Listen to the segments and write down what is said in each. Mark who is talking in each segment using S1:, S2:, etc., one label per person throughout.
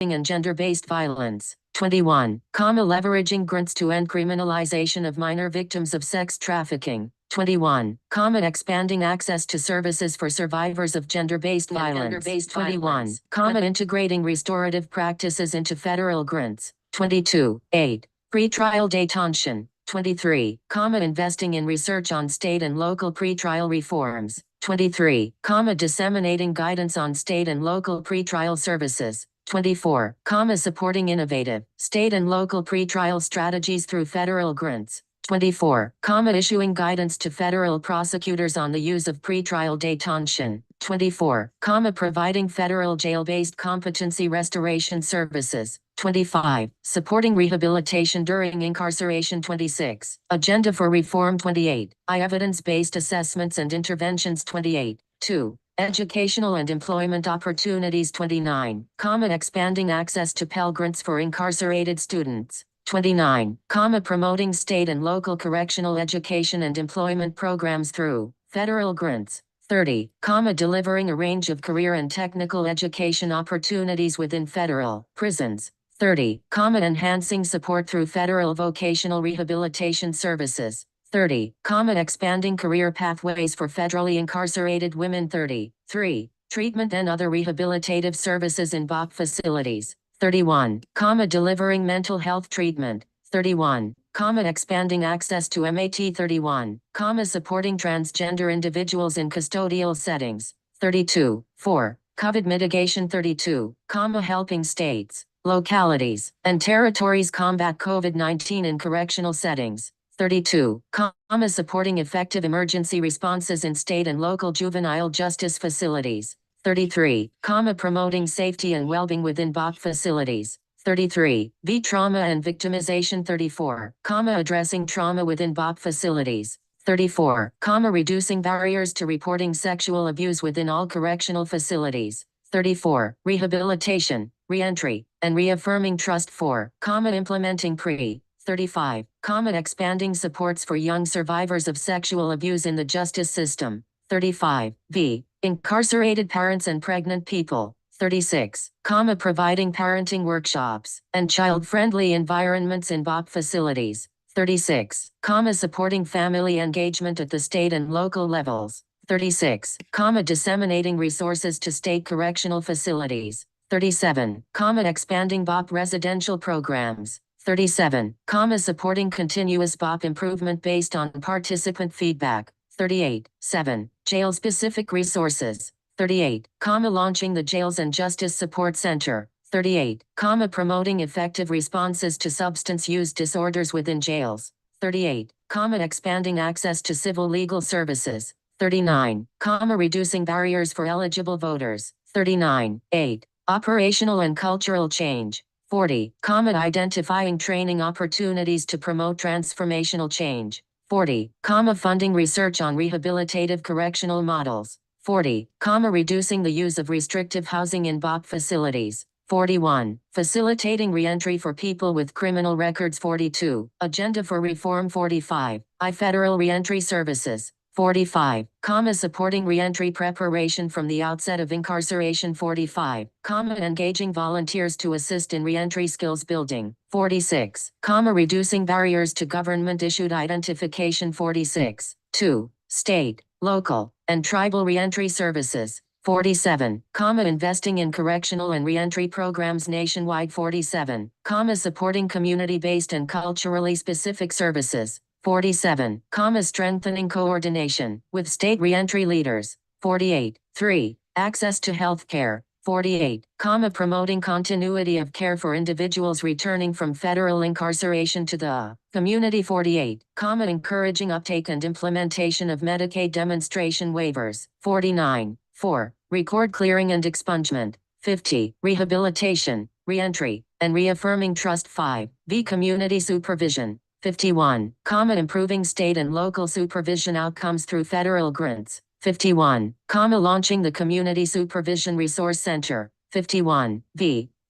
S1: and gender-based violence. 21. Leveraging grants to end criminalization of minor victims of sex trafficking. 21. Expanding access to services for survivors of gender-based violence. 21. Integrating restorative practices into federal grants. 22. 8. Pretrial detention. 23. Investing in research on state and local pretrial reforms. 23. Disseminating guidance on state and local pretrial services. 24. Supporting innovative, state and local pretrial strategies through federal grants. 24. Issuing guidance to federal prosecutors on the use of pretrial detention. 24. Providing federal jail-based competency restoration services. 25. Supporting rehabilitation during incarceration. 26. Agenda for Reform. 28. Evidence-based assessments and interventions. 28. 2. Educational and employment opportunities. 29. Expanding access to Pell Grants for incarcerated students. 29. Promoting state and local correctional education and employment programs through federal grants. 30. Delivering a range of career and technical education opportunities within federal prisons. 30. Enhancing support through federal vocational rehabilitation services. 30. Expanding career pathways for federally incarcerated women. 33. Treatment and other rehabilitative services in BOP facilities. 31. Delivering mental health treatment. 31. Expanding access to MAT. 31. Supporting transgender individuals in custodial settings. 32. 4. COVID mitigation. 32. Helping states, localities, and territories combat COVID-19 in correctional settings. 32. Supporting effective emergency responses in state and local juvenile justice facilities. 33. Promoting safety and well-being within BOP facilities. 33. Trauma and victimization. 34. Addressing trauma within BOP facilities. 34. Reducing barriers to reporting sexual abuse within all correctional facilities. 34. Rehabilitation, reentry, and reaffirming trust. 4. Implementing 35. Expanding supports for young survivors of sexual abuse in the justice system. 35. Incarcerated parents and pregnant people. 36. Providing parenting workshops and child-friendly environments in BOP facilities. 36. Supporting family engagement at the state and local levels. 36. Disseminating resources to state correctional facilities. 37. Expanding BOP residential programs. 37. Supporting continuous BOP improvement based on participant feedback. 38. 7. Jail-specific resources. 38. Launching the Jails and Justice Support Center. 38. Promoting effective responses to substance use disorders within jails. 38. Expanding access to civil legal services. 39. Reducing barriers for eligible voters. 39. 8. Operational and cultural change. 40. Identifying training opportunities to promote transformational change. 40. Funding research on rehabilitative correctional models. 40. Reducing the use of restrictive housing in BOP facilities. 41. Facilitating reentry for people with criminal records. 42. Agenda for Reform. 45. Federal reentry services. 45. Supporting reentry preparation from the outset of incarceration. 45. Engaging volunteers to assist in reentry skills building. 46. Reducing barriers to government-issued identification. 46. 2. State, local, and tribal reentry services. 47. Investing in correctional and reentry programs nationwide. 47. Supporting community-based and culturally specific services. 47. Strengthening coordination with state reentry leaders. 48. 3. Access to health care. 48. Promoting continuity of care for individuals returning from federal incarceration to the community. 48. Encouraging uptake and implementation of Medicaid demonstration waivers. 49. 4. Record clearing and expungement. 50. Rehabilitation, reentry, and reaffirming trust. 5. Community supervision. 51. Improving state and local supervision outcomes through federal grants. 51. Launching the Community Supervision Resource Center. 51.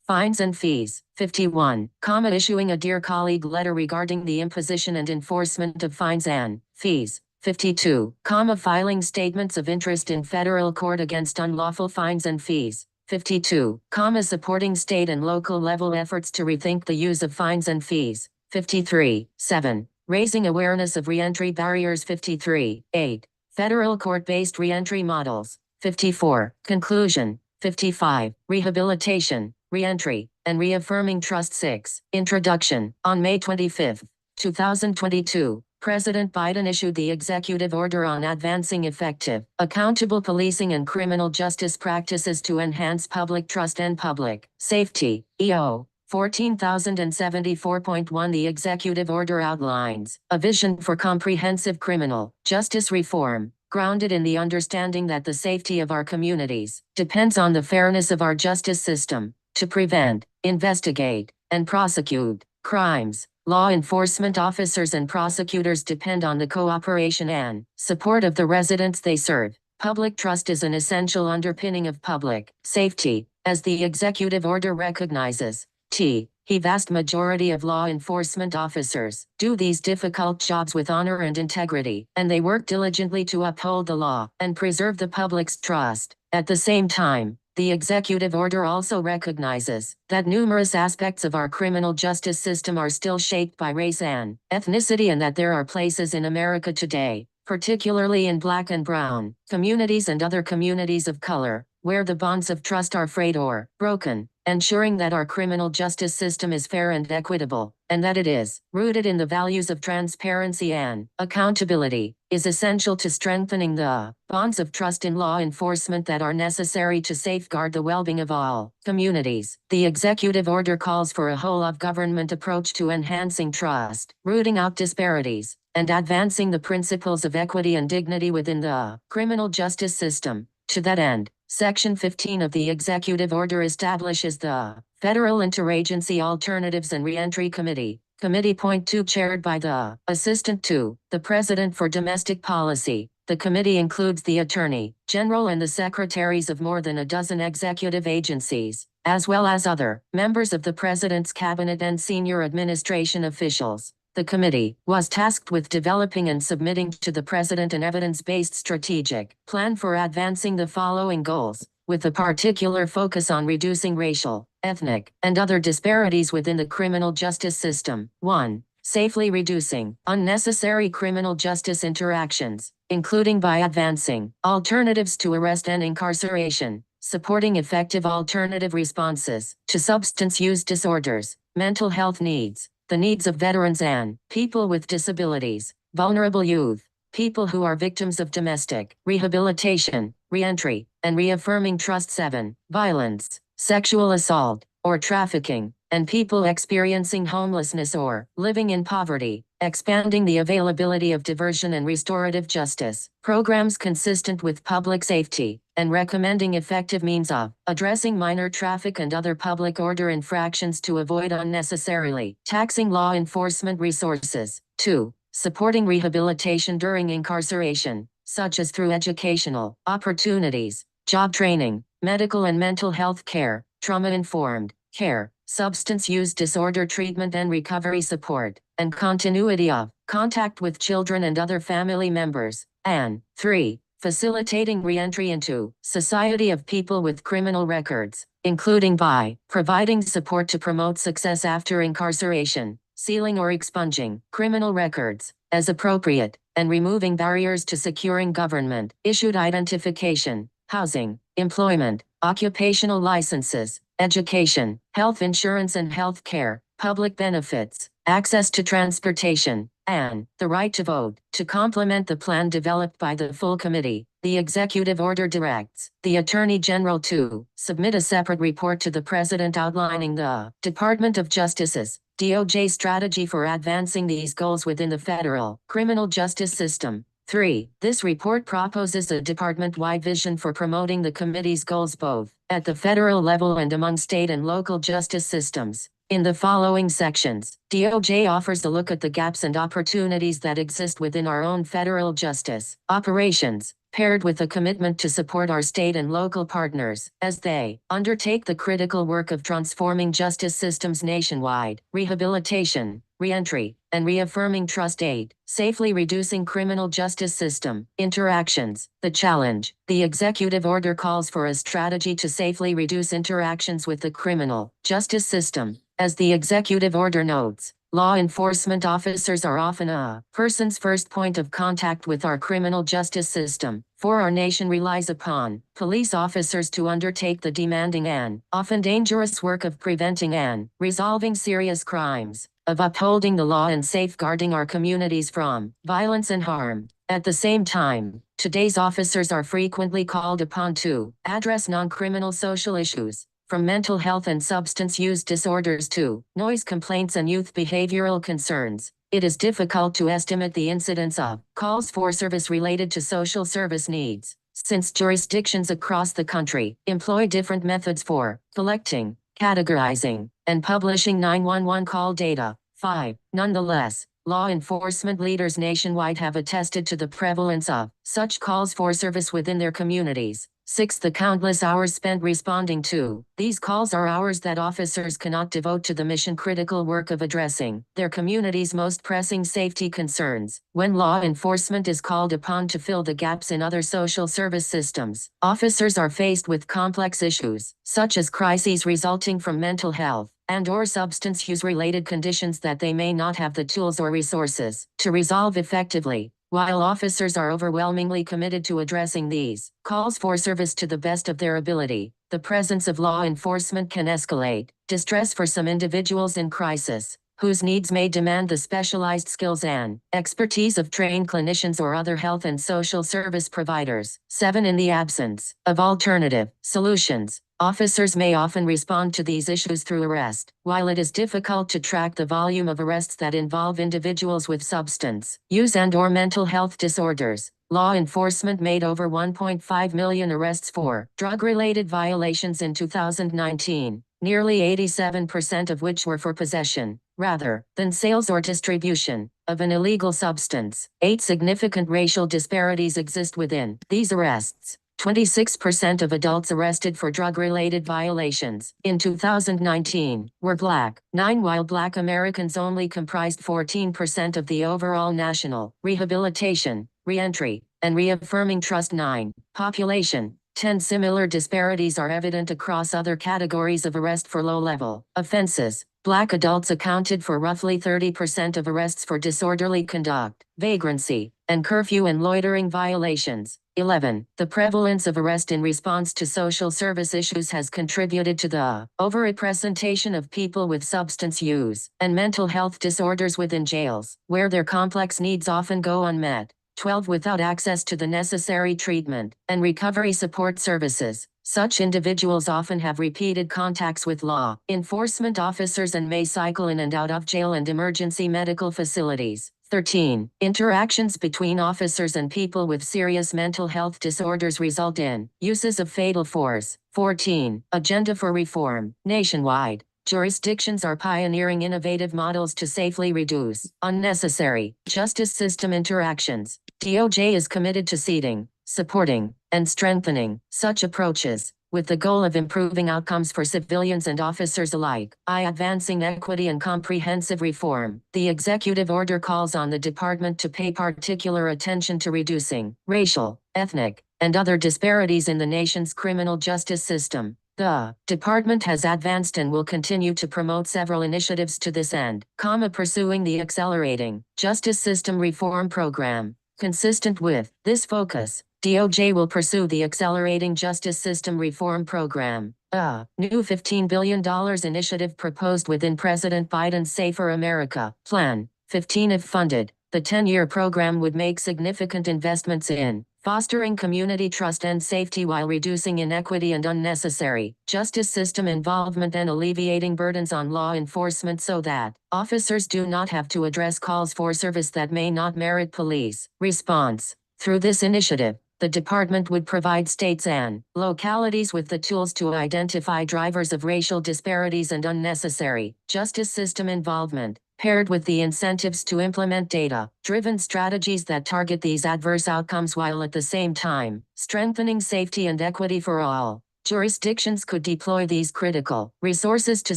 S1: Fines and fees. 51. Issuing a Dear Colleague letter regarding the imposition and enforcement of fines and fees. 52. Filing statements of interest in federal court against unlawful fines and fees. 52, supporting state and local level efforts to rethink the use of fines and fees. 53, 7, raising awareness of reentry barriers. 53, 8, federal court-based reentry models. 54, conclusion. 55, rehabilitation, reentry, and reaffirming trust. 6, introduction. On May 25, 2022, President Biden issued the executive order on advancing effective, accountable policing and criminal justice practices to enhance public trust and public safety. EO 14074.1. The executive order outlines a vision for comprehensive criminal justice reform, grounded in the understanding that the safety of our communities depends on the fairness of our justice system. To prevent, investigate, and prosecute crimes, law enforcement officers and prosecutors depend on the cooperation and support of the residents they serve. Public trust is an essential underpinning of public safety, as the executive order recognizes. The vast majority of law enforcement officers do these difficult jobs with honor and integrity, and they work diligently to uphold the law and preserve the public's trust. At the same time, the executive order also recognizes that numerous aspects of our criminal justice system are still shaped by race and ethnicity, and that there are places in America today, particularly in Black and brown communities and other communities of color, where the bonds of trust are frayed or broken. Ensuring that our criminal justice system is fair and equitable, and that it is rooted in the values of transparency and accountability, is essential to strengthening the bonds of trust in law enforcement that are necessary to safeguard the well-being of all communities. The executive order calls for a whole-of-government approach to enhancing trust, rooting out disparities, and advancing the principles of equity and dignity within the criminal justice system. To that end, Section 15 of the Executive Order establishes the Federal Interagency Alternatives and Reentry Committee. Committee Point 2, chaired by the Assistant to the President for Domestic Policy. The committee includes the Attorney General and the secretaries of more than a dozen executive agencies, as well as other members of the President's cabinet and senior administration officials. The committee was tasked with developing and submitting to the President an evidence-based strategic plan for advancing the following goals, with a particular focus on reducing racial, ethnic, and other disparities within the criminal justice system. 1. Safely reducing unnecessary criminal justice interactions, including by advancing alternatives to arrest and incarceration, supporting effective alternative responses to substance use disorders, mental health needs, the needs of veterans and people with disabilities, vulnerable youth, people who are victims of domestic rehabilitation, reentry, and reaffirming trust. 7. Violence, sexual assault, or trafficking, and people experiencing homelessness or living in poverty, expanding the availability of diversion and restorative justice programs consistent with public safety, and recommending effective means of addressing minor traffic and other public order infractions to avoid unnecessarily taxing law enforcement resources. 2. Supporting rehabilitation during incarceration, such as through educational opportunities, job training, medical and mental health care, trauma-informed care, substance use disorder treatment and recovery support, and continuity of contact with children and other family members. And 3. Facilitating reentry into society of people with criminal records, including by providing support to promote success after incarceration, sealing or expunging criminal records, as appropriate, and removing barriers to securing government-issued identification, housing, employment, occupational licenses, education, health insurance and health care, public benefits, access to transportation, and the right to vote. To complement the plan developed by the full committee, the executive order directs the Attorney General to submit a separate report to the President outlining the Department of Justice's DOJ strategy for advancing these goals within the federal criminal justice system. 3. This report proposes a department-wide vision for promoting the committee's goals both at the federal level and among state and local justice systems. In the following sections, DOJ offers a look at the gaps and opportunities that exist within our own federal justice operations. paired with a commitment to support our state and local partners as they undertake the critical work of transforming justice systems nationwide, rehabilitation, reentry, and reaffirming trust aid, safely reducing criminal justice system interactions. The challenge. The executive order calls for a strategy to safely reduce interactions with the criminal justice system. As the executive order notes, law enforcement officers are often a person's first point of contact with our criminal justice system, for our nation relies upon police officers to undertake the demanding and often dangerous work of preventing and resolving serious crimes, of upholding the law and safeguarding our communities from violence and harm. At the same time, today's officers are frequently called upon to address non-criminal social issues, from mental health and substance use disorders to noise complaints and youth behavioral concerns. It is difficult to estimate the incidence of calls for service related to social service needs, since jurisdictions across the country employ different methods for collecting, categorizing, and publishing 911 call data. 5. Nonetheless, law enforcement leaders nationwide have attested to the prevalence of such calls for service within their communities. 6. The countless hours spent responding to these calls are hours that officers cannot devote to the mission-critical work of addressing their community's most pressing safety concerns. When law enforcement is called upon to fill the gaps in other social service systems, officers are faced with complex issues, such as crises resulting from mental health and/or substance use-related conditions that they may not have the tools or resources to resolve effectively. While officers are overwhelmingly committed to addressing these calls for service to the best of their ability, the presence of law enforcement can escalate distress for some individuals in crisis, whose needs may demand the specialized skills and expertise of trained clinicians or other health and social service providers. 7. In the absence of alternative solutions, officers may often respond to these issues through arrest. While it is difficult to track the volume of arrests that involve individuals with substance use and/or mental health disorders, law enforcement made over 1.5 million arrests for drug-related violations in 2019, nearly 87% of which were for possession, rather than sales or distribution, of an illegal substance. 8. Significant racial disparities exist within these arrests. 26% of adults arrested for drug-related violations in 2019 were Black. 9. While Black Americans only comprised 14% of the overall national rehabilitation, reentry, and reaffirming trust 9 population. 10. Similar disparities are evident across other categories of arrest for low-level offenses. Black adults accounted for roughly 30% of arrests for disorderly conduct, vagrancy, and curfew and loitering violations. 11. The prevalence of arrest in response to social service issues has contributed to the overrepresentation of people with substance use and mental health disorders within jails, where their complex needs often go unmet. 12. Without access to the necessary treatment and recovery support services, such individuals often have repeated contacts with law enforcement officers and may cycle in and out of jail and emergency medical facilities. 13. Interactions between officers and people with serious mental health disorders result in uses of fatal force. 14. Agenda for reform. Nationwide, jurisdictions are pioneering innovative models to safely reduce unnecessary justice system interactions. DOJ is committed to seeding, supporting, and strengthening such approaches, with the goal of improving outcomes for civilians and officers alike. Advancing equity and comprehensive reform. The executive order calls on the department to pay particular attention to reducing racial, ethnic, and other disparities in the nation's criminal justice system. The department has advanced and will continue to promote several initiatives to this end, pursuing the Accelerating Justice System Reform Program. Consistent with this focus, DOJ will pursue the Accelerating Justice System Reform Program, a new $15 billion initiative proposed within President Biden's Safer America Plan. 15. If funded, the 10-year program would make significant investments in fostering community trust and safety while reducing inequity and unnecessary justice system involvement and alleviating burdens on law enforcement so that officers do not have to address calls for service that may not merit police response. Through this initiative, the department would provide states and localities with the tools to identify drivers of racial disparities and unnecessary justice system involvement, paired with the incentives to implement data-driven strategies that target these adverse outcomes while at the same time strengthening safety and equity for all. Jurisdictions could deploy these critical resources to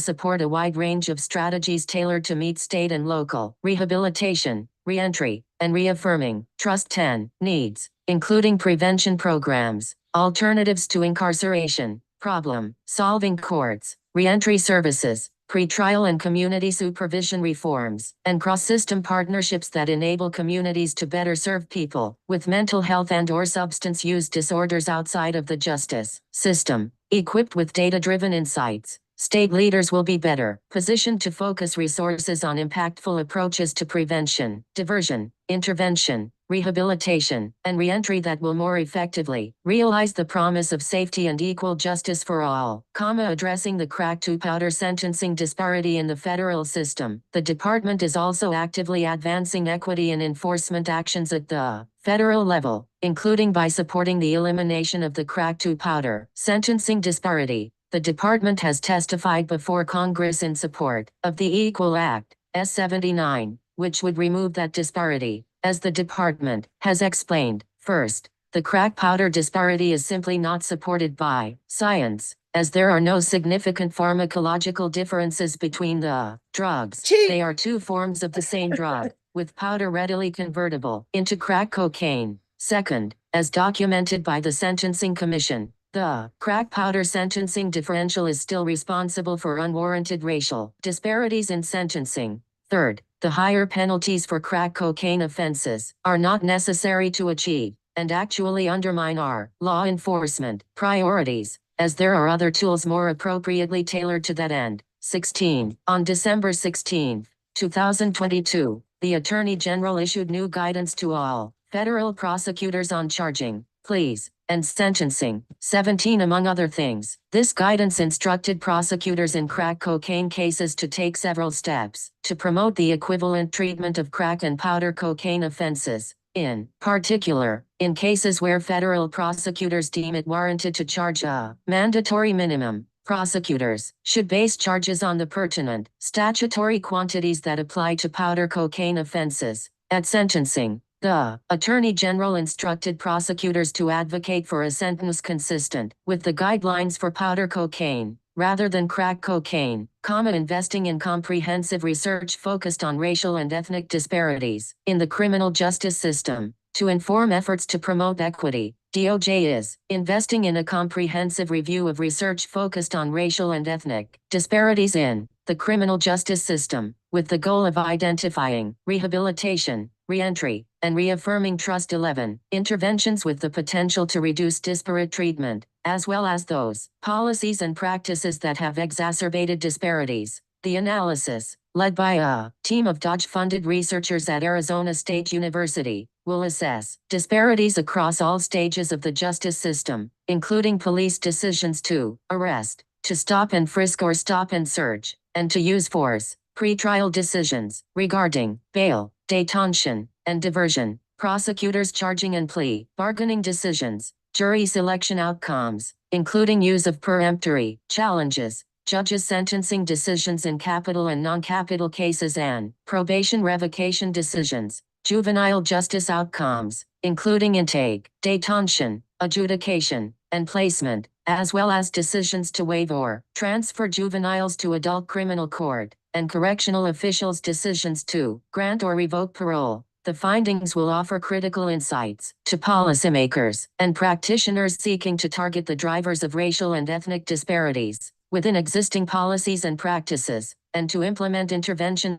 S1: support a wide range of strategies tailored to meet state and local rehabilitation, reentry, and reaffirming Trust 10 needs, including prevention programs, alternatives to incarceration, problem-solving courts, reentry services, pretrial and community supervision reforms, and cross-system partnerships that enable communities to better serve people with mental health and/or substance use disorders outside of the justice system. Equipped with data-driven insights, state leaders will be better positioned to focus resources on impactful approaches to prevention, diversion, intervention, rehabilitation, and reentry that will more effectively realize the promise of safety and equal justice for all. Addressing the crack to powder sentencing disparity in the federal system, the department is also actively advancing equity and enforcement actions at the federal level, including by supporting the elimination of the crack to powder sentencing disparity. The department has testified before Congress in support of the Equal Act, S-79, which would remove that disparity. As the department has explained, first, the crack powder disparity is simply not supported by science, as there are no significant pharmacological differences between the drugs. They are two forms of the same drug, with powder readily convertible into crack cocaine. Second, as documented by the Sentencing Commission, the crack powder sentencing differential is still responsible for unwarranted racial disparities in sentencing. Third, the higher penalties for crack cocaine offenses are not necessary to achieve, and actually undermine our law enforcement priorities, as there are other tools more appropriately tailored to that end. 16. On December 16, 2022, the Attorney General issued new guidance to all federal prosecutors on charging, pleas, and sentencing. 17. Among other things, this guidance instructed prosecutors in crack cocaine cases to take several steps to promote the equivalent treatment of crack and powder cocaine offenses. In particular, in cases where federal prosecutors deem it warranted to charge a mandatory minimum, prosecutors should base charges on the pertinent statutory quantities that apply to powder cocaine offenses. At sentencing, the Attorney General instructed prosecutors to advocate for a sentence consistent with the guidelines for powder cocaine, rather than crack cocaine, investing in comprehensive research focused on racial and ethnic disparities in the criminal justice system. To inform efforts to promote equity, DOJ is investing in a comprehensive review of research focused on racial and ethnic disparities in the criminal justice system, with the goal of identifying rehabilitation, reentry, and reaffirming Trust 11 interventions with the potential to reduce disparate treatment, as well as those policies and practices that have exacerbated disparities. The analysis, led by a team of DOJ-funded researchers at Arizona State University, will assess disparities across all stages of the justice system, including police decisions to arrest, to stop and frisk or stop and search, and to use force, pretrial decisions regarding bail, detention, and diversion, prosecutors' charging and plea bargaining decisions, jury selection outcomes, including use of peremptory challenges, judges' sentencing decisions in capital and non-capital cases, and probation revocation decisions, juvenile justice outcomes, including intake, detention, adjudication, and placement, as well as decisions to waive or transfer juveniles to adult criminal court, and correctional officials' decisions to grant or revoke parole. The findings will offer critical insights to policymakers and practitioners seeking to target the drivers of racial and ethnic disparities within existing policies and practices, and to implement interventions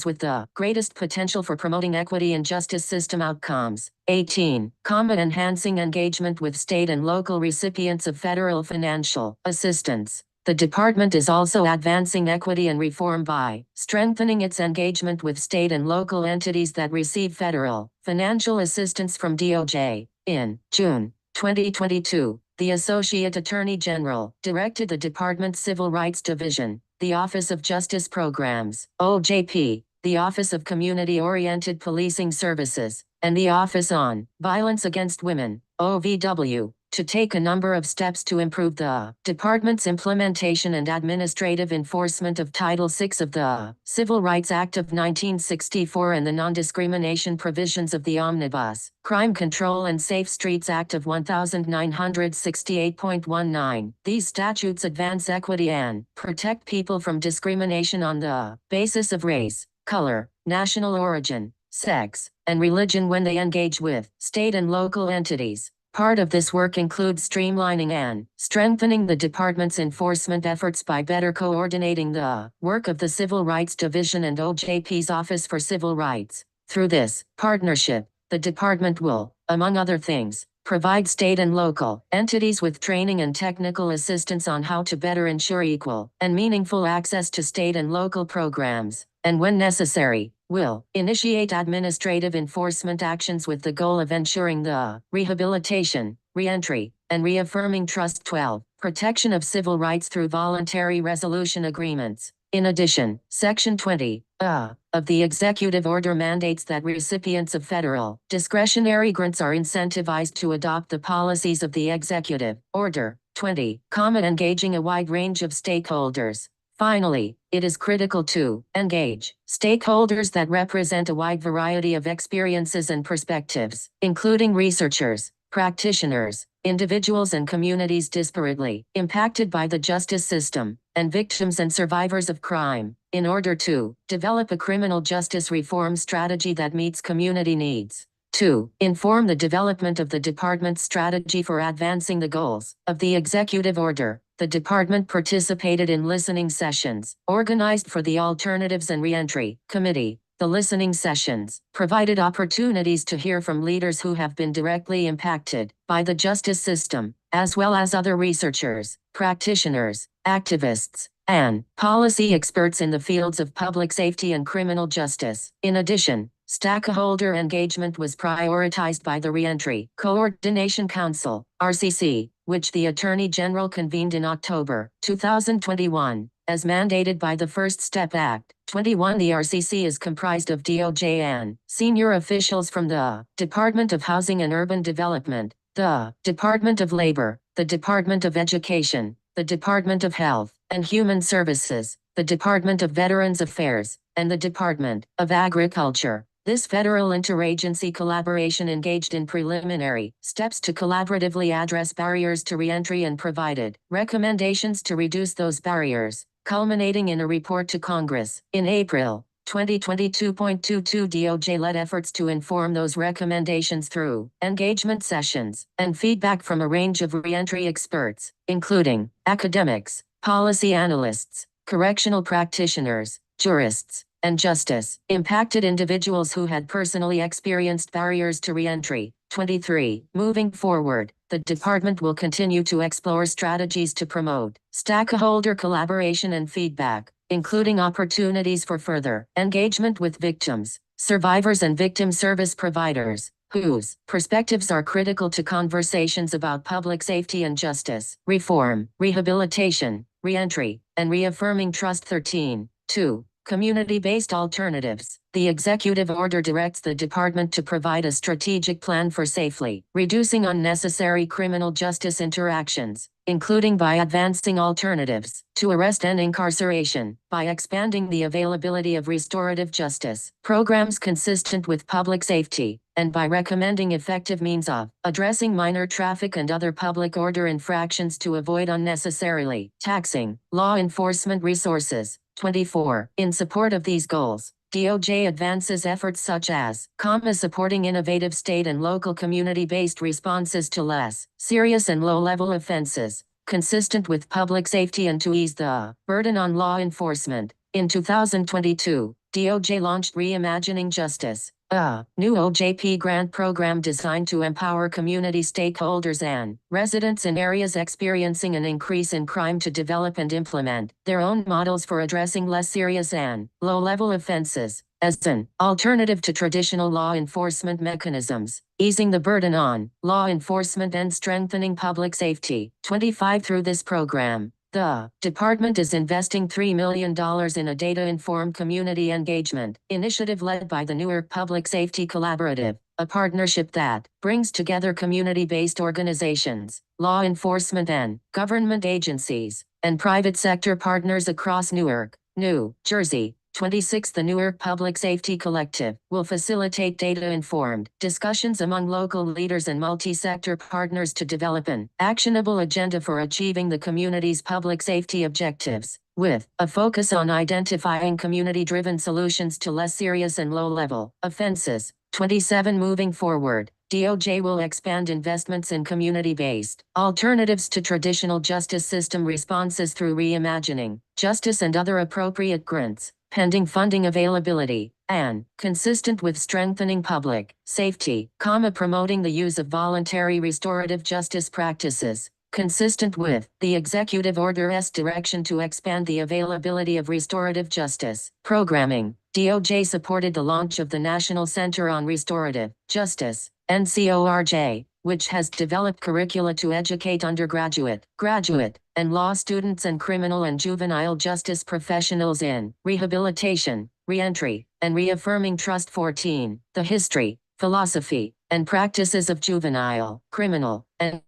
S1: with the greatest potential for promoting equity and justice system outcomes. 18. Enhancing engagement with state and local recipients of federal financial assistance. The department is also advancing equity and reform by strengthening its engagement with state and local entities that receive federal financial assistance from DOJ. In June 2022, the Associate Attorney General directed the Department's Civil Rights Division, the Office of Justice Programs, OJP, the Office of Community-Oriented Policing Services, and the Office on Violence Against Women, OVW, to take a number of steps to improve the department's implementation and administrative enforcement of Title VI of the Civil Rights Act of 1964 and the non-discrimination provisions of the Omnibus Crime Control and Safe Streets Act of 1968.19. These statutes advance equity and protect people from discrimination on the basis of race, color, national origin, sex, and religion when they engage with state and local entities. Part of this work includes streamlining and strengthening the department's enforcement efforts by better coordinating the work of the Civil Rights Division and OJP's Office for Civil Rights. Through this partnership, the department will, among other things, provide state and local entities with training and technical assistance on how to better ensure equal and meaningful access to state and local programs, and when necessary, will initiate administrative enforcement actions with the goal of ensuring the rehabilitation, reentry, and reaffirming Trust 12, protection of civil rights through voluntary resolution agreements. In addition, Section 20 of the Executive Order mandates that recipients of federal discretionary grants are incentivized to adopt the policies of the Executive Order. 20, engaging a wide range of stakeholders. Finally, it is critical to engage stakeholders that represent a wide variety of experiences and perspectives, including researchers, practitioners, individuals and communities disparately impacted by the justice system, and victims and survivors of crime, in order to develop a criminal justice reform strategy that meets community needs. 2. Inform the development of the department's strategy for advancing the goals of the Executive Order. The department participated in listening sessions organized for the Alternatives and Reentry Committee. The listening sessions provided opportunities to hear from leaders who have been directly impacted by the justice system, as well as other researchers, practitioners, activists, and policy experts in the fields of public safety and criminal justice. In addition, stakeholder engagement was prioritized by the Reentry Coordination Council, RCC, which the Attorney General convened in October 2021. As mandated by the First Step Act, 21 The RCC is comprised of DOJ and senior officials from the Department of Housing and Urban Development, the Department of Labor, the Department of Education, the Department of Health and Human Services, the Department of Veterans Affairs, and the Department of Agriculture. This federal interagency collaboration engaged in preliminary steps to collaboratively address barriers to reentry and provided recommendations to reduce those barriers, culminating in a report to Congress. In April 2022.22, DOJ led efforts to inform those recommendations through engagement sessions and feedback from a range of reentry experts, including academics, policy analysts, correctional practitioners, jurists, and justice-impacted individuals who had personally experienced barriers to reentry. 23. Moving forward, the department will continue to explore strategies to promote stakeholder collaboration and feedback, including opportunities for further engagement with victims, survivors and victim service providers, whose perspectives are critical to conversations about public safety and justice, reform, rehabilitation, reentry, and reaffirming Trust 13. 2. Community-based alternatives. The Executive Order directs the department to provide a strategic plan for safely reducing unnecessary criminal justice interactions, including by advancing alternatives to arrest and incarceration, by expanding the availability of restorative justice programs consistent with public safety, and by recommending effective means of addressing minor traffic and other public order infractions to avoid unnecessarily taxing law enforcement resources. 24. In support of these goals, DOJ advances efforts such as, supporting innovative state and local community-based responses to less serious and low-level offenses, consistent with public safety and to ease the burden on law enforcement. In 2022, DOJ launched Reimagining Justice, a new OJP grant program designed to empower community stakeholders and residents in areas experiencing an increase in crime to develop and implement their own models for addressing less serious and low-level offenses, as an alternative to traditional law enforcement mechanisms, easing the burden on law enforcement and strengthening public safety. 25. Through this program, the department is investing $3 million in a data-informed community engagement initiative led by the Newark Public Safety Collaborative, a partnership that brings together community-based organizations, law enforcement and government agencies, and private sector partners across Newark, New Jersey. 26. The Newark Public Safety Collective will facilitate data-informed discussions among local leaders and multi-sector partners to develop an actionable agenda for achieving the community's public safety objectives, with a focus on identifying community-driven solutions to less serious and low-level offenses. 27. Moving forward, DOJ will expand investments in community-based alternatives to traditional justice system responses through reimagining justice and other appropriate grants, pending funding availability, and consistent with strengthening public safety, promoting the use of voluntary restorative justice practices, consistent with the Executive Order's direction to expand the availability of restorative justice programming. DOJ supported the launch of the National Center on Restorative Justice, NCORJ, which has developed curricula to educate undergraduate, graduate, and law students and criminal and juvenile justice professionals in rehabilitation, reentry, and reaffirming trust. 14. The history, philosophy, and practices of juvenile, criminal, and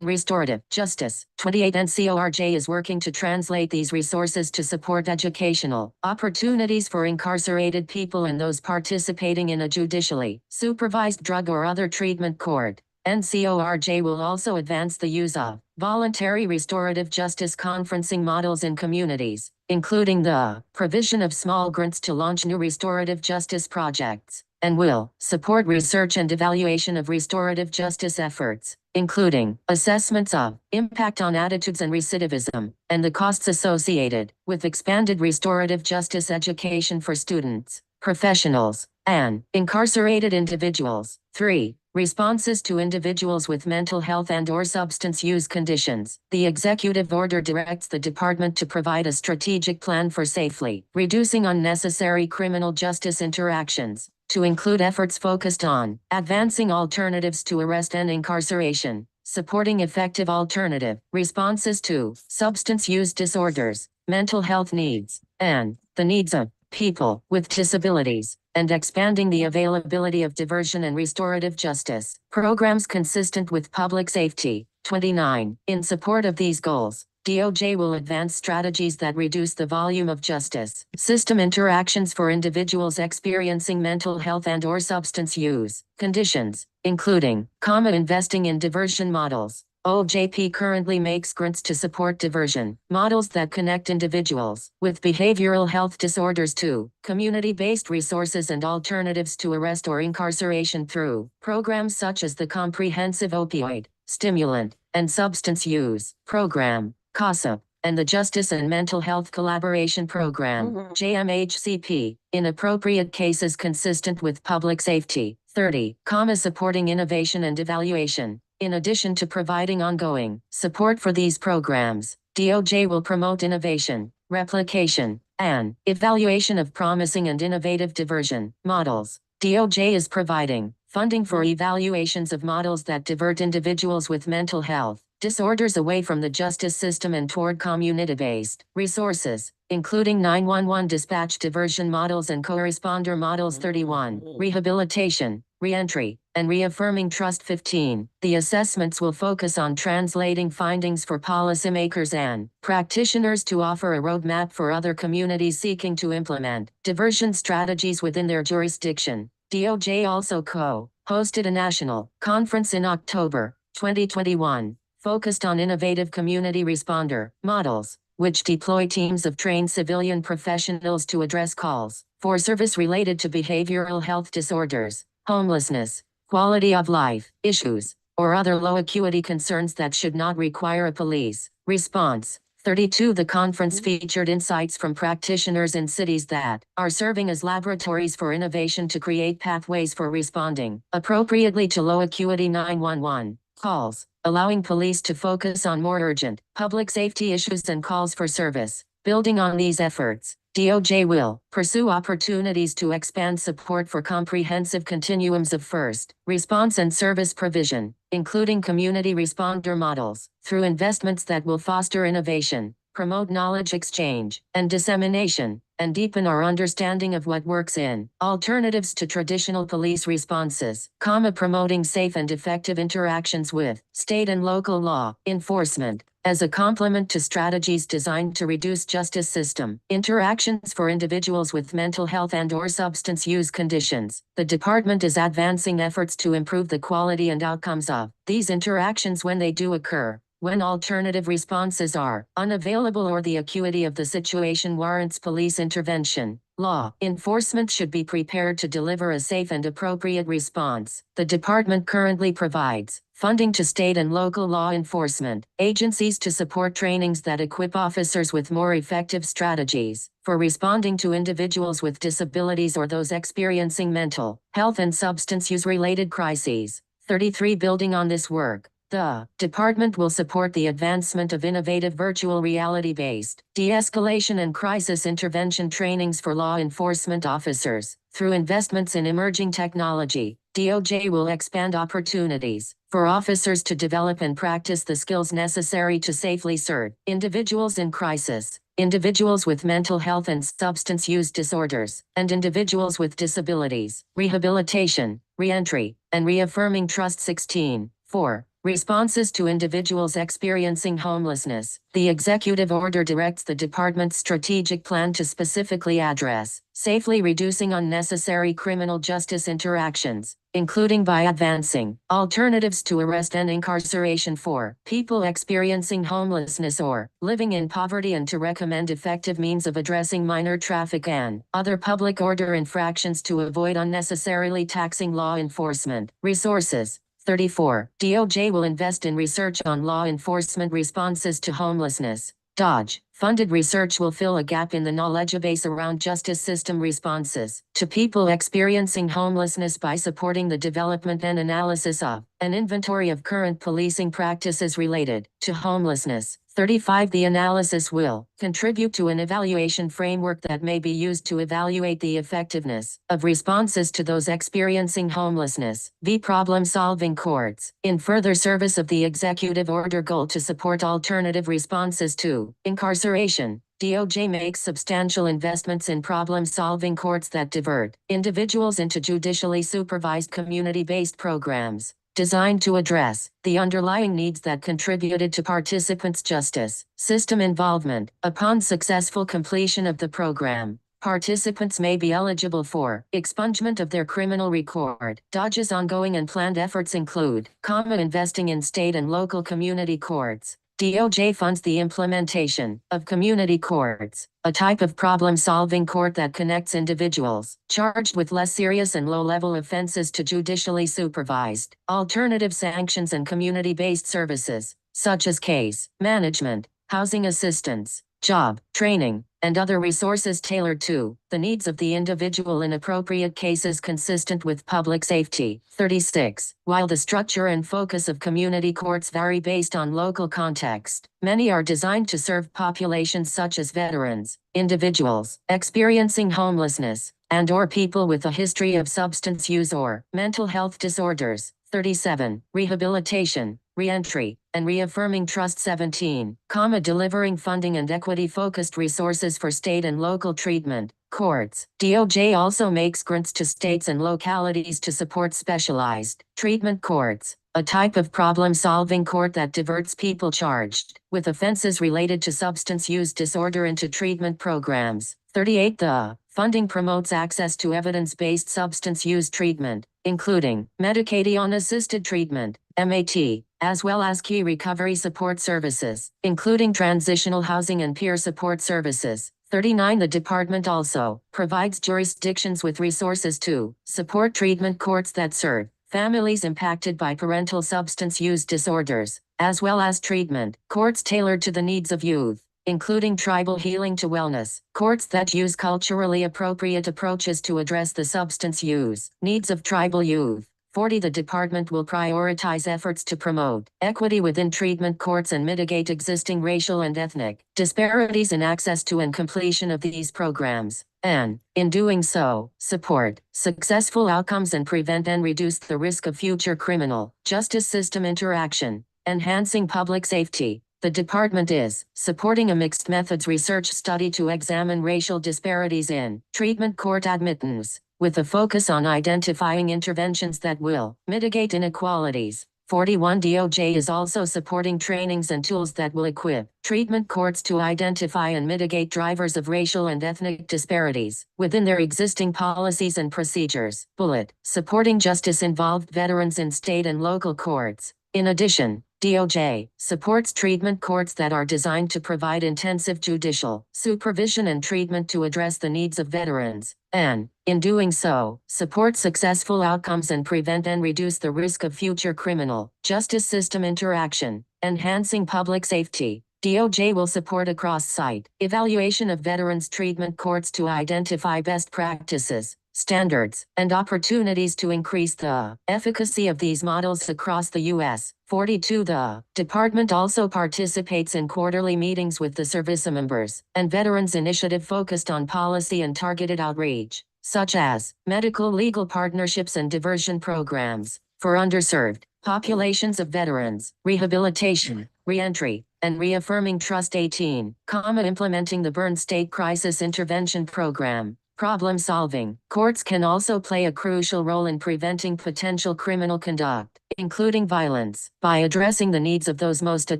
S1: restorative justice. 28. NCORJ is working to translate these resources to support educational opportunities for incarcerated people and those participating in a judicially supervised drug or other treatment court. NCORJ will also advance the use of voluntary restorative justice conferencing models in communities, including the provision of small grants to launch new restorative justice projects, and will support research and evaluation of restorative justice efforts, including assessments of impact on attitudes and recidivism, and the costs associated with expanded restorative justice education for students, professionals, and incarcerated individuals. 3. Responses to individuals with mental health and/or substance use conditions. The executive order directs the department to provide a strategic plan for safely reducing unnecessary criminal justice interactions, to include efforts focused on advancing alternatives to arrest and incarceration, supporting effective alternative responses to substance use disorders, mental health needs, and the needs of people with disabilities, and expanding the availability of diversion and restorative justice programs consistent with public safety. 29. In support of these goals, DOJ will advance strategies that reduce the volume of justice system interactions for individuals experiencing mental health and/or substance use conditions, including, investing in diversion models. OJP currently makes grants to support diversion models that connect individuals with behavioral health disorders to community-based resources and alternatives to arrest or incarceration through programs such as the Comprehensive Opioid, Stimulant, and Substance Use Program, CASA, and the Justice and Mental Health Collaboration Program, JMHCP, in appropriate cases consistent with public safety. 30. Supporting innovation and evaluation. In addition to providing ongoing support for these programs, DOJ will promote innovation, replication, and evaluation of promising and innovative diversion models. DOJ is providing funding for evaluations of models that divert individuals with mental health disorders away from the justice system and toward community-based resources, including 911 dispatch diversion models and co-responder models. 31. Rehabilitation, reentry, and reaffirming trust. 15. The assessments will focus on translating findings for policymakers and practitioners to offer a roadmap for other communities seeking to implement diversion strategies within their jurisdiction. DOJ also co-hosted a national conference in October 2021, focused on innovative community responder models, which deploy teams of trained civilian professionals to address calls for service related to behavioral health disorders, homelessness, quality of life issues, or other low acuity concerns that should not require a police response. 32. The conference featured insights from practitioners in cities that are serving as laboratories for innovation to create pathways for responding appropriately to low acuity 911 calls, allowing police to focus on more urgent public safety issues and calls for service. Building on these efforts, DOJ will pursue opportunities to expand support for comprehensive continuums of first response and service provision, including community responder models, through investments that will foster innovation, promote knowledge exchange and dissemination, and deepen our understanding of what works in alternatives to traditional police responses, promoting safe and effective interactions with state and local law enforcement. As a complement to strategies designed to reduce justice system interactions for individuals with mental health and/or substance use conditions, the department is advancing efforts to improve the quality and outcomes of these interactions when they do occur. When alternative responses are unavailable or the acuity of the situation warrants police intervention, law enforcement should be prepared to deliver a safe and appropriate response. The department currently provides funding to state and local law enforcement agencies to support trainings that equip officers with more effective strategies for responding to individuals with disabilities or those experiencing mental health and substance use-related crises. 33. Building on this work, the department will support the advancement of innovative virtual reality-based de-escalation and crisis intervention trainings for law enforcement officers. Through investments in emerging technology, DOJ will expand opportunities for officers to develop and practice the skills necessary to safely serve individuals in crisis, individuals with mental health and substance use disorders, and individuals with disabilities. Rehabilitation, reentry, and reaffirming trust. 16. 4. Responses to individuals experiencing homelessness. The executive order directs the department's strategic plan to specifically address safely reducing unnecessary criminal justice interactions, including by advancing alternatives to arrest and incarceration for people experiencing homelessness or living in poverty, and to recommend effective means of addressing minor traffic and other public order infractions to avoid unnecessarily taxing law enforcement resources. 34. DOJ will invest in research on law enforcement responses to homelessness. DOJ funded research will fill a gap in the knowledge base around justice system responses to people experiencing homelessness by supporting the development and analysis of an inventory of current policing practices related to homelessness. 35. The analysis will contribute to an evaluation framework that may be used to evaluate the effectiveness of responses to those experiencing homelessness. Problem-solving courts. In further service of the executive order goal to support alternative responses to incarceration, DOJ makes substantial investments in problem-solving courts that divert individuals into judicially supervised community-based programs designed to address the underlying needs that contributed to participants' justice system involvement. Upon successful completion of the program, participants may be eligible for expungement of their criminal record. DOJ's ongoing and planned efforts include, investing in state and local community courts. DOJ funds the implementation of community courts, a type of problem-solving court that connects individuals charged with less serious and low-level offenses to judicially supervised alternative sanctions and community-based services, such as case management, housing assistance, job training, and other resources tailored to the needs of the individual in appropriate cases consistent with public safety. 36. While the structure and focus of community courts vary based on local context, many are designed to serve populations such as veterans, individuals experiencing homelessness, and/or people with a history of substance use or mental health disorders. 37. Rehabilitation, reentry, and reaffirming trust. 17. Delivering funding and equity-focused resources for state and local treatment courts. DOJ also makes grants to states and localities to support specialized treatment courts, a type of problem-solving court that diverts people charged with offenses related to substance use disorder into treatment programs. 38. The funding promotes access to evidence-based substance use treatment, including medication-assisted treatment, MAT, as well as key recovery support services, including transitional housing and peer support services. 39. The department also provides jurisdictions with resources to support treatment courts that serve families impacted by parental substance use disorders, as well as treatment courts tailored to the needs of youth, including tribal healing to wellness courts that use culturally appropriate approaches to address the substance use needs of tribal youth. 40. The department will prioritize efforts to promote equity within treatment courts and mitigate existing racial and ethnic disparities in access to and completion of these programs, and, in doing so, support successful outcomes and prevent and reduce the risk of future criminal justice system interaction. Enhancing public safety. The department is supporting a mixed methods research study to examine racial disparities in treatment court admittance, with a focus on identifying interventions that will mitigate inequalities. 41 DOJ is also supporting trainings and tools that will equip treatment courts to identify and mitigate drivers of racial and ethnic disparities within their existing policies and procedures. Bullet, supporting justice-involved veterans in state and local courts. In addition, DOJ supports treatment courts that are designed to provide intensive judicial supervision and treatment to address the needs of veterans, and, in doing so, support successful outcomes and prevent and reduce the risk of future criminal justice system interaction, enhancing public safety. DOJ will support a cross-site evaluation of veterans treatment courts to identify best practices, standards, and opportunities to increase the efficacy of these models across the U.S. 42. The department also participates in quarterly meetings with the service members and veterans initiative focused on policy and targeted outreach, such as medical legal partnerships and diversion programs for underserved populations of veterans, rehabilitation, reentry, and reaffirming trust. 18, implementing the Burn State Crisis Intervention Program. Problem solving. Courts can also play a crucial role in preventing potential criminal conduct, including violence, by addressing the needs of those most at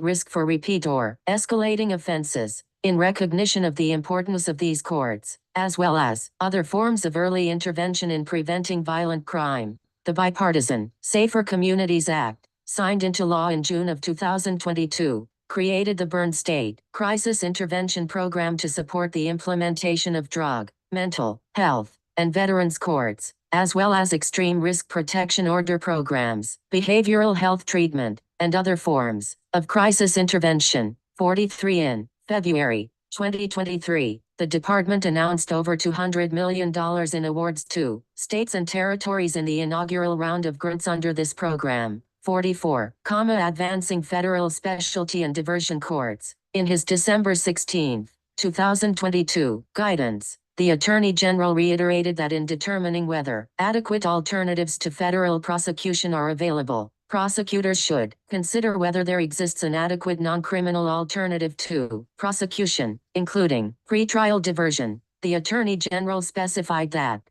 S1: risk for repeat or escalating offenses. In recognition of the importance of these courts, as well as other forms of early intervention in preventing violent crime, the bipartisan Safer Communities Act, signed into law in June of 2022, created the Burn State Crisis Intervention Program to support the implementation of drug, mental health, and veterans courts, as well as extreme risk protection order programs, behavioral health treatment, and other forms of crisis intervention. 43. In February 2023, the department announced over $200 million in awards to states and territories in the inaugural round of grants under this program. 44, advancing federal specialty and diversion courts. In his December 16, 2022, guidance, the Attorney General reiterated that in determining whether adequate alternatives to federal prosecution are available, prosecutors should consider whether there exists an adequate non-criminal alternative to prosecution, including pretrial diversion. The Attorney General specified that,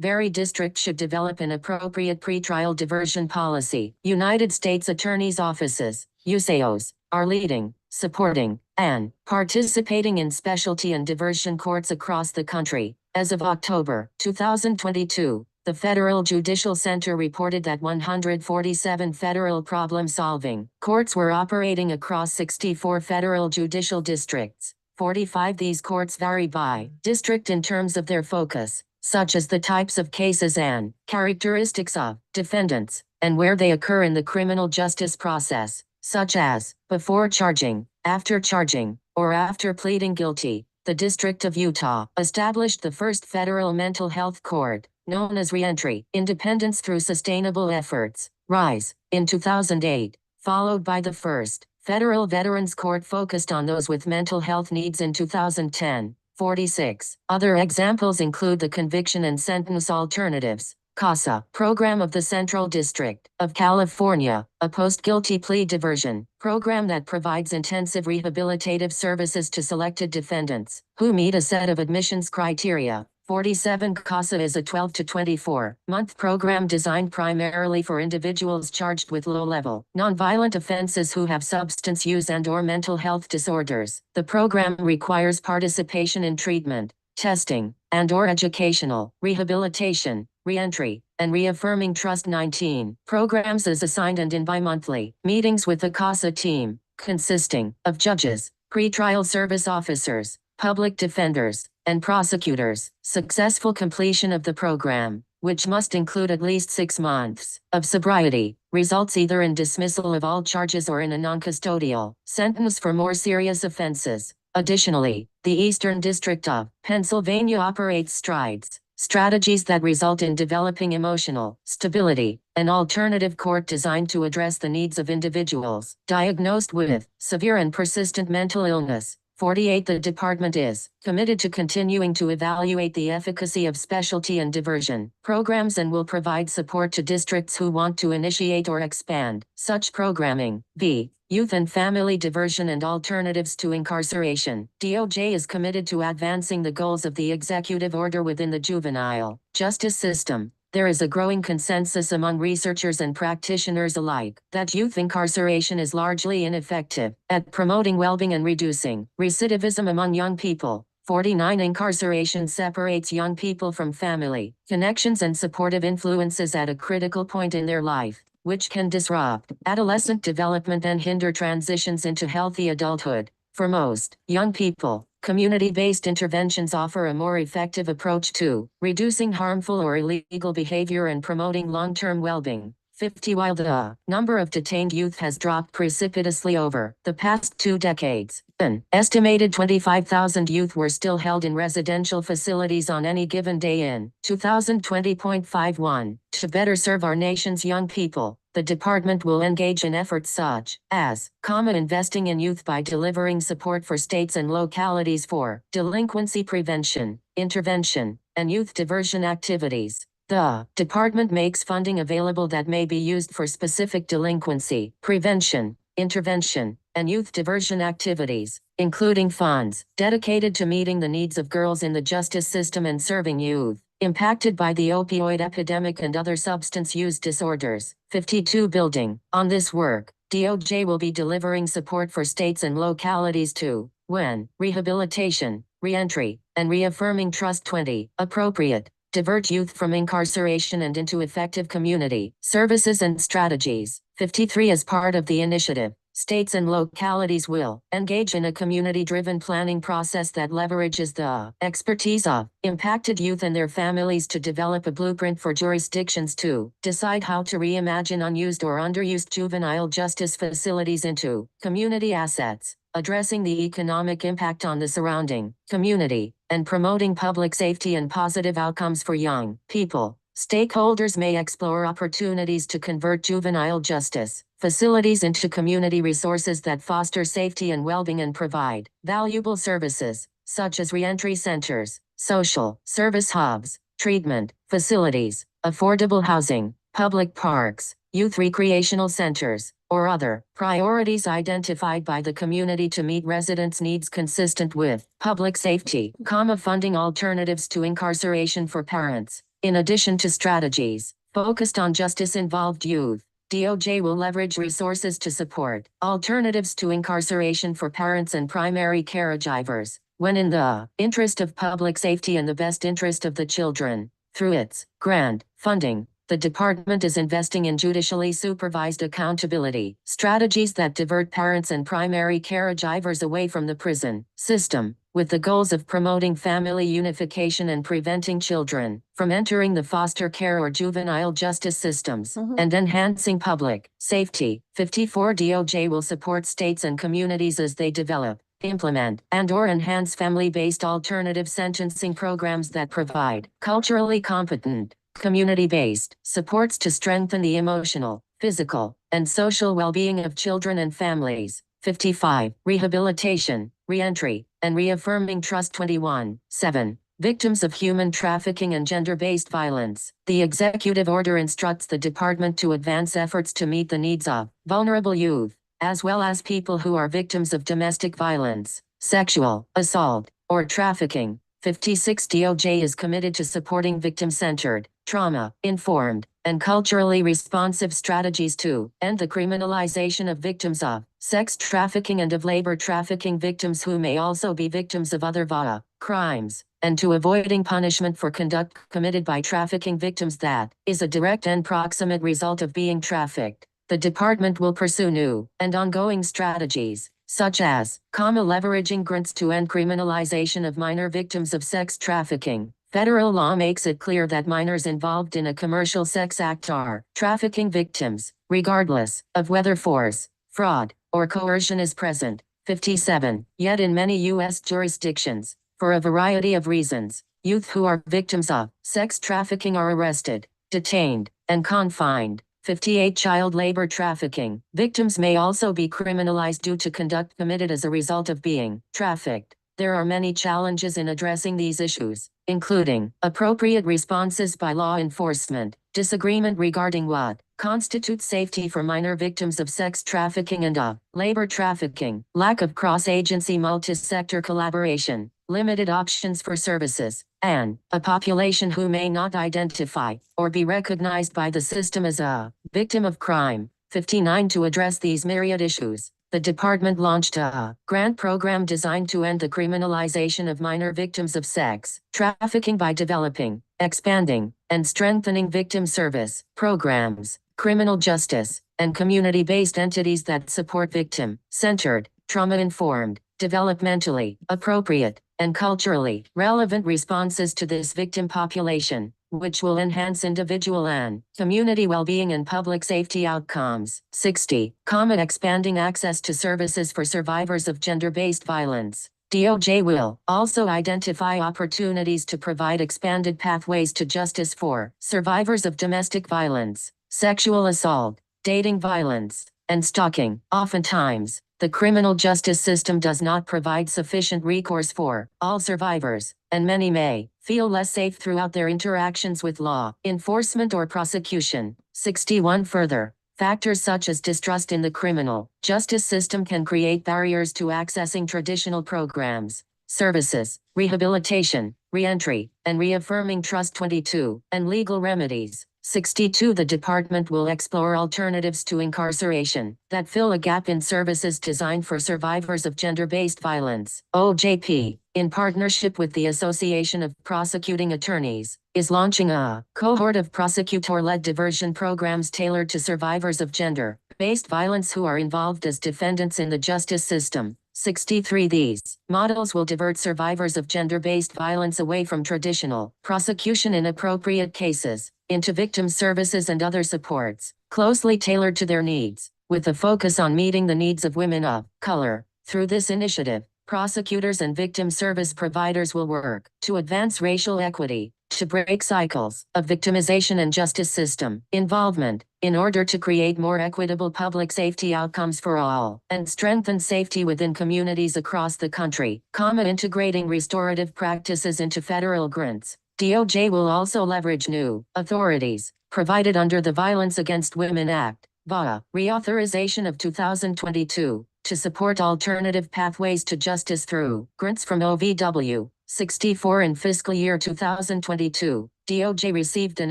S1: every district should develop an appropriate pretrial diversion policy. United States Attorney's offices, USAOs, are leading, supporting, and participating in specialty and diversion courts across the country. As of October 2022, the Federal Judicial Center reported that 147 federal problem-solving courts were operating across 64 federal judicial districts. 45. These courts vary by district in terms of their focus, such as the types of cases and characteristics of defendants, and where they occur in the criminal justice process, such as before charging, after charging, or after pleading guilty. The District of Utah established the first federal mental health court, known as Reentry, Independence Through Sustainable Efforts, RISE, in 2008, followed by the first federal Veterans Court focused on those with mental health needs in 2010. 46. Other examples include the Conviction and Sentence Alternatives CASA program of the Central District of California, a post-guilty plea diversion program that provides intensive rehabilitative services to selected defendants who meet a set of admissions criteria. 47. CASA is a 12 to 24-month program designed primarily for individuals charged with low-level, nonviolent offenses who have substance use and/or mental health disorders. The program requires participation in treatment, testing, and/or educational, rehabilitation, reentry, and reaffirming trust. 19. Programs is assigned and in bi-monthly meetings with the CASA team, consisting of judges, pretrial service officers, public defenders, and prosecutors. Successful completion of the program, which must include at least 6 months of sobriety, results either in dismissal of all charges or in a non-custodial sentence for more serious offenses. Additionally, the Eastern District of Pennsylvania operates STRIDES, strategies that result in developing emotional stability, an alternative court designed to address the needs of individuals diagnosed with severe and persistent mental illness. 48. The department is committed to continuing to evaluate the efficacy of specialty and diversion programs and will provide support to districts who want to initiate or expand such programming. B. Youth and family diversion and alternatives to incarceration. DOJ is committed to advancing the goals of the executive order within the juvenile justice system. There is a growing consensus among researchers and practitioners alike that youth incarceration is largely ineffective at promoting well-being and reducing recidivism among young people. 49. Incarceration separates young people from family connections and supportive influences at a critical point in their life, which can disrupt adolescent development and hinder transitions into healthy adulthood. For most young people, community-based interventions offer a more effective approach to reducing harmful or illegal behavior and promoting long-term well-being. 50. While the number of detained youth has dropped precipitously over the past 2 decades, an estimated 25,000 youth were still held in residential facilities on any given day in 2020.51. To better serve our nation's young people, the department will engage in efforts such as investing in youth by delivering support for states and localities for delinquency prevention, intervention, and youth diversion activities. The department makes funding available that may be used for specific delinquency prevention, intervention, and youth diversion activities, including funds dedicated to meeting the needs of girls in the justice system and serving youth impacted by the opioid epidemic and other substance use disorders. 52. Building on this work, DOJ will be delivering support for states and localities to when rehabilitation, reentry, and reaffirming trust. 20. Appropriate. Divert youth from incarceration and into effective community services and strategies. 53. As part of the initiative, states and localities will engage in a community-driven planning process that leverages the expertise of impacted youth and their families to develop a blueprint for jurisdictions to decide how to reimagine unused or underused juvenile justice facilities into community assets, addressing the economic impact on the surrounding community, and promoting public safety and positive outcomes for young people. Stakeholders may explore opportunities to convert juvenile justice facilities into community resources that foster safety and well-being and provide valuable services, such as reentry centers, social service hubs, treatment facilities, affordable housing, public parks, youth recreational centers, or other priorities identified by the community to meet residents' needs consistent with public safety, funding alternatives to incarceration for parents. In addition to strategies focused on justice-involved youth, DOJ will leverage resources to support alternatives to incarceration for parents and primary caregivers, when in the interest of public safety and the best interest of the children. Through its grant funding, the department is investing in judicially supervised accountability strategies that divert parents and primary caregivers away from the prison system, with the goals of promoting family unification and preventing children from entering the foster care or juvenile justice systems, and enhancing public safety. 54. DOJ will support states and communities as they develop, implement, and/or enhance family-based alternative sentencing programs that provide culturally competent, community-based supports to strengthen the emotional, physical, and social well-being of children and families. 55. Rehabilitation, reentry, and reaffirming trust. 21. 7. Victims of human trafficking and gender-based violence. The executive order instructs the department to advance efforts to meet the needs of vulnerable youth, as well as people who are victims of domestic violence, sexual assault, or trafficking. 56. DOJ is committed to supporting victim-centered, trauma-informed, and culturally responsive strategies to end the criminalization of victims of sex trafficking and of labor trafficking victims who may also be victims of other VAA crimes, and to avoiding punishment for conduct committed by trafficking victims that is a direct and proximate result of being trafficked. The department will pursue new and ongoing strategies, such as leveraging grants to end criminalization of minor victims of sex trafficking. Federal law makes it clear that minors involved in a commercial sex act are trafficking victims, regardless of whether force, fraud, or coercion is present. 57. Yet in many U.S. jurisdictions, for a variety of reasons, youth who are victims of sex trafficking are arrested, detained, and confined. 58 Child labor trafficking. Victims may also be criminalized due to conduct committed as a result of being trafficked. There are many challenges in addressing these issues, including appropriate responses by law enforcement, disagreement regarding what constitutes safety for minor victims of sex trafficking and labor trafficking, lack of cross-agency multi-sector collaboration, limited options for services, and a population who may not identify or be recognized by the system as a victim of crime. 59 To address these myriad issues, the department launched a grant program designed to end the criminalization of minor victims of sex trafficking by developing, expanding, and strengthening victim service programs, criminal justice, and community-based entities that support victim-centered, trauma-informed, developmentally appropriate, and culturally relevant responses to this victim population, which will enhance individual and community well-being and public safety outcomes. 60. Expanding access to services for survivors of gender-based violence. DOJ will also identify opportunities to provide expanded pathways to justice for survivors of domestic violence, sexual assault, dating violence, and stalking. Oftentimes, the criminal justice system does not provide sufficient recourse for all survivors, and many may feel less safe throughout their interactions with law enforcement or prosecution. 61 Further, factors such as distrust in the criminal justice system can create barriers to accessing traditional programs, services, rehabilitation, reentry, and reaffirming trust. 22 And legal remedies. 62 The department will explore alternatives to incarceration that fill a gap in services designed for survivors of gender-based violence. OJP, in partnership with the Association of Prosecuting Attorneys, is launching a cohort of prosecutor-led diversion programs tailored to survivors of gender-based violence who are involved as defendants in the justice system. 63 These models will divert survivors of gender-based violence away from traditional prosecution in appropriate cases, into victim services and other supports, closely tailored to their needs, with a focus on meeting the needs of women of color. Through this initiative, prosecutors and victim service providers will work to advance racial equity, to break cycles of victimization and justice system involvement, in order to create more equitable public safety outcomes for all, and strengthen safety within communities across the country. Integrating restorative practices into federal grants. DOJ will also leverage new authorities provided under the Violence Against Women Act, VAWA, reauthorization of 2022, to support alternative pathways to justice through grants from OVW. 64 In fiscal year 2022, DOJ received an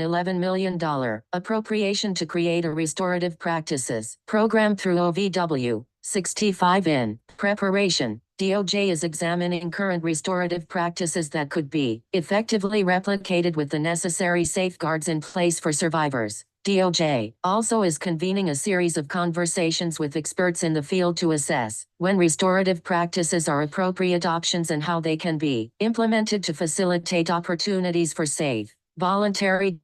S1: $11 million appropriation to create a restorative practices program through OVW. 65 In preparation, DOJ is examining current restorative practices that could be effectively replicated with the necessary safeguards in place for survivors. DOJ also is convening a series of conversations with experts in the field to assess when restorative practices are appropriate options and how they can be implemented to facilitate opportunities for safe, voluntary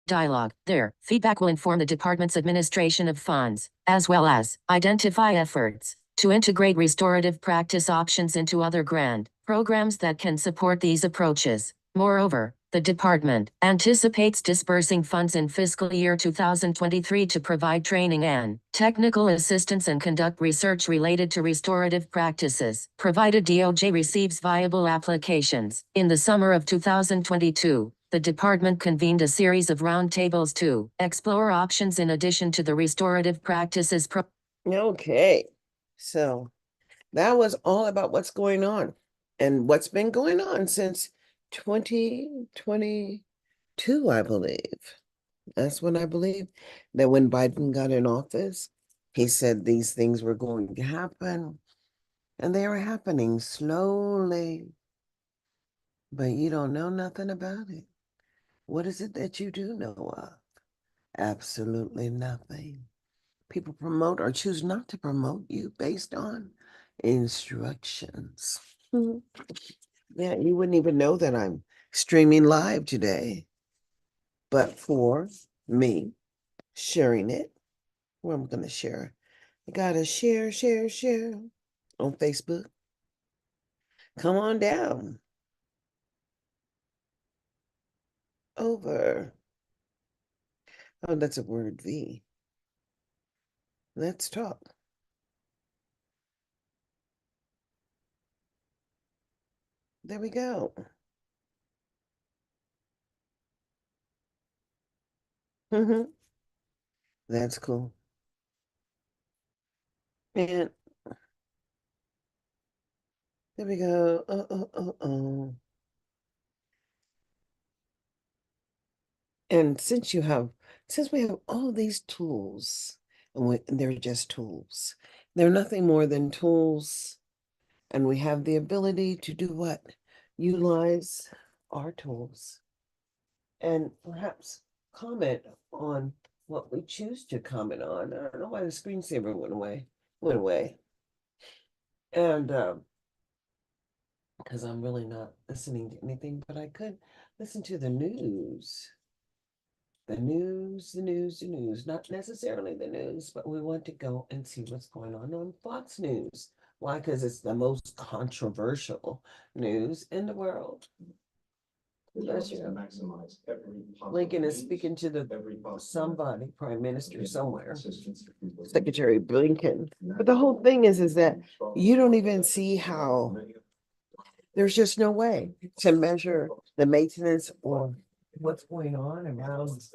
S1: dialogue. Their feedback will inform the department's administration of funds, as well as identify efforts to integrate restorative practice options into other grant programs that can support these approaches. Moreover, the department anticipates disbursing funds in fiscal year 2023 to provide training and technical assistance and conduct research related to restorative practices, provided DOJ receives viable applications. In the summer of 2022, the department convened a series of roundtables to explore options in addition to the restorative practices.
S2: Okay, so that was all about what's going on and what's been going on since 2022, I believe. That's when I believe that when Biden got in office, he said these things were going to happen, and they were happening slowly, but you don't know nothing about it. What is it that you do know of? Absolutely nothing. People promote or choose not to promote you based on instructions. Yeah, you wouldn't even know that I'm streaming live today. But for me sharing it, where I'm going to share, I got to share on Facebook. Come on down over Oh, that's a word, V. Let's talk. There we go. That's cool. And there we go. And since we have all these tools, and they're just tools, they're nothing more than tools, and we have the ability to do what? Utilize our tools and perhaps comment on what we choose to comment on. I don't know why the screensaver went away. And because I'm really not listening to anything, but I could listen to the news. The news, not necessarily the news, but we want to go and see what's going on Fox News. Why? Because it's the most controversial news in the world. That's maximize every Lincoln is speaking to somebody, Prime Minister somewhere, Secretary Blinken. But the whole thing is that you don't even see how there's just no way to measure the maintenance or what's going on around us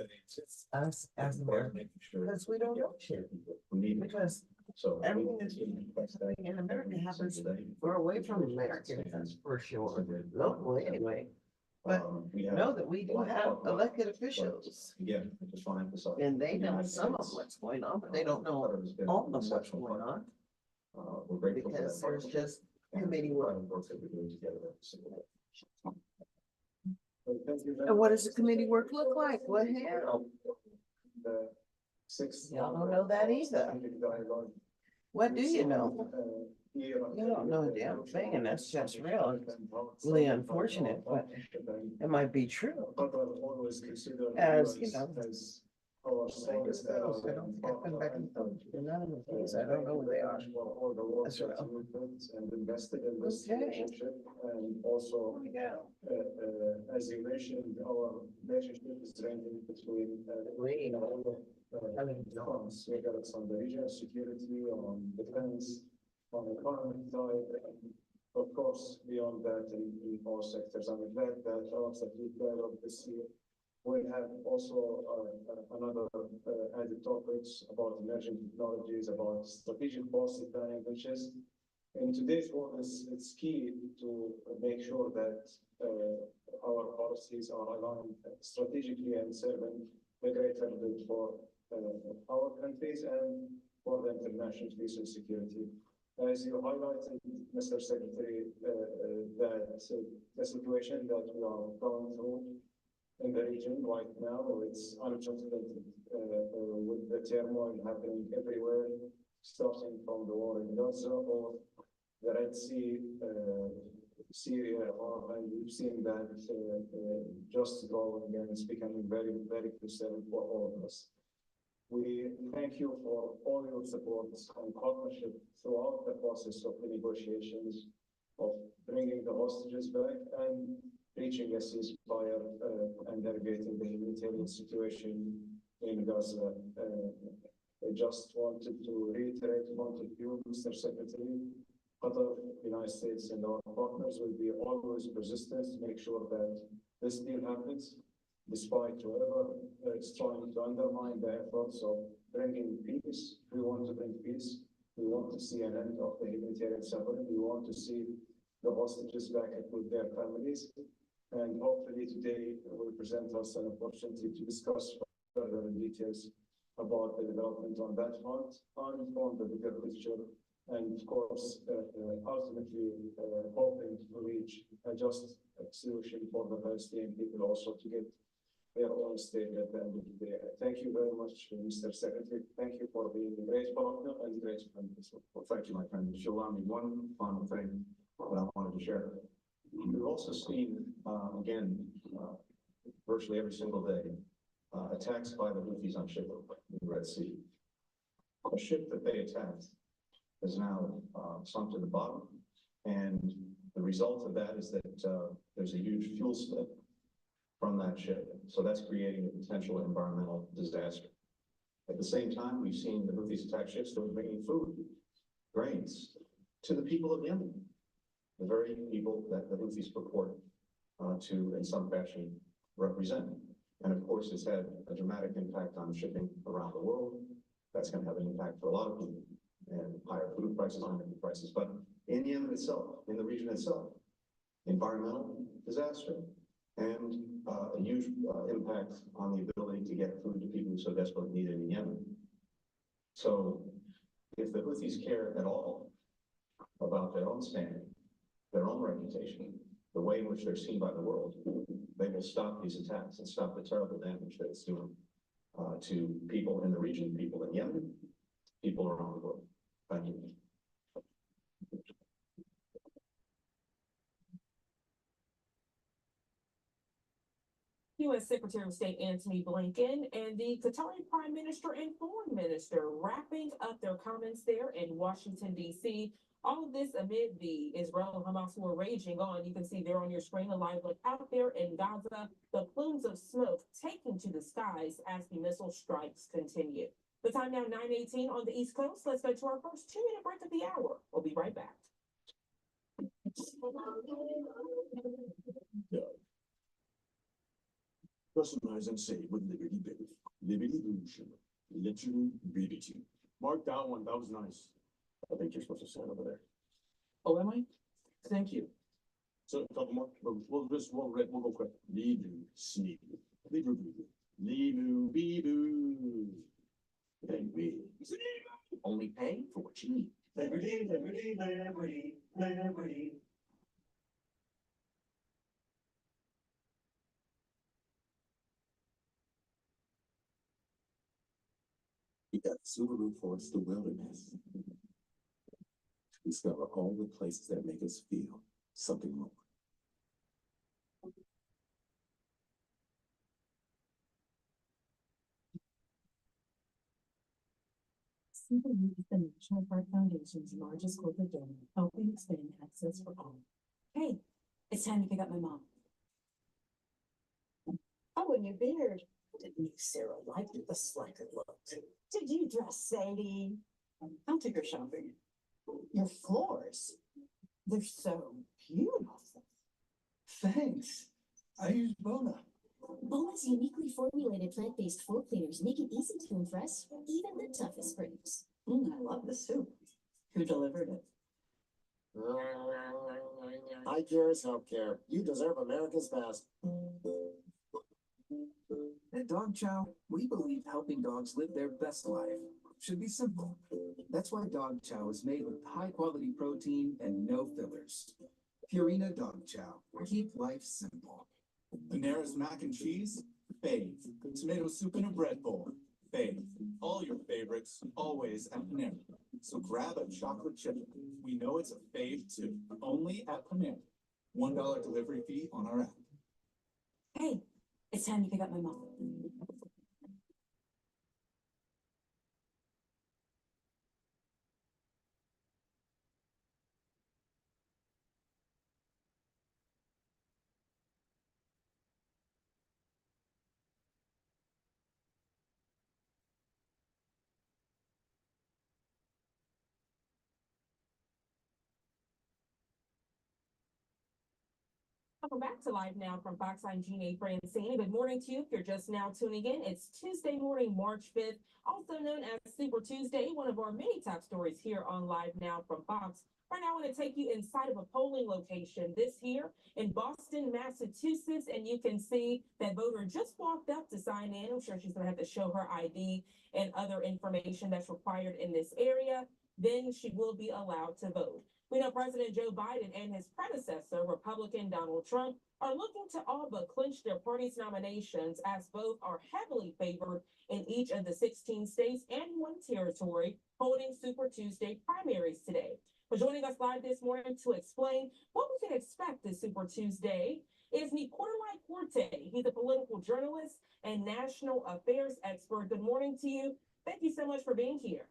S2: as Americans, because we don't know shit. Because everything that's happening in America happens far away from America, that's for sure, locally anyway. But know that we do have elected officials. And they know some of what's going on, but they don't know all of what's going on. Because there's just committee work. And what does the committee work look like? Well, hell, y'all don't know that either. What do you know? You don't know a damn thing, and that's just really unfortunate, but it might be true. As you know, I don't think I've been back and forth to none of the things. I don't know where they are. That's right. Okay. And also, as you mentioned, our relationship is trending between funds. We got some regional security, on defense, on the economic side, and of course, beyond that, in all sectors. I'm glad that our secretary of this year we have also another added topics about emerging technologies, about strategic policy planning, which is in today's world, it's key to make sure that our policies are aligned strategically and serving the greater good for our countries and for the international peace and security. As you highlighted, Mr. Secretary, that the situation that we are going through in the region right now, it's unprecedented with the turmoil happening everywhere, starting from the war in Gaza or the Red Sea, Syria, and we've seen that just growing and it's becoming very, very concerning for all of us. We thank you for all your support and partnership throughout the process of the negotiations of bringing the hostages back and reaching a ceasefire and navigating the humanitarian situation in Gaza. I just wanted to reiterate one of you, Mr. Secretary. Qatar, United States, and our partners will be always persistent to make sure that this deal happens, despite whoever is trying to undermine the efforts of bringing peace. We want to bring peace. We want to see an end of the humanitarian suffering. We want to see the hostages back with their families. And hopefully today will present us an opportunity to discuss further in details about the development on that front and on the bigger picture. And of course, ultimately hoping to reach a just solution for the Palestinian people also to get their own state at the end of the day. Thank you very much, Mr. Secretary. Thank you for being a great partner and great friend. Well, thank you, my friend. If you'll allow me one final thing that I wanted to share. We've also seen, again, virtually every single day, attacks by the Houthis on ships in the Red Sea. The ship that they attacked is now sunk to the bottom, and the result of that is that there's a huge fuel spill.
S3: from that ship. So that's creating a potential environmental disaster. At the same time, we've seen the Houthis attack ships that were bringing food, grains to the people of Yemen, the very people that the Houthis purport to, in some fashion, represent. And of course, it's had a dramatic impact on shipping around the world. That's going to have an impact for a lot of people, and higher food prices, higher energy prices. But in Yemen itself, in the region itself, environmental disaster and a huge impact on the ability to get food to people who so desperately need it in Yemen. So if the Houthis care at all about their own standing, their own reputation, the way in which they're seen by the world, they will stop these attacks and stop the terrible damage that it's doing to people in the region, people in Yemen, people around the world. Thank you.
S4: U.S. Secretary of State Antony Blinken and the Qatari Prime Minister and Foreign Minister wrapping up their comments there in Washington, D.C. All of this amid the Israel-Hamas war raging on. You can see there on your screen a live look out there in Gaza, the plumes of smoke taking to the skies as the missile strikes continue. The time now 9:18 on the East Coast. Let's go to our first 2-minute break of the hour. We'll be right back.
S5: Customize and save with Liberty Bill. Liberty Evolution. Literally BBT. Mark that one. That was nice. I think you're supposed to stand over there.
S4: Oh, am I? Thank you.
S5: So a couple more. We'll go quick. Libu, sneak. Libu, Libu, Bibu. Liberty.
S4: Only pay for what you need.
S5: Liberty, Liberty, Liberty, Liberty.
S6: We got Subaru Forest the Wilderness. Discover all the places that make us feel something more.
S4: Subaru is the National Park Foundation's largest corporate donor, helping expand access for all. Hey, it's time to pick up my mom. Oh, and your beard. Didn't you, Sarah, like the slacker look? Did you dress Sadie? I'll take her shopping. Your floors, they're so beautiful.
S7: Thanks. I use Bona.
S8: Bona's uniquely formulated plant-based floor cleaners make it easy to impress even the toughest critics.
S4: I love the soup. Who delivered it?
S9: Eye care is healthcare. You deserve America's best.
S7: At Dog Chow, we believe helping dogs live their best life should be simple. That's why Dog Chow is made with high-quality protein and no fillers. Purina Dog Chow. Keep life simple.
S10: Panera's mac and cheese, fave. Tomato soup in a bread bowl, fave. All your favorites, always at Panera. So grab a chocolate chip. We know it's a fave too. Only at Panera. $1 delivery fee on our app.
S4: Hey, it's time to pick up my mom. Welcome back to Live Now from Fox. I'm Jeannie Francine. Good morning to you. If you're just now tuning in, it's Tuesday morning, March 5th, also known as Super Tuesday, one of our many top stories here on Live Now from Fox. Right now, I want to take you inside of a polling location this here in Boston, Massachusetts, and you can see that voter just walked up to sign in. I'm sure she's going to have to show her ID and other information that's required in this area. Then she will be allowed to vote. We know President Joe Biden and his predecessor, Republican Donald Trump, are looking to all but clinch their party's nominations, as both are heavily favored in each of the 16 states and one territory holding Super Tuesday primaries today. For joining us live this morning to explain what we can expect this Super Tuesday is Nicolai Corte. He's a political journalist and national affairs expert. Good morning to you. Thank you so much for being here.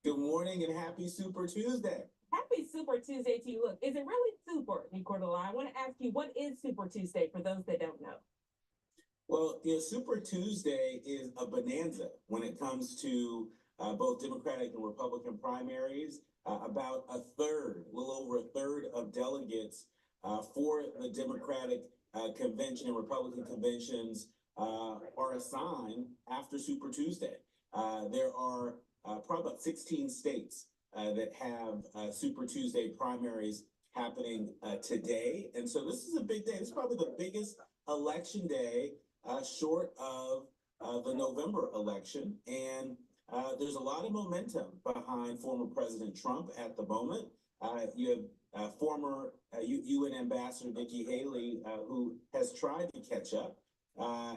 S10: Good morning and happy Super Tuesday.
S4: Happy Super Tuesday to you. Look, is it really super, Nicolai? I want to ask you, what is Super Tuesday for those that don't know?
S11: Well, Super Tuesday is a bonanza when it comes to both Democratic and Republican primaries. About a third, a little over a third of delegates for the Democratic convention and Republican conventions are assigned after Super Tuesday. There are probably about 16 states that have Super Tuesday primaries happening today. And so this is a big day. This is probably the biggest election day short of the November election. And there's a lot of momentum behind former President Trump at the moment. You have former UN Ambassador Nikki Haley, who has tried to catch up.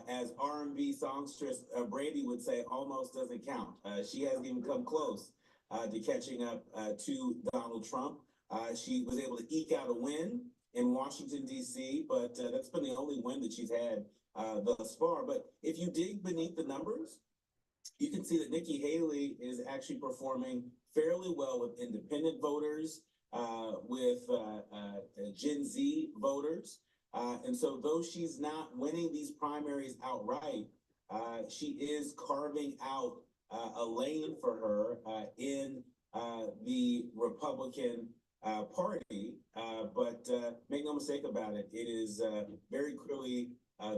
S11: As R&B songstress Brandy would say, almost doesn't count. She hasn't even come close to catching up to Donald Trump. She was able to eke out a win in Washington, D.C., but that's been the only win that she's had thus far. But if you dig beneath the numbers, you can see that Nikki Haley is actually performing fairly well with independent voters, with Gen Z voters. And so though she's not winning these primaries outright, she is carving out a lane for her in the Republican Party. But make no mistake about it, it is very clearly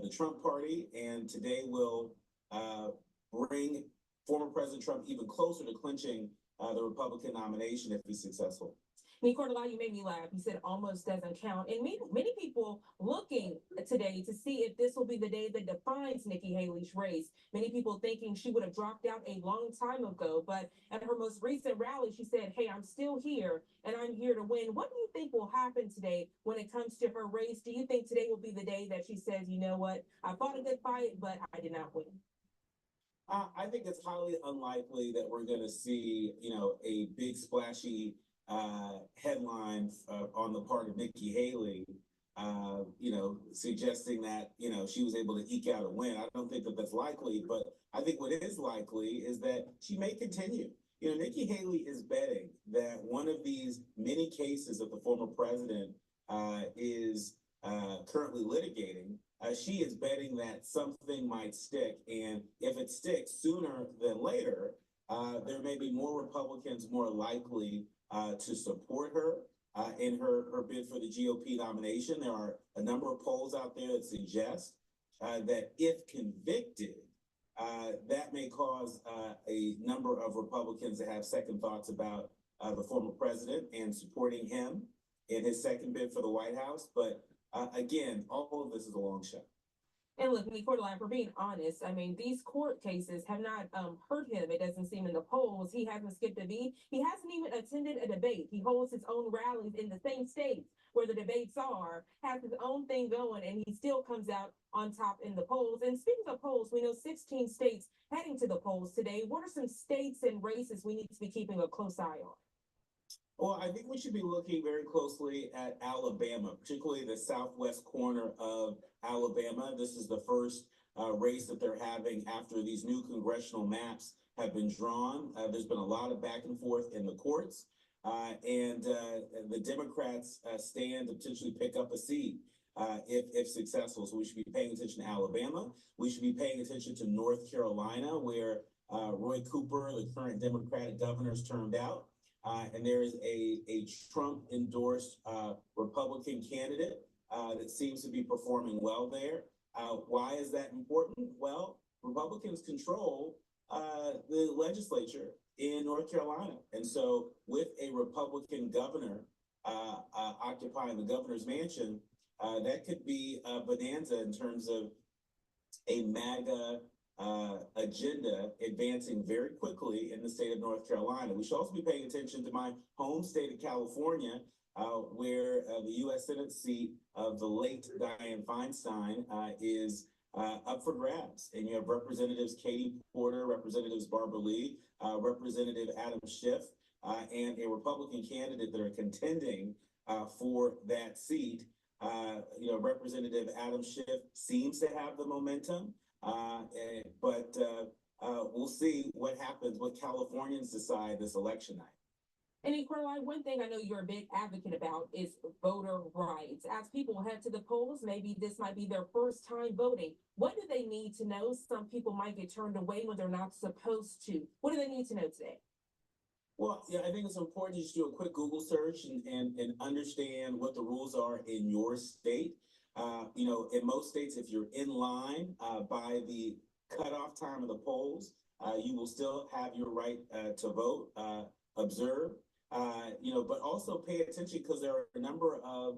S11: the Trump Party, and today will bring former President Trump even closer to clinching the Republican nomination if he's successful.
S4: Cordell, you made me laugh. You said almost doesn't count. And many people looking today to see if this will be the day that defines Nikki Haley's race. Many people thinking she would have dropped out a long time ago. But at her most recent rally, she said, hey, I'm still here and I'm here to win. What do you think will happen today when it comes to her race? Do you think today will be the day that she says, you know what, I fought a good fight, but I did not win?
S11: I think it's highly unlikely that we're going to see, a big splashy headline on the part of Nikki Haley, suggesting that, she was able to eke out a win. I don't think that that's likely, but I think what is likely is that she may continue. Nikki Haley is betting that one of these many cases that the former president is currently litigating, she is betting that something might stick. And if it sticks sooner than later, there may be more Republicans more likely to support her in her bid for the GOP nomination. There are a number of polls out there that suggest that if convicted, that may cause a number of Republicans to have second thoughts about the former president and supporting him in his second bid for the White House. But again, all of this is a long shot.
S4: And look, Cordell, for being honest, I mean, these court cases have not hurt him. It doesn't seem in the polls. He hasn't skipped a beat. He hasn't even attended a debate. He holds his own rallies in the same states where the debates are, has his own thing going, and he still comes out on top in the polls. And speaking of polls, we know 16 states heading to the polls today. What are some states and races we need to be keeping a close eye on?
S11: Well, I think we should be looking very closely at Alabama, particularly the southwest corner of Alabama. This is the first race that they're having after these new congressional maps have been drawn. There's been a lot of back and forth in the courts, and the Democrats stand to potentially pick up a seat if successful. So we should be paying attention to Alabama. We should be paying attention to North Carolina, where Roy Cooper, the current Democratic governor, is termed out. And there is a Trump-endorsed Republican candidate that seems to be performing well there. Why is that important? Well, Republicans control the legislature in North Carolina. And so with a Republican governor occupying the governor's mansion, that could be a bonanza in terms of a MAGA agenda advancing very quickly in the state of North Carolina. We should also be paying attention to my home state of California, where the U.S. Senate seat of the late Dianne Feinstein is up for grabs. And you have Representatives Katie Porter, Representatives Barbara Lee, Representative Adam Schiff, and a Republican candidate that are contending for that seat. Representative Adam Schiff seems to have the momentum. But we'll see what happens, what Californians decide this election night.
S4: And in Caroline, one thing I know you're a big advocate about is voter rights. As people head to the polls, maybe this might be their first time voting. What do they need to know? Some people might get turned away when they're not supposed to. What do they need to know today?
S11: Well, yeah, I think it's important to just do a quick Google search and understand what the rules are in your state. In most states, if you're in line by the cutoff time of the polls, you will still have your right to vote, observe, but also pay attention because there are a number of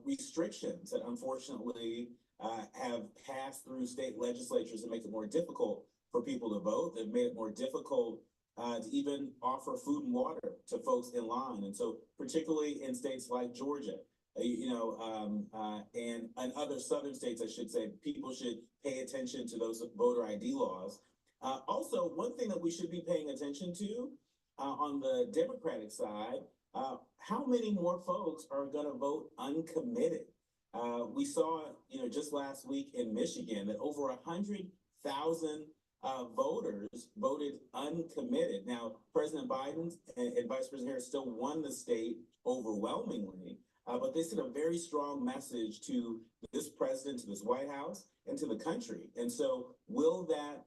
S11: restrictions that unfortunately have passed through state legislatures that make it more difficult for people to vote. They've made it more difficult to even offer food and water to folks in line. And so particularly in states like Georgia, and other southern states, I should say, people should pay attention to those voter ID laws. Also, one thing that we should be paying attention to on the Democratic side, how many more folks are going to vote uncommitted? We saw, just last week in Michigan that over 100,000 voters voted uncommitted. Now, President Biden and Vice President Harris still won the state overwhelmingly, but they sent a very strong message to this president, to this White House, and to the country. And so will that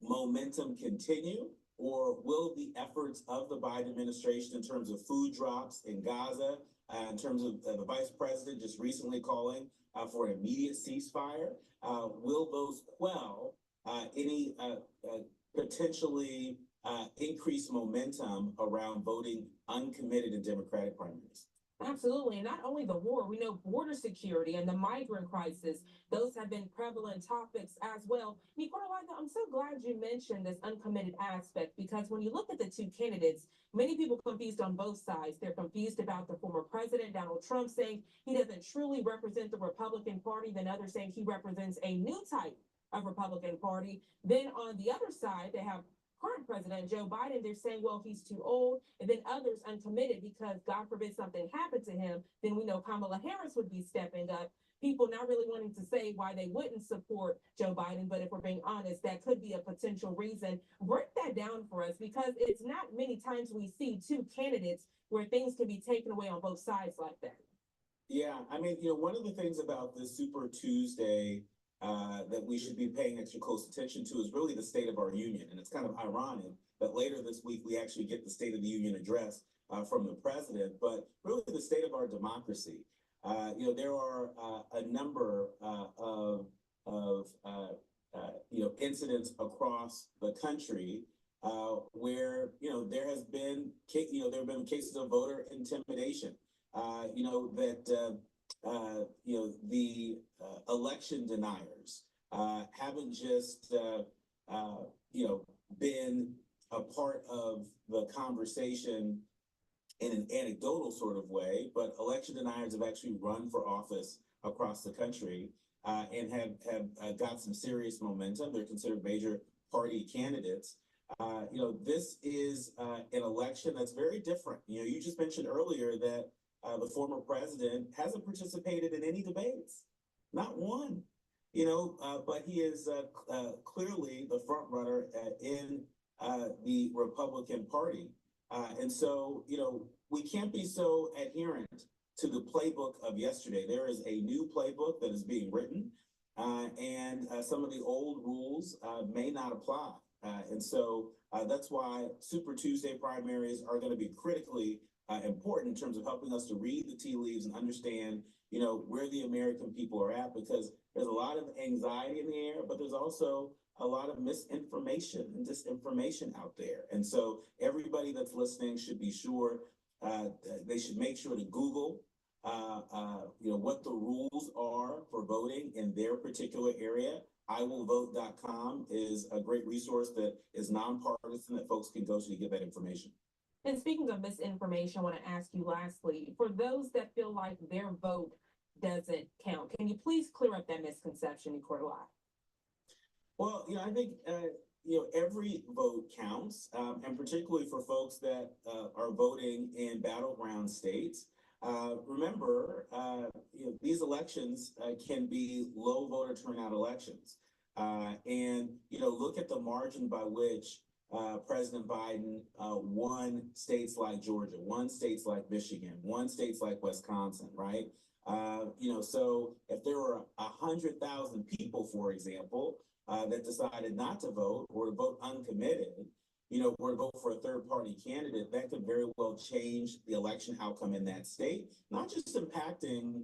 S11: momentum continue, or will the efforts of the Biden administration in terms of food drops in Gaza, in terms of the vice president just recently calling for an immediate ceasefire, will those quell any potentially increased momentum around voting uncommitted in Democratic primaries?
S4: Absolutely. And not only the war, we know border security and the migrant crisis. Those have been prevalent topics as well. Nicolaica, I'm so glad you mentioned this uncommitted aspect, because when you look at the two candidates, many people confused on both sides. They're confused about the former president, Donald Trump, saying he doesn't truly represent the Republican Party, then others saying he represents a new type of Republican Party. Then on the other side, they have current president Joe Biden. They're saying, well, he's too old. And then others uncommitted because God forbid something happened to him. Then we know Kamala Harris would be stepping up. People not really wanting to say why they wouldn't support Joe Biden, but if we're being honest, that could be a potential reason. Break that down for us, because it's not many times we see two candidates where things can be taken away on both sides like that.
S11: Yeah, I mean, one of the things about this Super Tuesday that we should be paying extra close attention to is really the State of our Union. And it's kind of ironic that later this week we actually get the State of the Union address from the president, but really the state of our democracy. There are a number of incidents across the country where there have been cases of voter intimidation. The election deniers haven't just been a part of the conversation in an anecdotal sort of way, but election deniers have actually run for office across the country and have got some serious momentum. They're considered major party candidates. This is an election that's very different. You just mentioned earlier that the former president hasn't participated in any debates, not one. But he is clearly the front runner in the Republican Party. And so, we can't be so adherent to the playbook of yesterday. There is a new playbook that is being written, and some of the old rules may not apply. And so that's why Super Tuesday primaries are going to be critically important in terms of helping us to read the tea leaves and understand, where the American people are at, because there's a lot of anxiety in the air, but there's also a lot of misinformation and disinformation out there. And so everybody that's listening should be sure, they should make sure to Google, what the rules are for voting in their particular area. IWillVote.com is a great resource that is nonpartisan that folks can go to get that information.
S4: And speaking of misinformation, I want to ask you lastly, for those that feel like their vote doesn't count, can you please clear up that misconception, Nicolai?
S11: Well, I think, every vote counts, and particularly for folks that are voting in battleground states. Remember, these elections can be low voter turnout elections. And, look at the margin by which President Biden won states like Georgia, won states like Michigan, won states like Wisconsin, right? So if there were 100,000 people, for example, that decided not to vote or to vote uncommitted, or to vote for a third-party candidate, that could very well change the election outcome in that state, not just impacting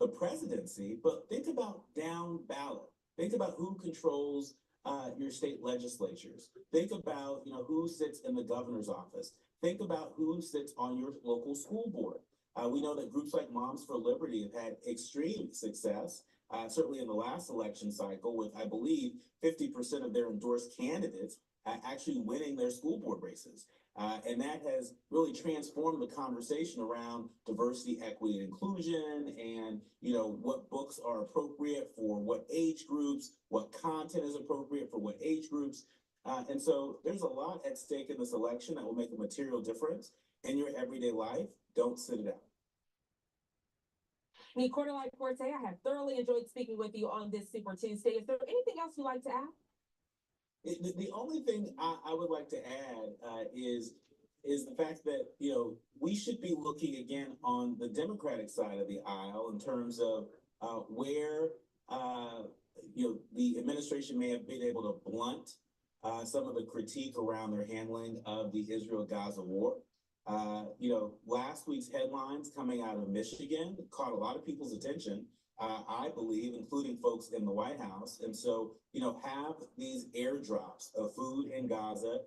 S11: the presidency, but think about down ballot. Think about who controls your state legislatures. Think about, who sits in the governor's office. Think about who sits on your local school board. We know that groups like Moms for Liberty have had extreme success, certainly in the last election cycle, with, I believe, 50% of their endorsed candidates actually winning their school board races. And that has really transformed the conversation around diversity, equity, and inclusion, and what books are appropriate for what age groups, what content is appropriate for what age groups. And so there's a lot at stake in this election that will make a material difference in your everyday life. Don't sit it out.
S4: Nicolai Forte, I have thoroughly enjoyed speaking with you on this Super Tuesday. Is there anything else you'd like to add?
S11: The only thing I would like to add is the fact that, we should be looking again on the Democratic side of the aisle in terms of where, the administration may have been able to blunt some of the critique around their handling of the Israel-Gaza war. Last week's headlines coming out of Michigan caught a lot of people's attention, I believe, including folks in the White House. And so, have these airdrops of food in Gaza,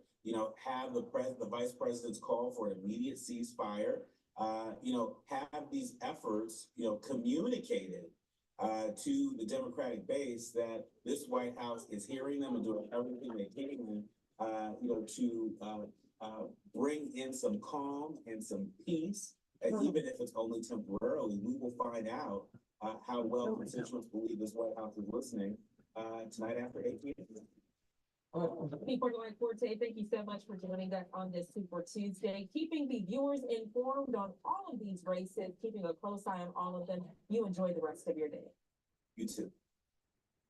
S11: have the vice president's call for an immediate ceasefire, have these efforts, communicated to the Democratic base that this White House is hearing them and doing everything they can, to bring in some calm and some peace. And even if it's only temporarily, we will find out how well constituents believe this White House is listening tonight after 8 p.m.
S4: Nicolai Forte, thank you so much for joining us on this Super Tuesday, keeping the viewers informed on all of these races, keeping a close eye on all of them. You enjoy the rest of your day.
S11: You too.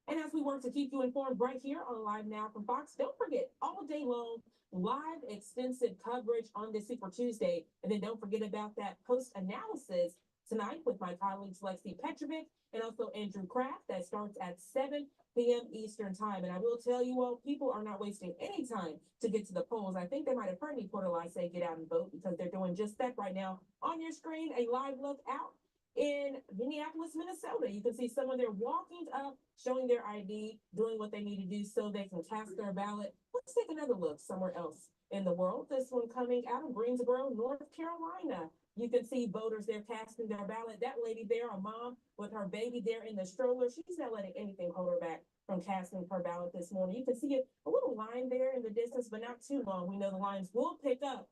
S4: And as we work to keep you informed right here on Live Now from Fox, don't forget, all day long, live extensive coverage on this Super Tuesday. And then don't forget about that post-analysis tonight with my colleagues Lexi Petrovic and also Andrew Kraft. That starts at 7 p.m. Eastern time. And I will tell you all, people are not wasting any time to get to the polls. I think they might have heard me, Porter, say get out and vote, because they're doing just that right now. On your screen, a live look out in Minneapolis, Minnesota. You can see someone there walking up, showing their ID, doing what they need to do so they can cast their ballot. Let's take another look somewhere else in the world. This one coming out of Greensboro, North Carolina. You can see voters there casting their ballot. That lady there, a mom with her baby there in the stroller, she's not letting anything hold her back from casting her ballot this morning. You can see a little line there in the distance, but not too long. We know the lines will pick up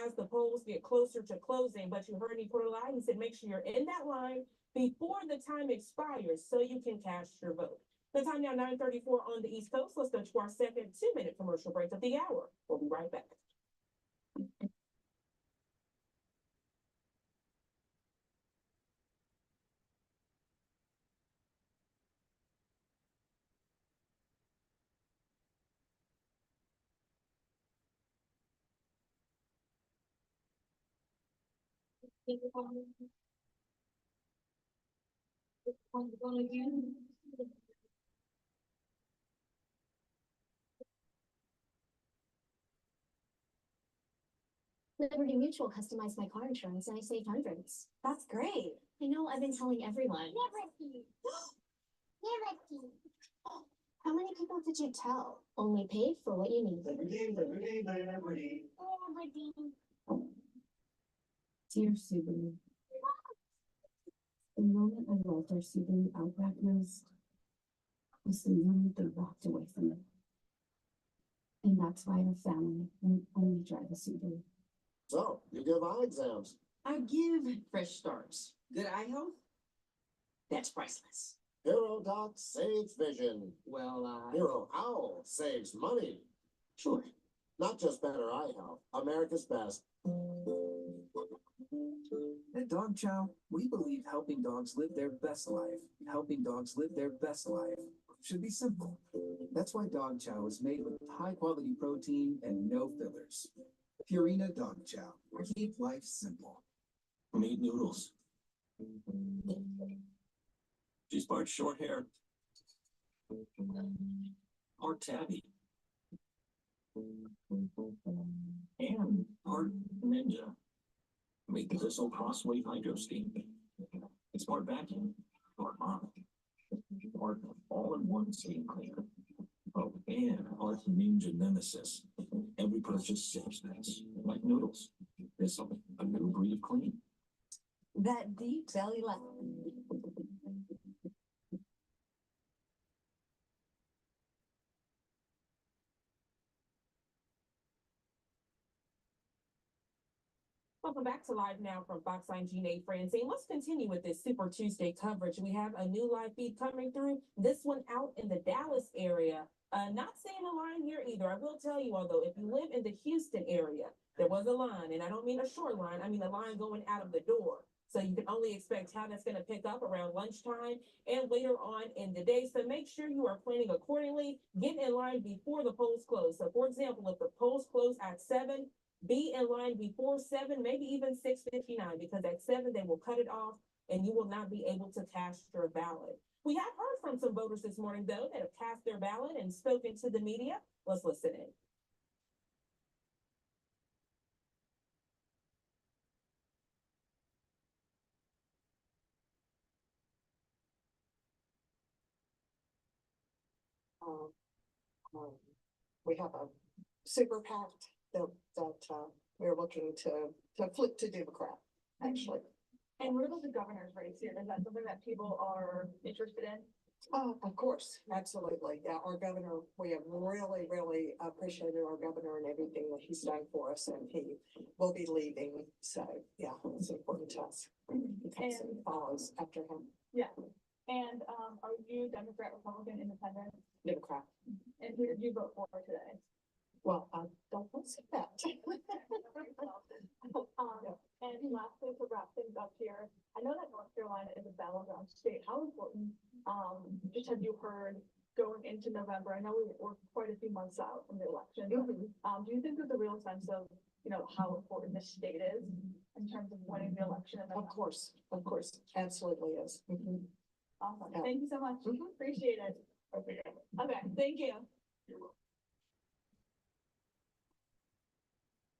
S4: as the polls get closer to closing, but you heard me put a line. He said, make sure you're in that line before the time expires so you can cast your vote. The time now 9:34 on the East Coast. Let's go to our second 2-minute commercial break of the hour. We'll be right back.
S8: Liberty Mutual customized my car insurance and I saved hundreds. That's great. I know, I've been telling everyone. Liberty. Liberty. How many people did you tell? Only pay for what you need. Liberty, Liberty, Liberty. Liberty.
S12: Dear Subaru, the moment I rolled our Subaru Outback nose was the moment they walked away from it. And that's why our family will only drive a Subaru.
S9: So, you give eye exams.
S13: I give fresh starts. Good eye health? That's priceless.
S9: Hero Doc saves vision.
S13: Well,
S9: Hero Owl saves money.
S13: Sure.
S9: Not just better eye health, America's best.
S7: At Dog Chow, we believe helping dogs live their best life. Helping dogs live their best life should be simple. That's why dog chow is made with high quality protein and no fillers. Purina Dog Chow. Keep life simple.
S5: Meat noodles. She's part short hair. Or tabby. And part ninja. Make this whole crossway hydro steam. It's part vacuum, part mop, part all-in-one steam cleaner. Oh, and part ninja nemesis. Every purchase saves this, like noodles. There's a new breed of clean.
S13: That deep belly laugh.
S4: Welcome back to Live Now from Fox 9 Gene Francine. Let's continue with this Super Tuesday coverage. We have a new live feed coming through, this one out in the Dallas area. Not seeing a line here either. I will tell you, although, if you live in the Houston area, there was a line, and I don't mean a short line, I mean a line going out of the door. So you can only expect how that's going to pick up around lunchtime and later on in the day. So make sure you are planning accordingly. Get in line before the polls close. So, for example, if the polls close at 7, be in line before 7, maybe even 6:59, because at 7 they will cut it off and you will not be able to cast your ballot. We have heard from some voters this morning, though, that have cast their ballot and spoken to the media. Let's listen in.
S14: We have a super PAC that we're looking to flip to Democrat, actually.
S12: And what about the governor's race here? Is that something that people are interested in?
S14: Oh, of course, absolutely. Yeah, our governor, we have really, really appreciated our governor and everything that he's done for us, and he will be leaving. So, yeah, it's important to us. Because it follows after him.
S12: Yeah. And are you Democrat, Republican, Independent?
S14: Democrat.
S12: And who did you vote for today?
S14: Well, I don't want to say that.
S12: And lastly, to wrap things up here, I know that North Carolina is a battleground state. How important, just have you heard going into November? I know we're quite a few months out from the election. But, do you think there's a real sense of, how important this state is in terms of winning the election?
S14: Of course, absolutely is.
S12: Awesome.
S14: Yeah.
S12: Thank you so much. Appreciate it. Okay, thank you.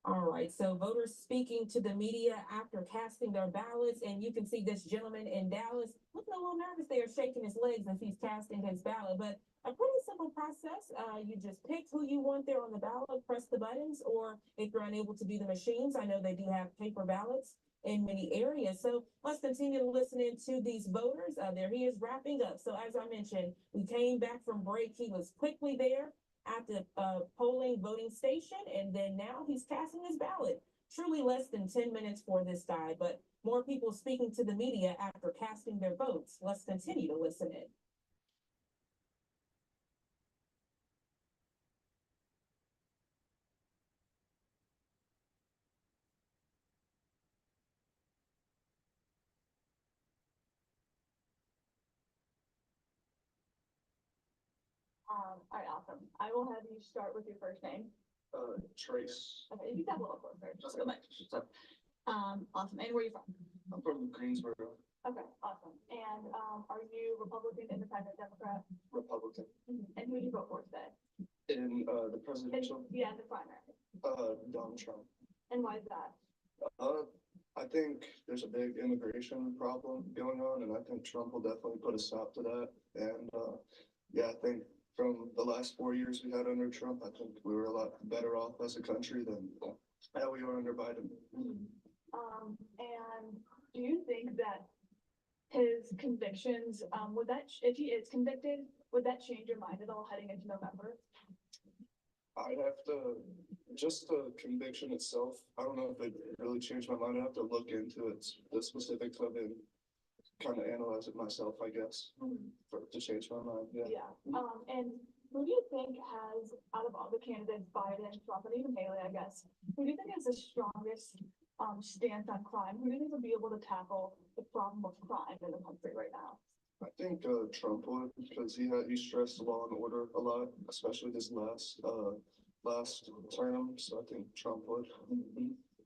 S4: All right, so voters speaking to the media after casting their ballots, and you can see this gentleman in Dallas looking a little nervous there, shaking his legs as he's casting his ballot, but a pretty simple process. You just pick who you want there on the ballot, press the buttons, or if you're unable to do the machines, I know they do have paper ballots in many areas. So let's continue to listen in to these voters. There he is wrapping up. So as I mentioned, we came back from break. He was quickly there at the polling voting station, and then now he's casting his ballot. Truly less than 10 minutes for this guy, but more people speaking to the media after casting their votes. Let's continue to listen in.
S12: All right, awesome. I will have you start with your first name.
S5: Trace.
S12: Okay, you got a little closer, just go back. Awesome. And where are you from?
S5: I'm from Greensboro.
S12: Okay, awesome. And are you Republican, Independent, Democrat?
S5: Republican.
S12: And who did you vote for today?
S5: In the presidential,
S12: Yeah, the primary.
S5: Donald Trump.
S12: And why is that?
S5: I think there's a big immigration problem going on, and I think Trump will definitely put a stop to that. And yeah, I think from the last 4 years we had under Trump, I think we were a lot better off as a country than how we are under Biden.
S12: And do you think that his convictions, would that, if he is convicted, would that change your mind at all heading into November?
S5: I have to, just the conviction itself, I don't know if it really changed my mind. I have to look into it, the specifics of it, kind of analyze it myself, I guess, for it to change my mind. Yeah.
S12: And who do you think has, out of all the candidates, Biden, Trump, and even Haley, I guess, who do you think has the strongest stance on crime? Who do you think will be able to tackle the problem of crime in the country right now?
S15: I think Trump would, because he stressed law and order a lot, especially his last term. So I think Trump would.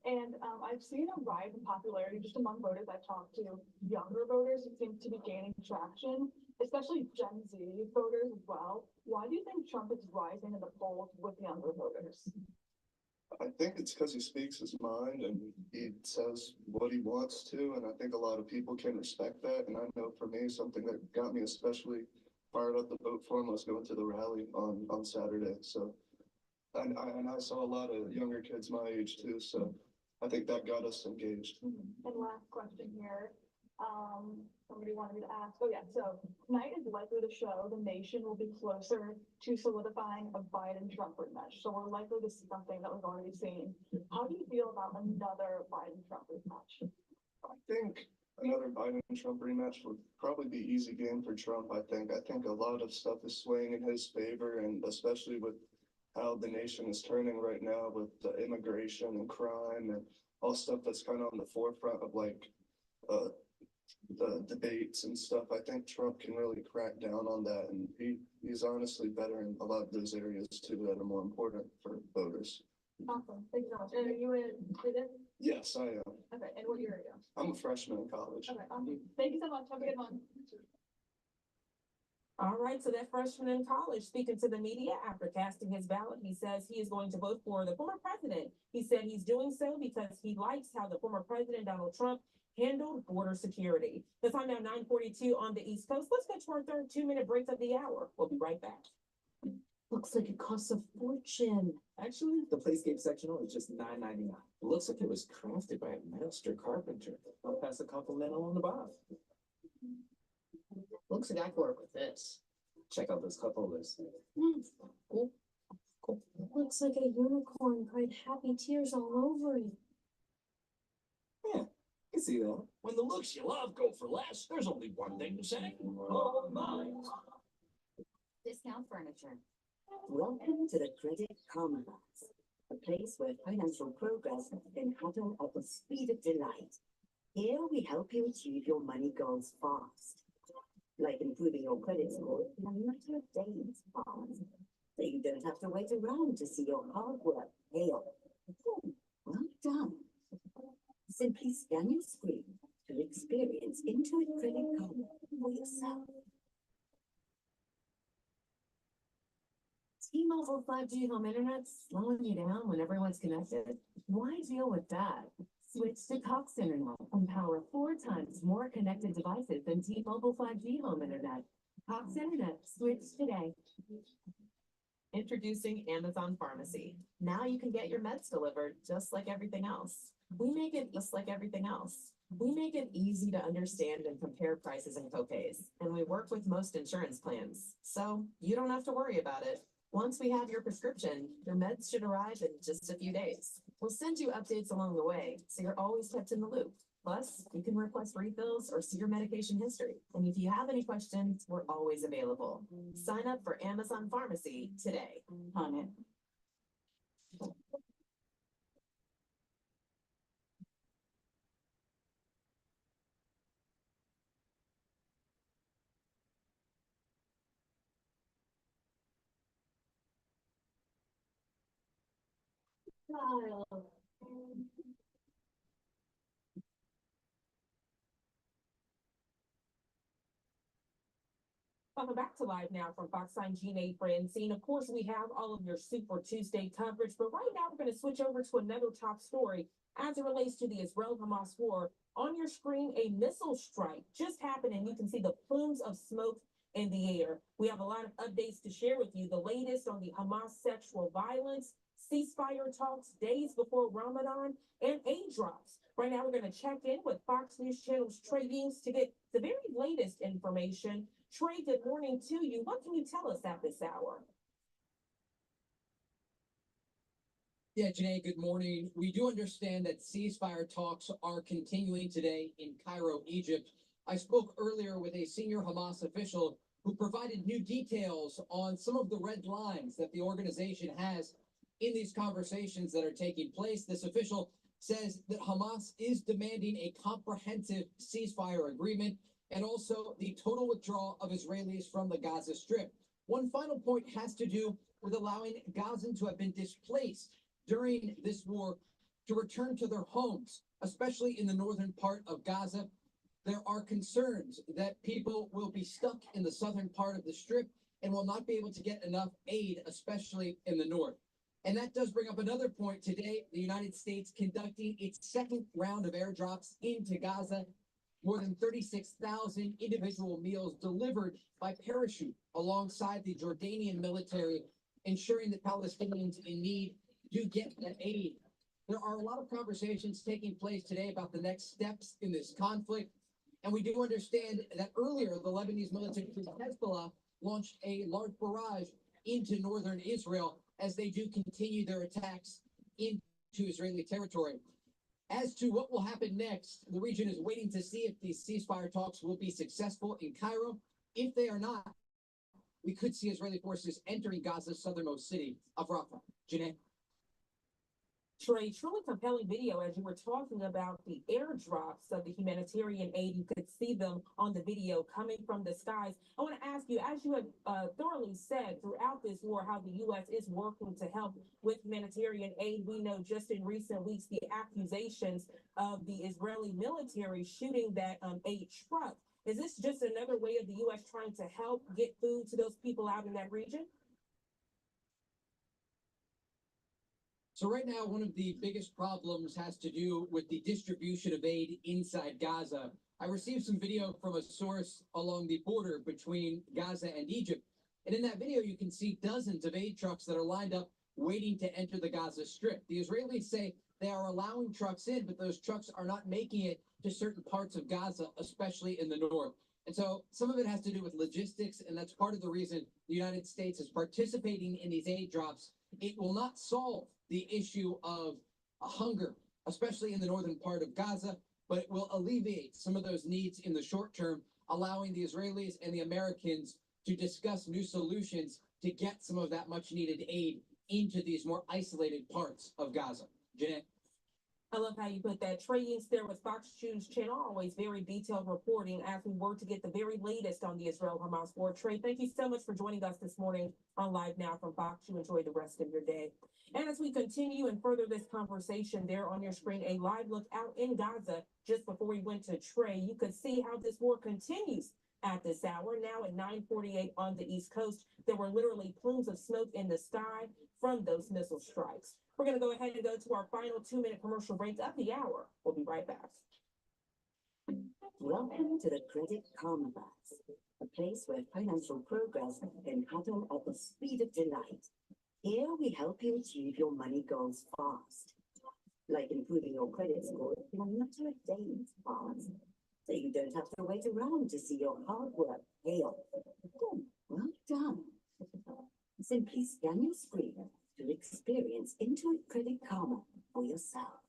S12: And I've seen a rise in popularity just among voters I've talked to. Younger voters who seem to be gaining traction, especially Gen Z voters as well. Why do you think Trump is rising in the polls with younger voters?
S15: I think it's because he speaks his mind and he says what he wants to, and I think a lot of people can respect that. And I know for me, something that got me especially fired up to vote for him was going to the rally on Saturday. So, and I saw a lot of younger kids my age too. So I think that got us engaged.
S12: And last question here. Somebody wanted me to ask. Oh yeah, so tonight is likely to show the nation will be closer to solidifying a Biden-Trump rematch. So we're likely to see something that we've already seen. How do you feel about another Biden-Trump rematch?
S15: I think another Biden-Trump rematch would probably be easy game for Trump. I think a lot of stuff is swaying in his favor, and especially with how the nation is turning right now with the immigration and crime and all stuff that's kind of on the forefront of like the debates and stuff. I think Trump can really crack down on that, and he's honestly better in a lot of those areas too that are more important for voters.
S12: Awesome. Thank you so much. And are you in Sweden?
S15: Yes, I am.
S12: Okay. And what year are you?
S15: I'm a freshman in college.
S12: Okay. Thank you so much. Have a good one.
S4: All right, so that freshman in college speaking to the media after casting his ballot, he says he is going to vote for the former president. He said he's doing so because he likes how the former president, Donald Trump, handled border security. The time now 9:42 on the East Coast. Let's get to our third 2-minute break of the hour. We'll be right back.
S13: Looks like it costs a fortune.
S5: Actually, the playscape sectional is just $9.99. It looks like it was crafted by a master carpenter. I'll pass a complimental on the bottom.
S13: Looks like I could work with this.
S5: Check out those cup holders.
S13: Cool. Looks like a unicorn cried happy tears all over it.
S5: Yeah, I can see that. When the looks you love go for less, there's only one thing to say. Oh my.
S13: Discount furniture. Welcome to the Credit Commonwealth, a place where financial progress can happen at the speed of delight. Here we help you achieve your money goals fast, like improving your credit score in a matter of days fast, so you don't have to wait around to see your hard work pay off. Well done. Simply scan your screen to experience Intuit Credit Card for yourself. T-Mobile 5G home internet's slowing you down when everyone's connected. Why deal with that? Switch to Cox Internet and power 4 times more connected devices than T-Mobile 5G home internet. Cox Internet, switch today.
S4: Introducing Amazon Pharmacy. Now you can get your meds delivered just like everything else. We make it just like everything else. We make it easy to understand and compare prices and copays, and we work with most insurance plans, so you don't have to worry about it. Once we have your prescription, your meds should arrive in just a few days. We'll send you updates along the way, so you're always kept in the loop. Plus, you can request refills or see your medication history. And if you have any questions, we're always available. Sign up for Amazon Pharmacy today. On it. Welcome back to Live Now from Fox 9 GNA Francine. Of course, we have all of your Super Tuesday coverage, but right now we're going to switch over to another top story as it relates to the Israel-Hamas war. On your screen, a missile strike just happened, and you can see the plumes of smoke in the air. We have a lot of updates to share with you. The latest on the Hamas sexual violence, ceasefire talks days before Ramadan, and aid drops. Right now, we're going to check in with Fox News Channel's Trey Beams to get the very latest information. Trey, good morning to you. What can you tell us at this hour?
S16: Yeah, Janae, good morning. We do understand that ceasefire talks are continuing today in Cairo, Egypt. I spoke earlier with a senior Hamas official who provided new details on some of the red lines that the organization has in these conversations that are taking place. This official says that Hamas is demanding a comprehensive ceasefire agreement and also the total withdrawal of Israelis from the Gaza Strip. One final point has to do with allowing Gazans who have been displaced during this war to return to their homes, especially in the northern part of Gaza. There are concerns that people will be stuck in the southern part of the Strip and will not be able to get enough aid, especially in the north. And that does bring up another point. Today, the United States conducting its second round of airdrops into Gaza. More than 36,000 individual meals delivered by parachute alongside the Jordanian military, ensuring that Palestinians in need do get that aid. There are a lot of conversations taking place today about the next steps in this conflict. And we do understand that earlier, the Lebanese militant group Hezbollah launched a large barrage into northern Israel as they do continue their attacks into Israeli territory. As to what will happen next, the region is waiting to see if these ceasefire talks will be successful in Cairo. If they are not, we could see Israeli forces entering Gaza's southernmost city of Rafah. Janae?
S4: Trey, truly compelling video as you were talking about the airdrops of the humanitarian aid. You could see them on the video coming from the skies. I want to ask you, as you have thoroughly said throughout this war, how the U.S. is working to help with humanitarian aid. We know just in recent weeks the accusations of the Israeli military shooting that aid truck. Is this just another way of the U.S. trying to help get food to those people out in that region?
S16: So right now, one of the biggest problems has to do with the distribution of aid inside Gaza. I received some video from a source along the border between Gaza and Egypt. And in that video, you can see dozens of aid trucks that are lined up waiting to enter the Gaza Strip. The Israelis say they are allowing trucks in, but those trucks are not making it to certain parts of Gaza, especially in the north. And so some of it has to do with logistics, and that's part of the reason the United States is participating in these aid drops. It will not solve the issue of hunger, especially in the northern part of Gaza, but it will alleviate some of those needs in the short term, allowing the Israelis and the Americans to discuss new solutions to get some of that much needed aid into these more isolated parts of Gaza. Jeanette?
S4: I love how you put that. Trey Inks there with Fox News Channel, always very detailed reporting as we work to get the very latest on the Israel-Hamas war. Trey, thank you so much for joining us this morning on Live Now from Fox. You enjoy the rest of your day. And as we continue and further this conversation, there on your screen, a live look out in Gaza just before we went to Trey. You could see how this war continues at this hour. Now at 9:48 on the East Coast, there were literally plumes of smoke in the sky from those missile strikes. We're going to go ahead and go to our final 2-minute commercial break of the hour. We'll be right back.
S13: Welcome to the Credit Karma Bus, a place where financial progress can happen at the speed of delight. Here we help you achieve your money goals fast, like improving your credit score in a matter of days fast, so you don't have to wait around to see your hard work pay off. Oh, well done. Simply scan your screen to experience Intuit Credit Karma for yourself.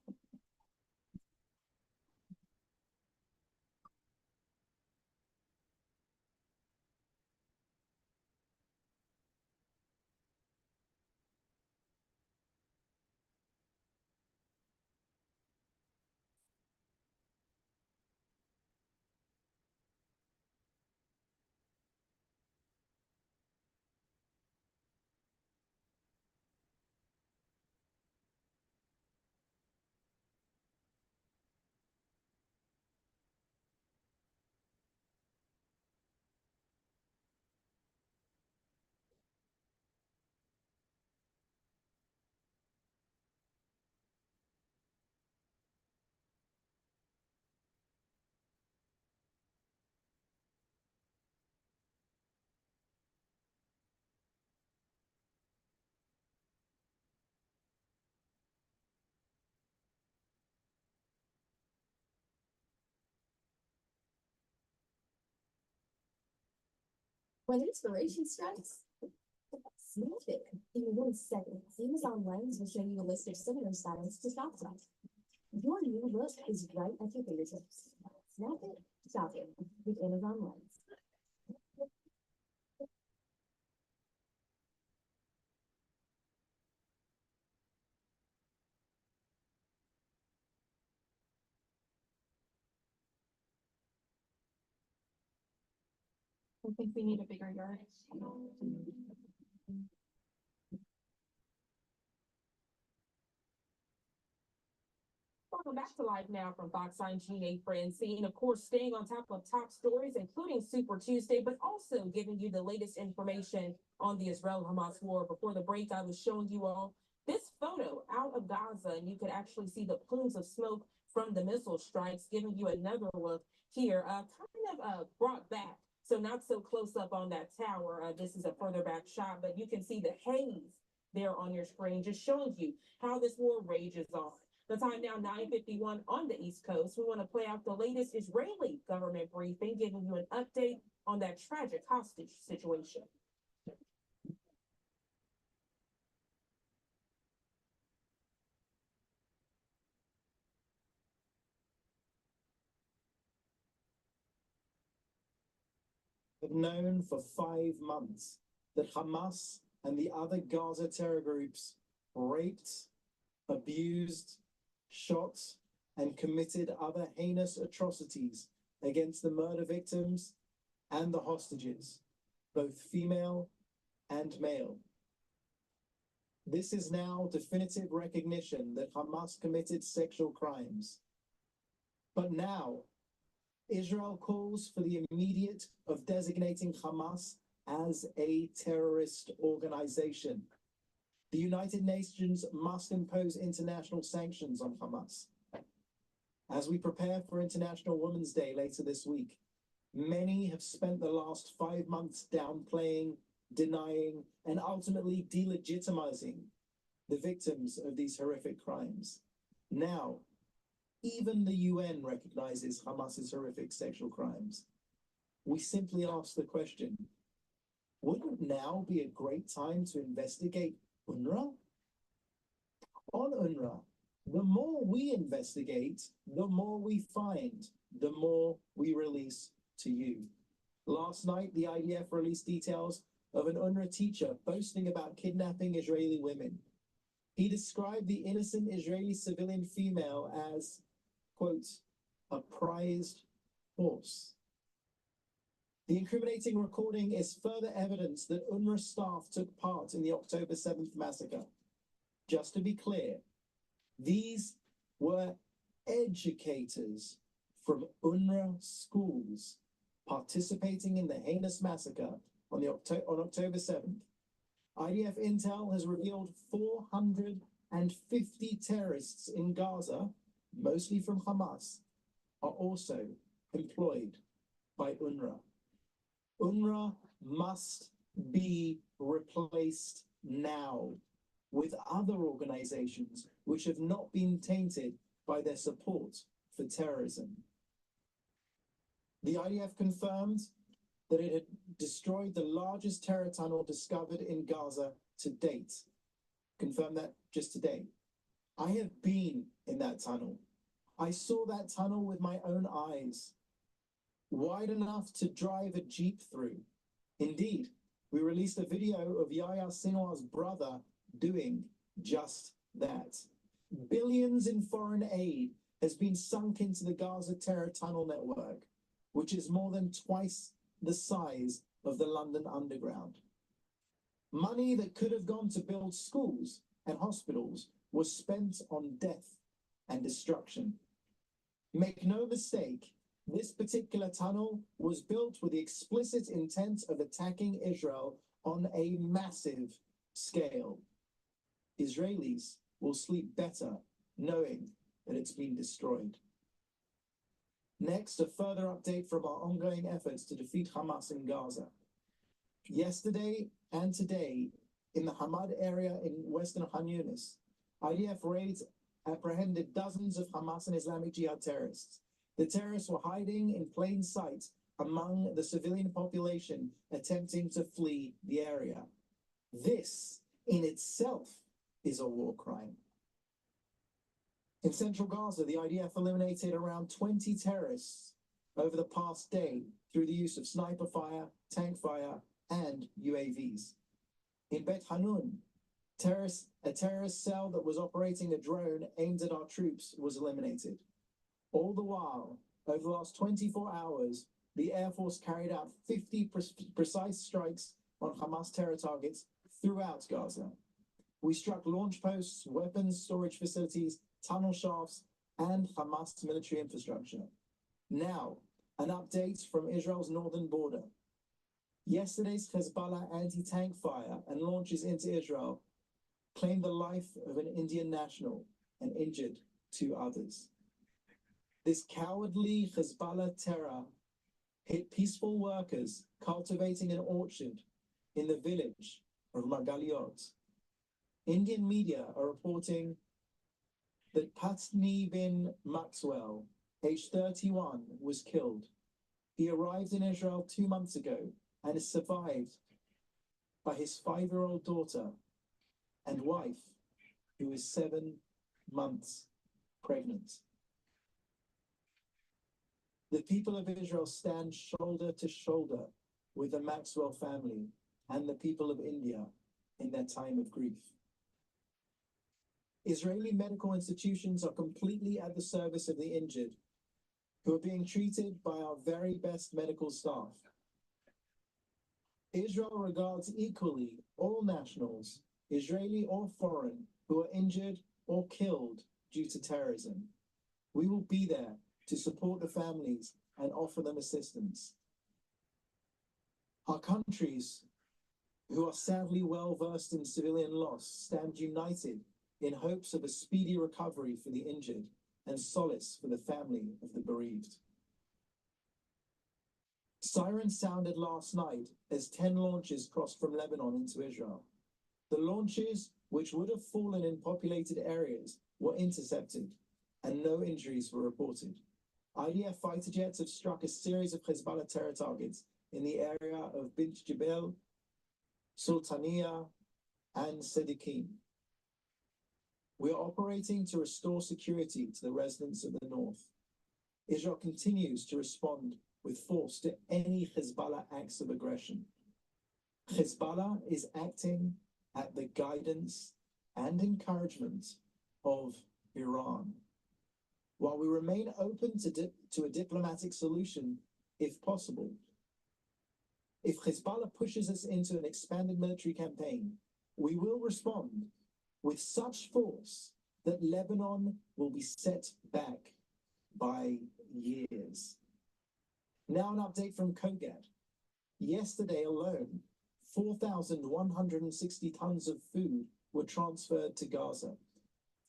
S8: When inspiration strikes, snap it in 1 second. Amazon Lens will show you a list of similar styles to shop from. Your new look is right at your fingertips. Snap it, shop it with Amazon Lens.
S4: I think we need a bigger yard. Welcome back to Live Now from Fox. I'm Gina Francine. Of course, staying on top of top stories, including Super Tuesday, but also giving you the latest information on the Israel-Hamas war. Before the break, I was showing you all this photo out of Gaza, and you could actually see the plumes of smoke from the missile strikes, giving you another look here, brought back. So not so close up on that tower. This is a further back shot, but you can see the haze there on your screen, just showing you how this war rages on. The time now, 9:51 on the East Coast. We want to play out the latest Israeli government briefing, giving you an update on that tragic hostage situation.
S17: Have known for 5 months that Hamas and the other Gaza terror groups raped, abused, shot, and committed other heinous atrocities against the murder victims and the hostages, both female and male. This is now definitive recognition that Hamas committed sexual crimes. But now, Israel calls for the immediate of designating Hamas as a terrorist organization. The United Nations must impose international sanctions on Hamas. As we prepare for International Women's Day later this week, many have spent the last 5 months downplaying, denying, and ultimately delegitimizing the victims of these horrific crimes. Now, even the UN recognizes Hamas's horrific sexual crimes. We simply ask the question, wouldn't now be a great time to investigate UNRWA? On UNRWA, the more we investigate, the more we find, the more we release to you. Last night, the IDF released details of an UNRWA teacher boasting about kidnapping Israeli women. He described the innocent Israeli civilian female as, quote, a prized horse. The incriminating recording is further evidence that UNRWA staff took part in the October 7th massacre. Just to be clear, these were educators from UNRWA schools participating in the heinous massacre on October 7th. IDF intel has revealed 450 terrorists in Gaza, mostly from Hamas, are also employed by UNRWA. UNRWA must be replaced now with other organizations which have not been tainted by their support for terrorism. The IDF confirmed that it had destroyed the largest terror tunnel discovered in Gaza to date. Confirmed that just today. I have been in that tunnel. I saw that tunnel with my own eyes. Wide enough to drive a Jeep through. Indeed, we released a video of Yahya Sinwar's brother doing just that. Billions in foreign aid has been sunk into the Gaza terror tunnel network, which is more than twice the size of the London Underground. Money that could have gone to build schools and hospitals was spent on death and destruction. Make no mistake, this particular tunnel was built with the explicit intent of attacking Israel on a massive scale. Israelis will sleep better knowing that it's been destroyed. Next, a further update from our ongoing efforts to defeat Hamas in Gaza. Yesterday and today, in the Hamad area in western Khan Yunis, IDF raids apprehended dozens of Hamas and Islamic Jihad terrorists. The terrorists were hiding in plain sight among the civilian population attempting to flee the area. This, in itself, is a war crime. In central Gaza, the IDF eliminated around 20 terrorists over the past day through the use of sniper fire, tank fire, and UAVs. In Bet Hanun, a terrorist cell that was operating a drone aimed at our troops was eliminated. All the while, over the last 24 hours, the Air Force carried out 50 precise strikes on Hamas terror targets throughout Gaza. We struck launch posts, weapons storage facilities, tunnel shafts, and Hamas military infrastructure. Now, an update from Israel's northern border. Yesterday's Hezbollah anti-tank fire and launches into Israel claimed the life of an Indian national and injured 2 others. This cowardly Hezbollah terror hit peaceful workers cultivating an orchard in the village of Margaliot. Indian media are reporting that Patni bin Maxwell, age 31, was killed. He arrived in Israel 2 months ago and is survived by his 5-year-old daughter and wife, who is 7 months pregnant. The people of Israel stand shoulder to shoulder with the Maxwell family and the people of India in their time of grief. Israeli medical institutions are completely at the service of the injured, who are being treated by our very best medical staff. Israel regards equally all nationals, Israeli or foreign, who are injured or killed due to terrorism. We will be there to support the families and offer them assistance. Our countries, who are sadly well versed in civilian loss, stand united in hopes of a speedy recovery for the injured and solace for the family of the bereaved. Sirens sounded last night as 10 launches crossed from Lebanon into Israel. The launches, which would have fallen in populated areas, were intercepted and no injuries were reported. IDF fighter jets have struck a series of Hezbollah terror targets in the area of Bint Jebel, Sultaniya, and Sadiqin. We are operating to restore security to the residents of the north. Israel continues to respond with force to any Hezbollah acts of aggression. Hezbollah is acting at the guidance and encouragement of Iran. While we remain open to a diplomatic solution, if possible, if Hezbollah pushes us into an expanded military campaign, we will respond with such force that Lebanon will be set back by years. Now an update from Kogat. Yesterday alone, 4,160 tons of food were transferred to Gaza.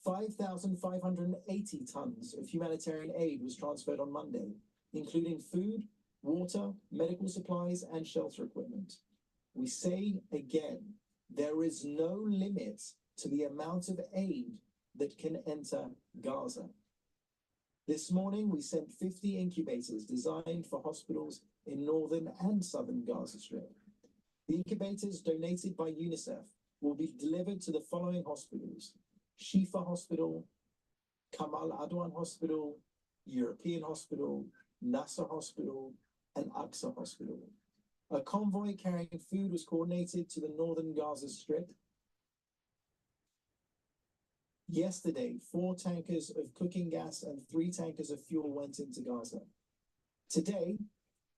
S17: 5,580 tons of humanitarian aid was transferred on Monday, including food, water, medical supplies, and shelter equipment. We say again, there is no limit to the amount of aid that can enter Gaza. This morning, we sent 50 incubators designed for hospitals in northern and southern Gaza Strip. The incubators donated by UNICEF will be delivered to the following hospitals: Shifa Hospital, Kamal Adwan Hospital, European Hospital, Nasser Hospital, and Aqsa Hospital. A convoy carrying food was coordinated to the northern Gaza Strip. Yesterday, 4 tankers of cooking gas and 3 tankers of fuel went into Gaza. Today,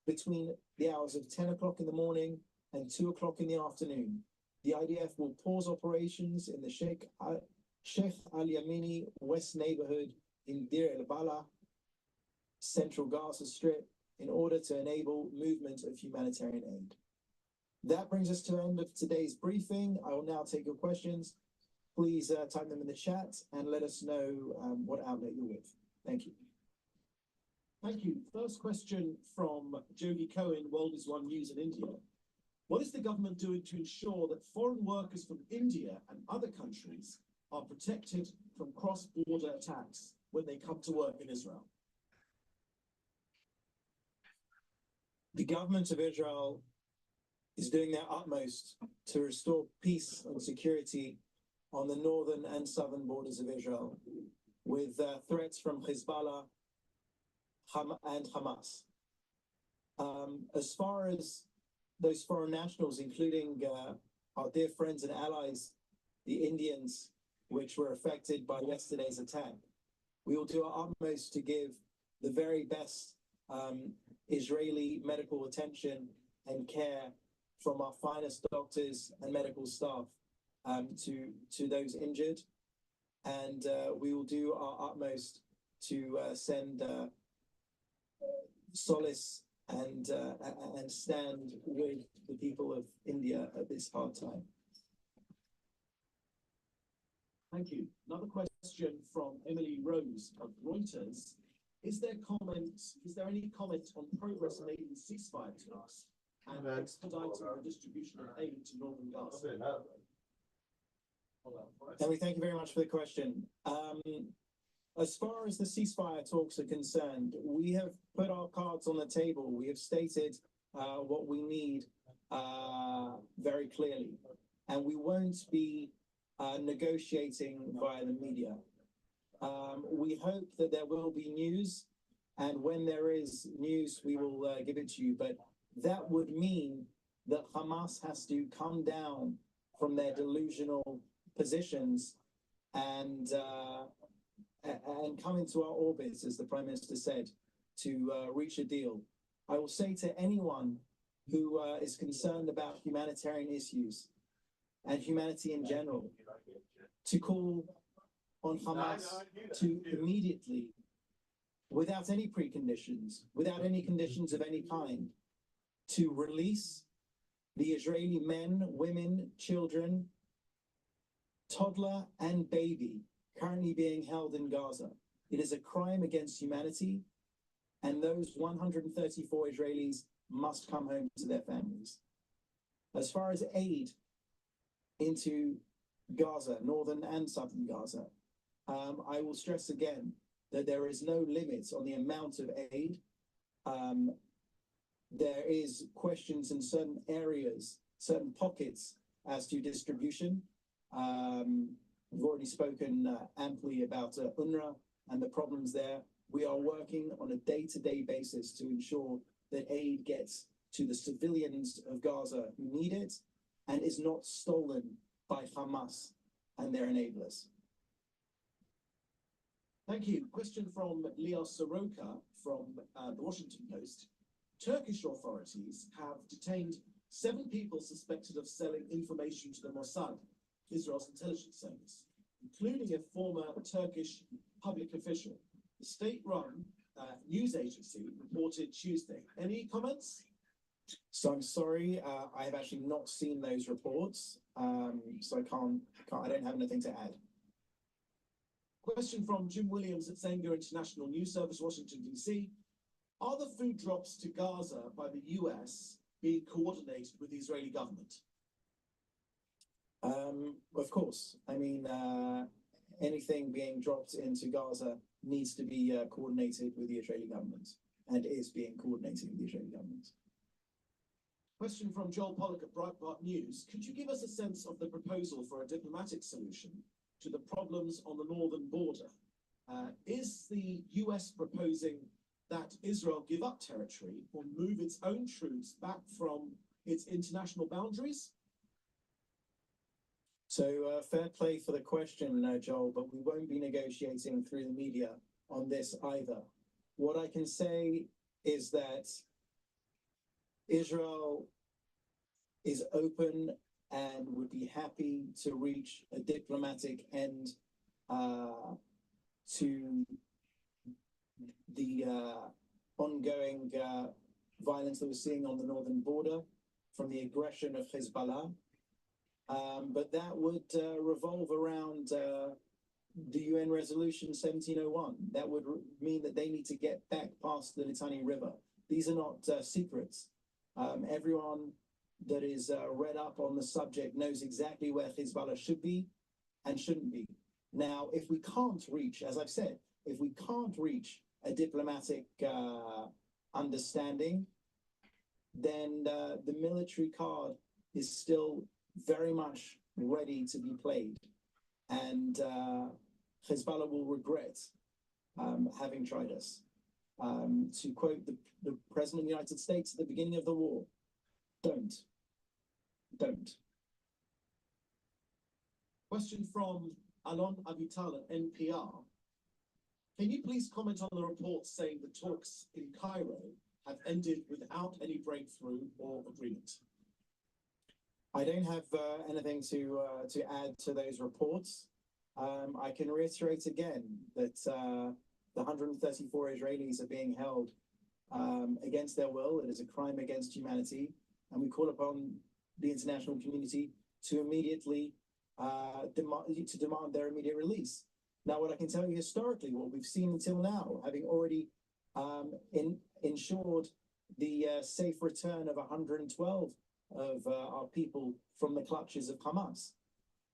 S17: between the hours of 10 o'clock in the morning and 2 o'clock in the afternoon, the IDF will pause operations in the Sheikh Al-Yamini West neighborhood in Deir el-Balah, central Gaza Strip, in order to enable movement of humanitarian aid. That brings us to the end of today's briefing. I will now take your questions. Please type them in the chat and let us know what outlet you're with. Thank you.
S18: Thank you. First question from Jodie Cohen, World is One News in India. What is the government doing to ensure that foreign workers from India and other countries are protected from cross-border attacks when they come to work in Israel?
S17: The government of Israel is doing their utmost to restore peace and security on the northern and southern borders of Israel, with threats from Hezbollah and Hamas. As far as those foreign nationals, including our dear friends and allies, the Indians, which were affected by yesterday's attack, we will do our utmost to give the very best Israeli medical attention and care from our finest doctors and medical staff to those injured. And we will do our utmost to send solace and stand with the people of India at this hard time.
S18: Thank you. Another question from Emily Rose of Reuters. Is there any comment on progress made in ceasefire talks and expediting the distribution of aid to northern Gaza?
S17: Emily, thank you very much for the question. As far as the ceasefire talks are concerned, we have put our cards on the table. We have stated what we need very clearly, and we won't be negotiating via the media. We hope that there will be news, and when there is news, we will give it to you. But that would mean that Hamas has to come down from their delusional positions and come into our orbits, as the Prime Minister said, to reach a deal. I will say to anyone who is concerned about humanitarian issues and humanity in general, to call on Hamas to immediately, without any preconditions, without any conditions of any kind, to release the Israeli men, women, children, toddler and baby currently being held in Gaza. It is a crime against humanity, and those 134 Israelis must come home to their families. As far as aid into Gaza, northern and southern Gaza, I will stress again that there is no limit on the amount of aid. There is questions in certain areas, certain pockets as to distribution. We've already spoken amply about UNRWA and the problems there. We are working on a day-to-day basis to ensure that aid gets to the civilians of Gaza who need it and is not stolen by Hamas and their enablers.
S18: Thank you. Question from Leo Soroka from the Washington Post. Turkish authorities have detained 7 people suspected of selling information to the Mossad, Israel's intelligence service, including a former Turkish public official. The state-run news agency reported Tuesday. Any comments?
S17: So I'm sorry, I have actually not seen those reports, so I don't have anything to add.
S18: Question from Jim Williams at Zenga International News Service, Washington, D.C. Are the food drops to Gaza by the US being coordinated with the Israeli government?
S17: Of course. I mean, anything being dropped into Gaza needs to be coordinated with the Israeli government, and is being coordinated with the Israeli government.
S18: Question from Joel Pollack at Breitbart News. Could you give us a sense of the proposal for a diplomatic solution to the problems on the northern border? Is the US proposing that Israel give up territory or move its own troops back from its international boundaries?
S17: So fair play for the question, Joel, but we won't be negotiating through the media on this either. What I can say is that Israel is open and would be happy to reach a diplomatic end to the ongoing violence that we're seeing on the northern border from the aggression of Hezbollah. But that would revolve around the UN resolution 1701. That would mean that they need to get back past the Litani River. These are not secrets. Everyone that is read up on the subject knows exactly where Hezbollah should be and shouldn't be. Now, if we can't reach, as I've said, if we can't reach a diplomatic understanding, then the military card is still very much ready to be played. And Hezbollah will regret having tried us. To quote the President of the United States at the beginning of the war, don't.
S18: Question from Alon Avital at NPR. Can you please comment on the reports saying the talks in Cairo have ended without any breakthrough or agreement?
S17: I don't have anything to add to those reports. I can reiterate again that the 134 Israelis are being held against their will. It is a crime against humanity, and we call upon the international community to immediately demand their immediate release. Now, what I can tell you historically, what we've seen until now, having already ensured the safe return of 112 of our people from the clutches of Hamas,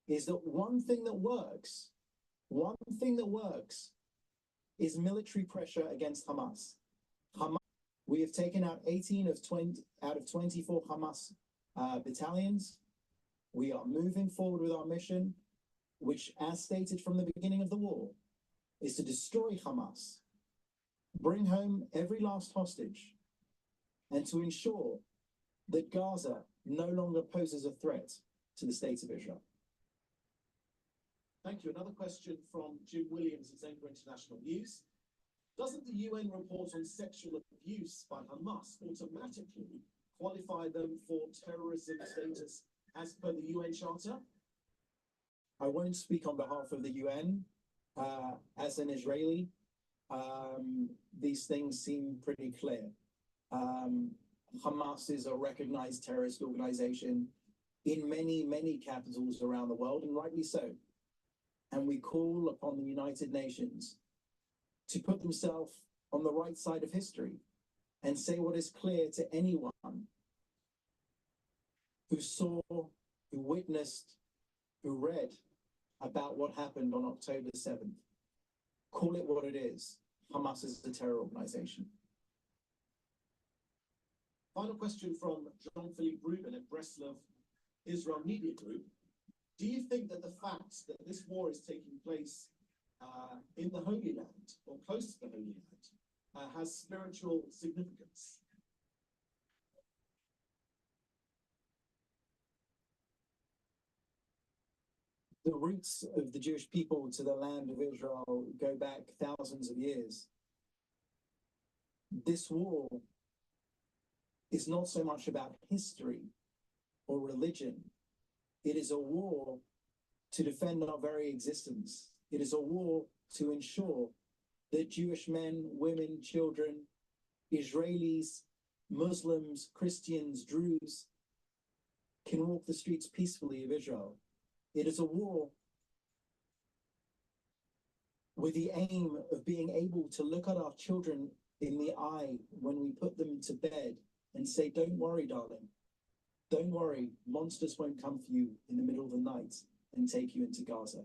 S17: is that one thing that works is military pressure against Hamas. We have taken out 18 out of 24 Hamas battalions. We are moving forward with our mission, which, as stated from the beginning of the war, is to destroy Hamas, bring home every last hostage, and to ensure that Gaza no longer poses a threat to the state of Israel.
S18: Thank you. Another question from Jim Williams at Anchor International News. Doesn't the UN report on sexual abuse by Hamas automatically qualify them for terrorism status as per the UN Charter?
S17: I won't speak on behalf of the UN. As an Israeli, these things seem pretty clear. Hamas is a recognized terrorist organization in many, many capitals around the world, and rightly so. And we call upon the United Nations to put themselves on the right side of history and say what is clear to anyone who saw, who witnessed, who read about what happened on October 7th. Call it what it is. Hamas is a terror organization.
S18: Final question from Jean-Philippe Rubin at Breslov Israel Media Group. Do you think that the fact that this war is taking place in the Holy Land, or close to the Holy Land, has spiritual significance?
S17: The roots of the Jewish people to the land of Israel go back thousands of years. This war is not so much about history or religion. It is a war to defend our very existence. It is a war to ensure that Jewish men, women, children, Israelis, Muslims, Christians, Druze can walk the streets peacefully of Israel. It is a war with the aim of being able to look at our children in the eye when we put them to bed and say, don't worry, darling. Don't worry, monsters won't come for you in the middle of the night and take you into Gaza.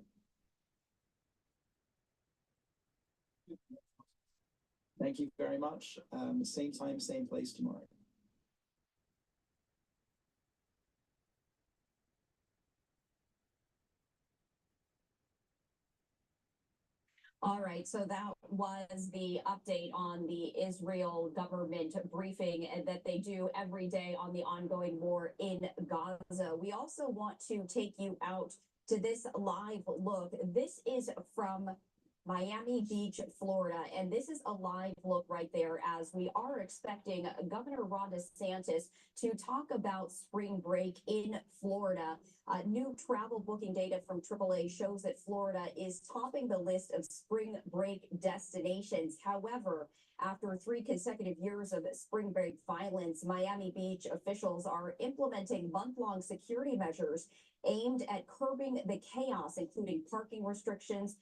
S17: Thank you very much. Same time, same place tomorrow.
S19: All right, so that was the update on the Israel government briefing that they do every day on the ongoing war in Gaza. We also want to take you out to this live look. This is from Miami Beach, Florida, and this is a live look right there as we are expecting Governor Ron DeSantis to talk about spring break in Florida. New travel booking data from AAA shows that Florida is topping the list of spring break destinations. However, after 3 consecutive years of spring break violence, Miami Beach officials are implementing month-long security measures aimed at curbing the chaos, including parking restrictions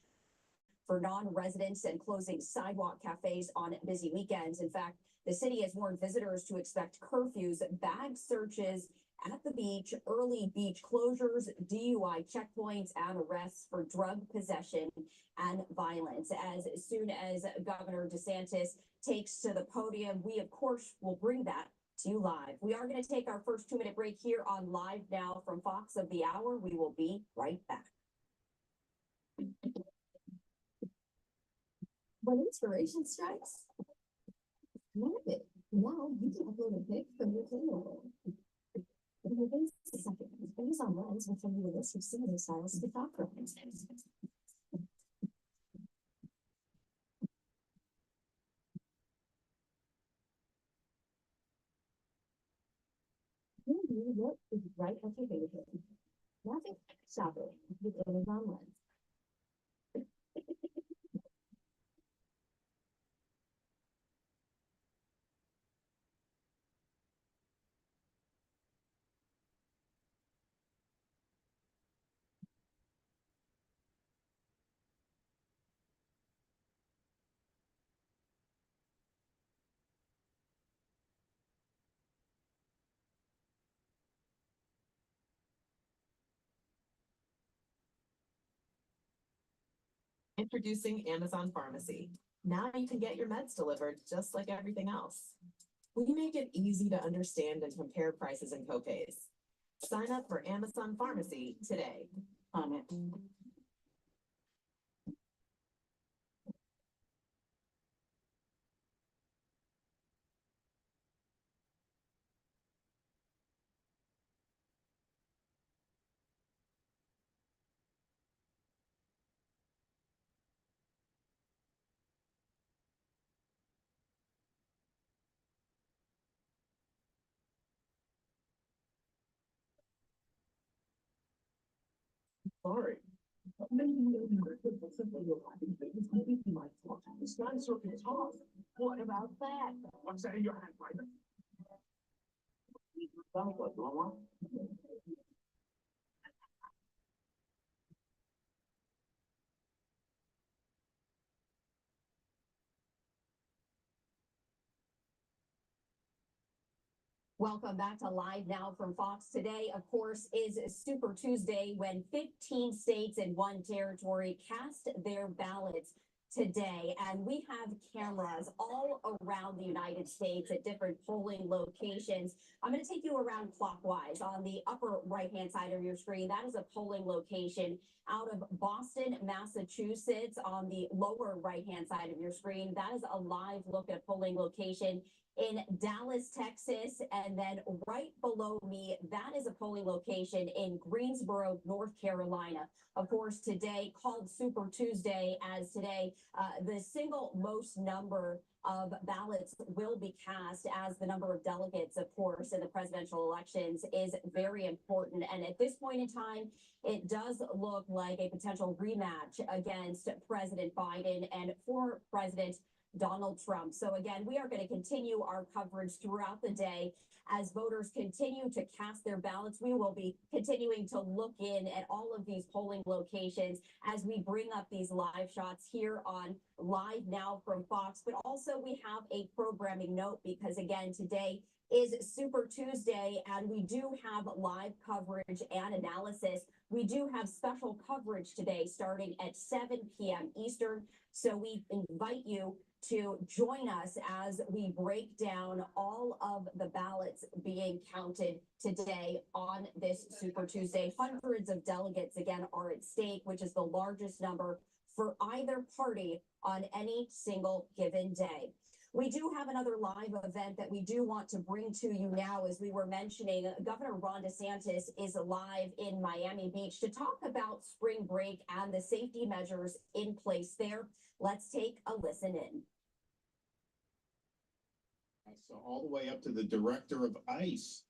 S19: for non-residents and closing sidewalk cafes on busy weekends. In fact, the city has warned visitors to expect curfews, bag searches at the beach, early beach closures, DUI checkpoints, and arrests for drug possession and violence. As soon as Governor DeSantis takes to the podium, we, of course, will bring that to you live. We are going to take our first 2-minute break here on Live Now from Fox of the Hour. We will be right back.
S8: When inspiration strikes, love it. Now you can upload a pic from your camera roll. Within seconds, Amazon Lens will send you a list of similar styles to top brands.
S19: you look is right at your fingertips. Magic shopping with Amazon Lens.
S4: Introducing Amazon Pharmacy. Now you can get your meds delivered just like everything else. We make it easy to understand and compare prices and copays. Sign up for Amazon Pharmacy today. On it.
S5: Sorry. This dinosaur can talk. What about that? What's that in your hand, Mike? Sounds like Mama.
S19: Welcome back to Live Now from Fox. Today, of course, is Super Tuesday when 15 states and one territory cast their ballots today. And we have cameras all around the United States at different polling locations. I'm going to take you around clockwise. On the upper right-hand side of your screen, that is a polling location out of Boston, Massachusetts. On the lower right-hand side of your screen, that is a live look at polling location in Dallas, Texas, and then right below me, that is a polling location in Greensboro, North Carolina. Of course, today called Super Tuesday, as today the single most number of ballots will be cast, as the number of delegates, of course, in the presidential elections is very important. And at this point in time, it does look like a potential rematch against President Biden and former President Donald Trump. So again, we are going to continue our coverage throughout the day as voters continue to cast their ballots. We will be continuing to look in at all of these polling locations as we bring up these live shots here on Live Now from Fox. But also we have a programming note, because again, today is Super Tuesday and we do have live coverage and analysis. We do have special coverage today starting at 7 p.m. Eastern. So we invite you to join us as we break down all of the ballots being counted today on this Super Tuesday. Hundreds of delegates, again, are at stake, which is the largest number for either party on any single given day. We do have another live event that we do want to bring to you now. As we were mentioning, Governor Ron DeSantis is live in Miami Beach to talk about spring break and the safety measures in place there. Let's take a listen in.
S20: So all the way up to the director of ICE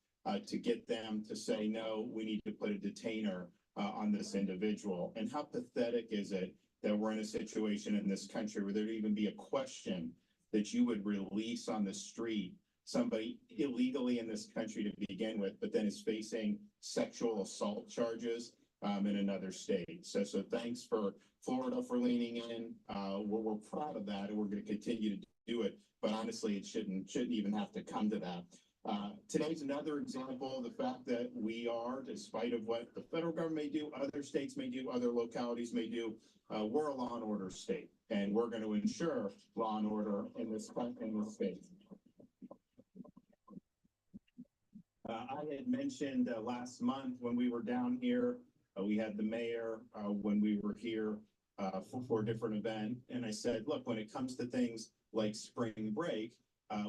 S20: to get them to say, no, we need to put a detainer on this individual. And how pathetic is it that we're in a situation in this country where there'd even be a question that you would release on the street somebody illegally in this country to begin with, but then is facing sexual assault charges in another state. So thanks for Florida for leaning in. We're proud of that, and we're going to continue to do it. But honestly, it shouldn't even have to come to that. Today's another example of the fact that we are, despite of what the federal government may do, other states may do, other localities may do, we're a law and order state, and we're going to ensure law and order in this state. I had mentioned last month when we were down here, we had the mayor when we were here for a different event, and I said, look, when it comes to things like spring break,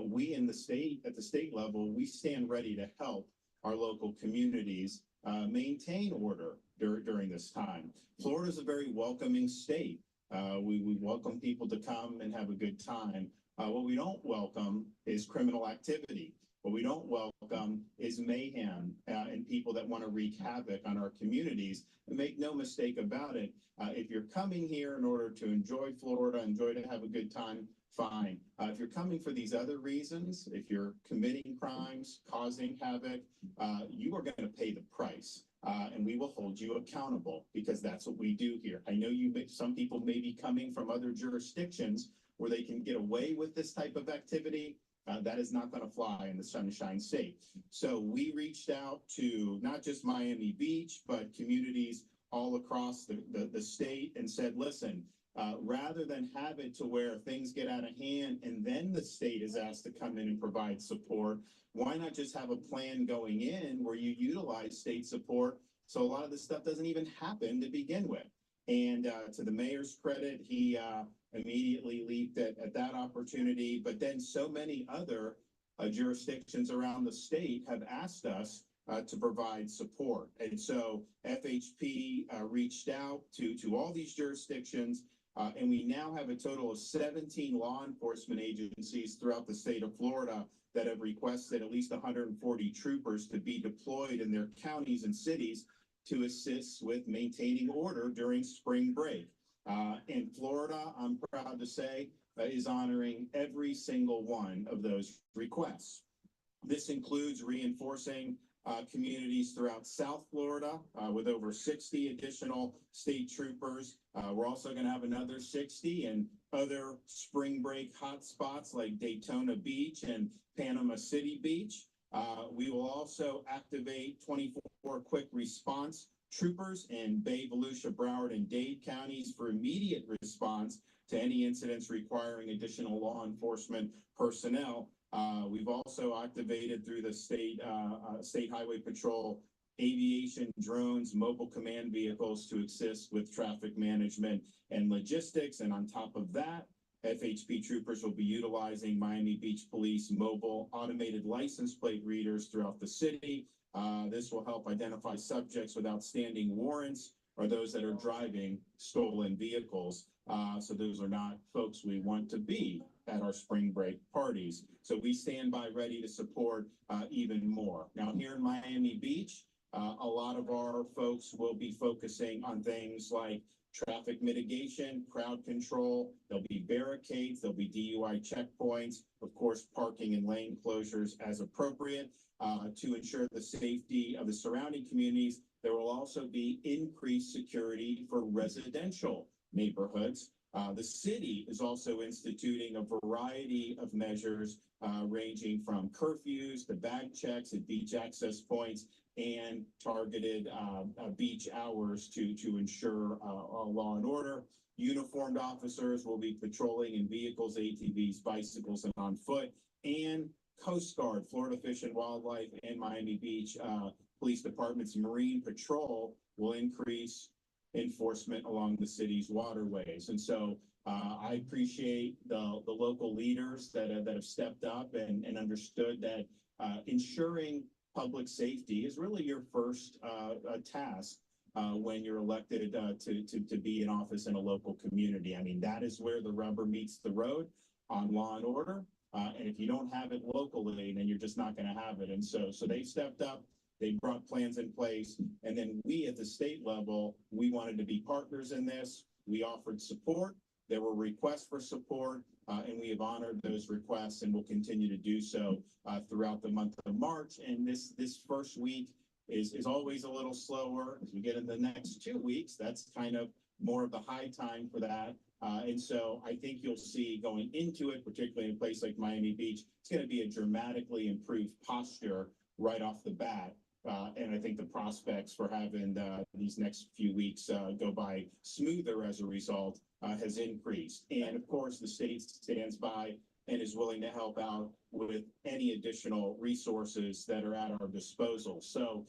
S20: we in the state, at the state level, we stand ready to help our local communities maintain order during this time. Florida is a very welcoming state. We welcome people to come and have a good time. What we don't welcome is criminal activity. What we don't welcome welcome is mayhem and people that want to wreak havoc on our communities. And make no mistake about it, if you're coming here in order to enjoy Florida, enjoy to have a good time, fine. If you're coming for these other reasons, if you're committing crimes, causing havoc, you are going to pay the price. And we will hold you accountable because that's what we do here. I know some people may be coming from other jurisdictions where they can get away with this type of activity. That is not going to fly in the Sunshine State. So we reached out to not just Miami Beach, but communities all across the state and said, listen, rather than have it to where things get out of hand and then the state is asked to come in and provide support, why not just have a plan going in where you utilize state support so a lot of this stuff doesn't even happen to begin with? And to the mayor's credit, he immediately leaped at that opportunity. But then so many other jurisdictions around the state have asked us to provide support. And so FHP reached out to all these jurisdictions, and we now have a total of 17 law enforcement agencies throughout the state of Florida that have requested at least 140 troopers to be deployed in their counties and cities to assist with maintaining order during spring break. And Florida, I'm proud to say, is honoring every single one of those requests. This includes reinforcing communities throughout South Florida with over 60 additional state troopers. We're also going to have another 60 in other spring break hotspots like Daytona Beach and Panama City Beach. We will also activate 24 quick response troopers in Bay, Volusia, Broward, and Dade counties for immediate response to any incidents requiring additional law enforcement personnel. We've also activated through the State Highway Patrol aviation drones, mobile command vehicles to assist with traffic management and logistics. And on top of that, FHP troopers will be utilizing Miami Beach Police mobile automated license plate readers throughout the city. This will help identify subjects with outstanding warrants or those that are driving stolen vehicles. So those are not folks we want to be at our spring break parties. So we stand by ready to support even more. Now here in Miami Beach, a lot of our folks will be focusing on things like traffic mitigation, crowd control. There'll be barricades, there'll be DUI checkpoints, of course, parking and lane closures as appropriate to ensure the safety of the surrounding communities. There will also be increased security for residential neighborhoods. The city is also instituting a variety of measures ranging from curfews to bag checks at beach access points and targeted beach hours to ensure law and order. Uniformed officers will be patrolling in vehicles, ATVs, bicycles, and on foot. And Coast Guard, Florida Fish and Wildlife, and Miami Beach Police Department's Marine Patrol will increase enforcement along the city's waterways. And so I appreciate the local leaders that have stepped up and understood that ensuring public safety is really your first task when you're elected to be in office in a local community. I mean, that is where the rubber meets the road on law and order. And if you don't have it locally, then you're just not going to have it. And so they stepped up. They brought plans in place. And then we at the state level, we wanted to be partners in this. We offered support. There were requests for support, and we have honored those requests and will continue to do so throughout the month of March. And this first week is always a little slower. As we get into the next 2 weeks, that's kind of more of the high time for that. And so I think you'll see going into it, particularly in a place like Miami Beach, it's going to be a dramatically improved posture right off the bat. And I think the prospects for having these next few weeks go by smoother as a result has increased. And of course, the state stands by and is willing to help out with any additional resources that are at our disposal. So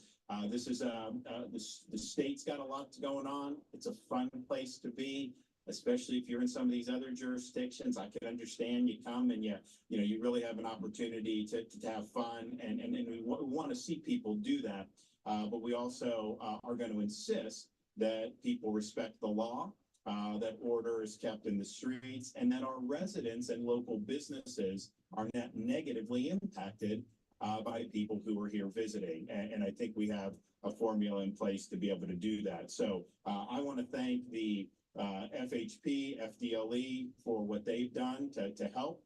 S20: this is the state's got a lot going on. It's a fun place to be, especially if you're in some of these other jurisdictions. I can understand you come and you really have an opportunity to have fun, and we want to see people do that. But we also are going to insist that people respect the law, that order is kept in the streets, and that our residents and local businesses are not negatively impacted by people who are here visiting. And I think we have a formula in place to be able to do that. So I want to thank the FHP, FDLE for what they've done to help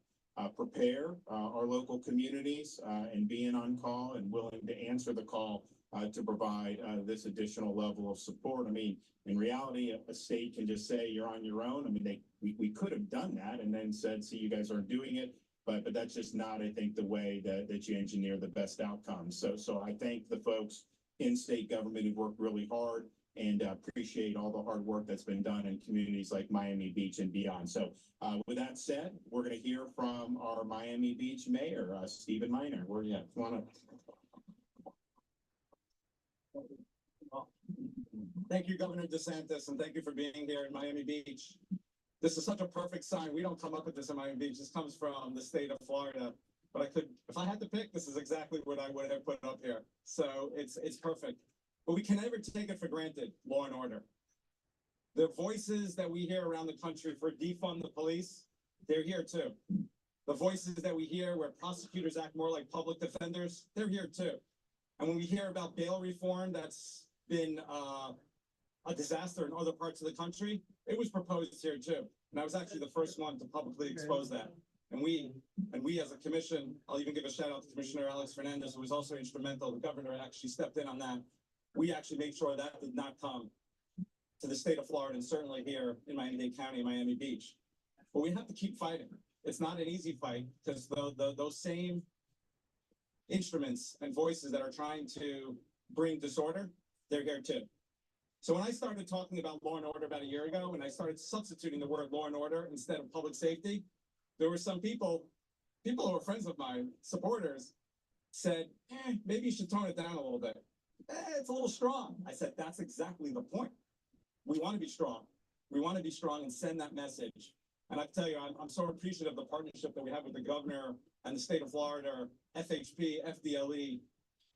S20: prepare our local communities and being on call and willing to answer the call to provide this additional level of support. I mean, in reality, a state can just say you're on your own. I mean, we could have done that and then said, see, you guys aren't doing it. But that's just not, I think, the way that you engineer the best outcomes. So I thank the folks in state government who worked really hard and appreciate all the hard work that's been done in communities like Miami Beach and beyond. So with that said, we're going to hear from our Miami Beach mayor, Stephen Miner. Where you at? Come on up.
S10: Thank you, Governor DeSantis, and thank you for being here in Miami Beach. This is such a perfect sign. We don't come up with this in Miami Beach. This comes from the state of Florida. But if I had to pick, this is exactly what I would have put up here. So it's perfect. But we can never take it for granted, law and order. The voices that we hear around the country for defund the police, they're here too. The voices that we hear where prosecutors act more like public defenders, they're here too. And when we hear about bail reform that's been a disaster in other parts of the country, it was proposed here too. And I was actually the first one to publicly expose that. And we as a commission, I'll even give a shout out to Commissioner Alex Fernandez, who was also instrumental. The governor actually stepped in on that. We actually made sure that did not come to the state of Florida and certainly here in Miami-Dade County and Miami Beach. But we have to keep fighting. It's not an easy fight because those same instruments and voices that are trying to bring disorder, they're here too. So when I started talking about law and order about a year ago, and I started substituting the word law and order instead of public safety, there were some people who are friends of mine, supporters, said, maybe you should tone it down a little bit. It's a little strong. I said, that's exactly the point. We want to be strong. We want to be strong and send that message. And I tell you, I'm so appreciative of the partnership that we have with the governor and the state of Florida, FHP, FDLE.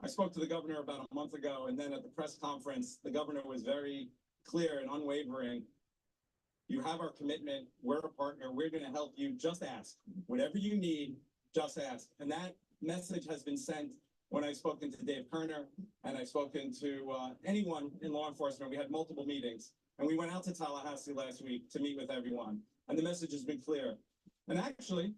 S10: I spoke to the governor about a month ago, and then at the press conference, the governor was very clear and unwavering. You have our commitment. We're a partner. We're going to help you. Just ask. Whatever you need, just ask. And that message has been sent when I've spoken to Dave Kerner and I've spoken to anyone in law enforcement. We had multiple meetings, and we went out to Tallahassee last week to meet with everyone. And the message has been clear. And actually,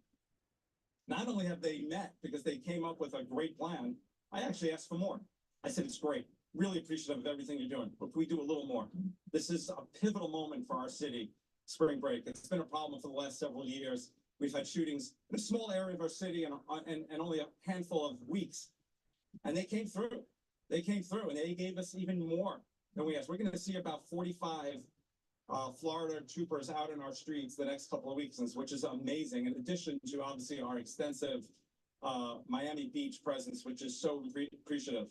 S10: not only have they met because they came up with a great plan, I actually asked for more. I said, it's great. Really appreciative of everything you're doing, but can we do a little more? This is a pivotal moment for our city, spring break. It's been a problem for the last several years. We've had shootings in a small area of our city and only a handful of weeks. And they came through. They came through and they gave us even more than we asked. We're going to see about 45 Florida troopers out in our streets the next couple of weeks, which is amazing. In addition to obviously our extensive Miami Beach presence, which is so appreciative.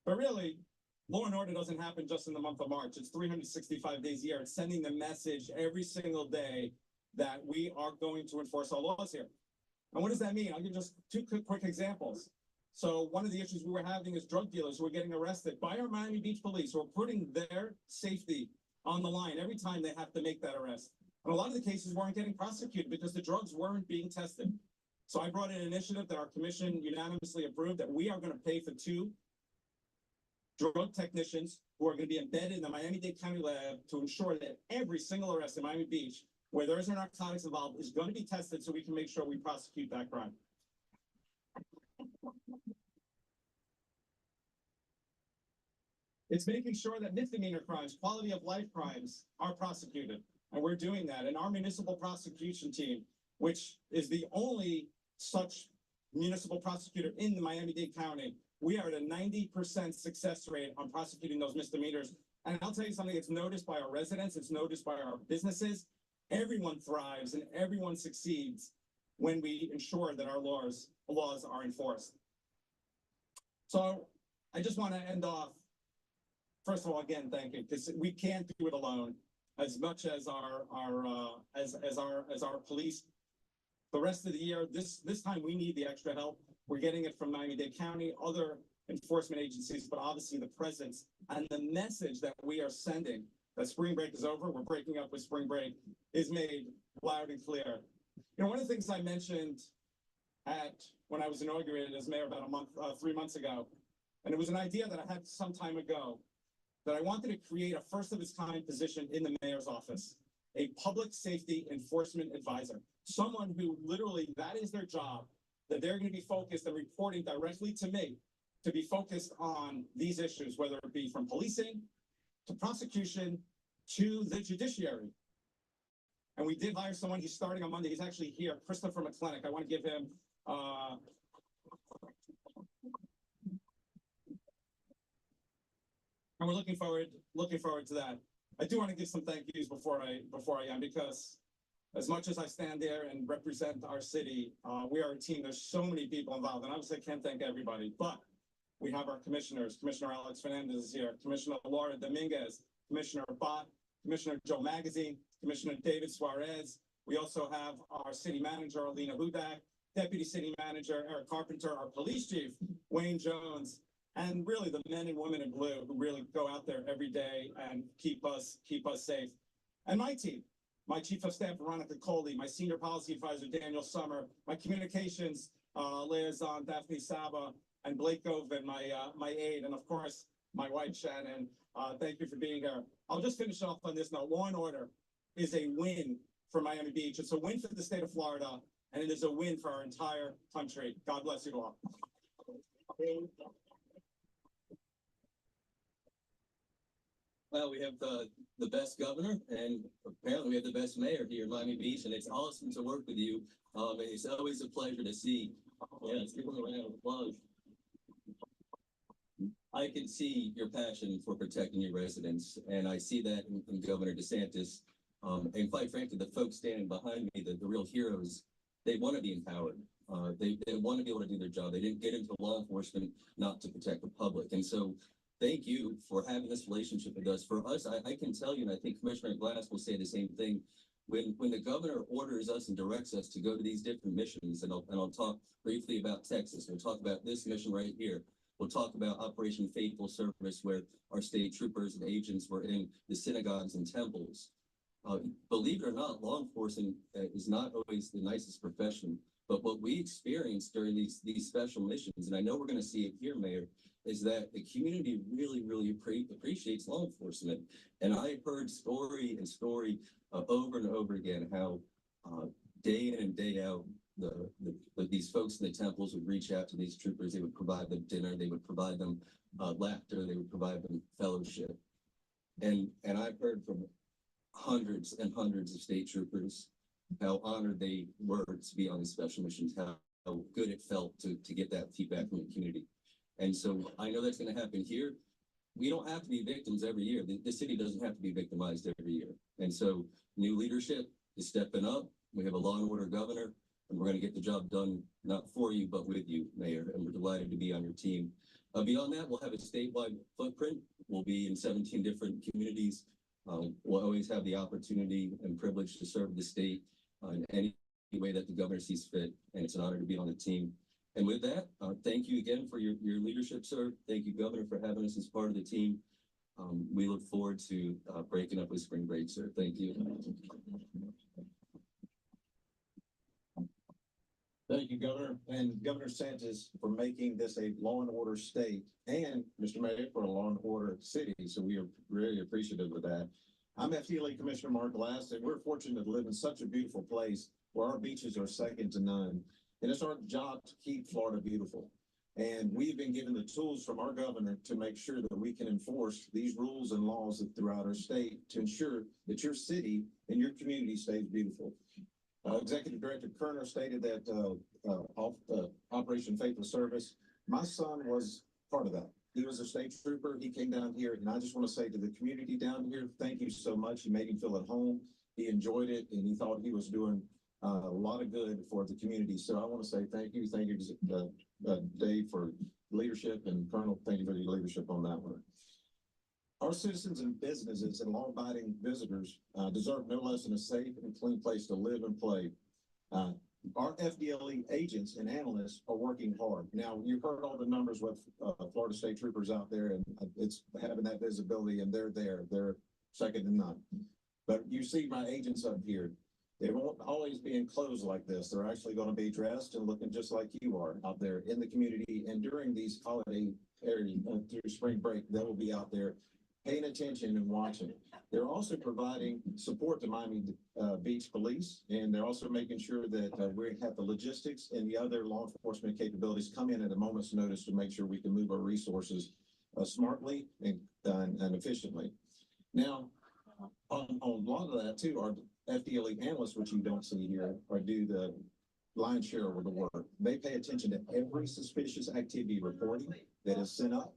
S10: But really, law and order doesn't happen just in the month of March. It's 365 days a year. It's sending the message every single day that we are going to enforce our laws here. And what does that mean? I'll give just two quick examples. So one of the issues we were having is drug dealers who are getting arrested by our Miami Beach police who are putting their safety on the line every time they have to make that arrest. And a lot of the cases weren't getting prosecuted because the drugs weren't being tested. So I brought in an initiative that our commission unanimously approved that we are going to pay for 2 drug technicians who are going to be embedded in the Miami-Dade County lab to ensure that every single arrest in Miami Beach where there's narcotics involved is going to be tested so we can make sure we prosecute that crime. It's making sure that misdemeanor crimes, quality of life crimes are prosecuted. And we're doing that. And our municipal prosecution team, which is the only such municipal prosecutor in the Miami-Dade County, we are at a 90% success rate on prosecuting those misdemeanors. And I'll tell you something, it's noticed by our residents, it's noticed by our businesses. Everyone thrives and everyone succeeds when we ensure that our laws are enforced. So I just want to end off, first of all, again, thank you, because we can't do it alone. As much as our police, the rest of the year, this time we need the extra help. We're getting it from Miami-Dade County, other enforcement agencies, but obviously the presence and the message that we are sending that spring break is over, we're breaking up with spring break, is made loud and clear. You know, one of the things I mentioned when I was inaugurated as mayor about 3 months ago. And it was an idea that I had some time ago, that I wanted to create a first of its kind position in the mayor's office, a public safety enforcement advisor, someone who literally, that is their job, that they're going to be focused and reporting directly to me, to be focused on these issues, whether it be from policing to prosecution to the judiciary. And we did hire someone. He's starting on Monday. He's actually here, Christopher McClenick. I want to give him and we're looking forward to that. I do want to give some thank yous before I end, because as much as I stand there and represent our city, we are a team. There's so many people involved, and obviously I can't thank everybody, but we have our commissioners. Commissioner Alex Fernandez is here, Commissioner Laura Dominguez, Commissioner Bott, Commissioner Joe Magazine, Commissioner David Suarez. We also have our city manager, Alina Hudak, Deputy City Manager Eric Carpenter, our police chief, Wayne Jones, and really the men and women in blue who really go out there every day and keep us safe. And my team, my Chief of Staff, Veronica Coley, my Senior Policy Advisor, Daniel Summer, my Communications Liaison, Daphne Saba, and Blake Govan, my aide, and of course, my wife, Shannon. Thank you for being here. I'll just finish off on this note. Law and order is a win for Miami Beach. It's a win for the state of Florida, and it is a win for our entire country. God bless you all.
S21: Well, we have the best governor, and apparently we have the best mayor here in Miami Beach, and it's awesome to work with you. It's always a pleasure to see. Yeah, let's give them a round of applause. I can see your passion for protecting your residents, and I see that in Governor DeSantis. And quite frankly, the folks standing behind me, the real heroes, they want to be empowered. They want to be able to do their job. They didn't get into law enforcement not to protect the public. And so thank you for having this relationship with us. For us, I can tell you, and I think Commissioner Glass will say the same thing, when the governor orders us and directs us to go to these different missions, and I'll talk briefly about Texas. We'll talk about this mission right here. We'll talk about Operation Faithful Service, where our state troopers and agents were in the synagogues and temples. Believe it or not, law enforcement is not always the nicest profession, but what we experienced during these special missions, and I know we're going to see it here, Mayor, is that the community really appreciates law enforcement. And I heard story over and over again how day in and day out, these folks in the temples would reach out to these troopers. They would provide them dinner. They would provide them laughter. They would provide them fellowship. And I've heard from hundreds and hundreds of state troopers how honored they were to be on these special missions, how good it felt to get that feedback from the community. And so I know that's going to happen here. We don't have to be victims every year. The city doesn't have to be victimized every year. And so new leadership is stepping up. We have a law and order governor, and we're going to get the job done, not for you, but with you, Mayor. And we're delighted to be on your team. Beyond that, we'll have a statewide footprint. We'll be in 17 different communities. We'll always have the opportunity and privilege to serve the state in any way that the governor sees fit. And it's an honor to be on the team. And with that, thank you again for your leadership, sir. Thank you, Governor, for having us as part of the team. We look forward to breaking up with spring break, sir. Thank you.
S3: Thank you, Governor, and Governor DeSantis for making this a law and order state, and Mr. Mayor for a law and order city. So we are really appreciative of that. I'm FDLE Commissioner Mark Glass, and we're fortunate to live in such a beautiful place where our beaches are second to none. And it's our job to keep Florida beautiful. And we've been given the tools from our governor to make sure that we can enforce these rules and laws throughout our state to ensure that your city and your community stays beautiful. Executive Director Kerner stated that Operation Faithful Service, my son was part of that. He was a state trooper. He came down here, and I just want to say to the community down here, thank you so much. You made him feel at home. He enjoyed it, and he thought he was doing a lot of good for the community. So I want to say thank you. Thank you, Dave, for leadership, and Colonel, thank you for your leadership on that one. Our citizens and businesses and law-abiding visitors deserve no less than a safe and clean place to live and play. Our FDLE agents and analysts are working hard. Now, you've heard all the numbers with Florida State Troopers out there, and it's having that visibility, and they're there. They're second to none. But you see my agents up here. They won't always be in clothes like this. They're actually going to be dressed and looking just like you are out there in the community. And during these holiday areas through spring break, they will be out there paying attention and watching. They're also providing support to Miami Beach Police, and they're also making sure that we have the logistics and the other law enforcement capabilities come in at a moment's notice to make sure we can move our resources smartly and efficiently. Now, on a lot of that too, our FDLE analysts, which you don't see here, or do the lion's share of the work. They pay attention to every suspicious activity reporting that is sent up.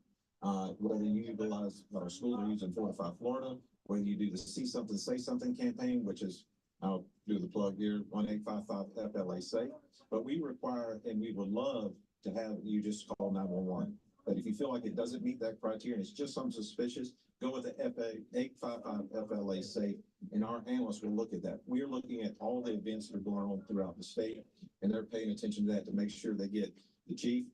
S3: Whether you utilize our school to use in Fortify, Florida, whether you do the See Something, Say Something campaign, which is, I'll do the plug here, 1-855 FLA SAFE. But we require, and we would love to have you just call 911. But if you feel like it doesn't meet that criteria and it's just something suspicious, go with the 855 FLA SAFE, and our analysts will look at that. We are looking at all the events that are going on throughout the state, and they're paying attention to that to make sure they get the chief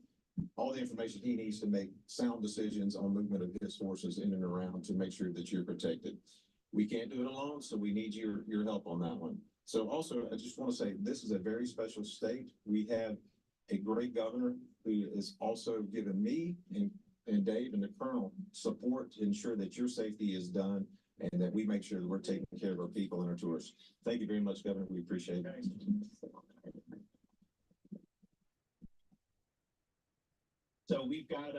S3: all the information he needs to make sound decisions on movement of his forces in and around to make sure that you're protected. We can't do it alone, so we need your help on that one. So also, I just want to say, this is a very special state. We have a great governor who is also given me and Dave and the Colonel support to ensure that your safety is done and that we make sure that we're taking care of our people and our tourists. Thank you very much, Governor. We appreciate it.
S20: So we've got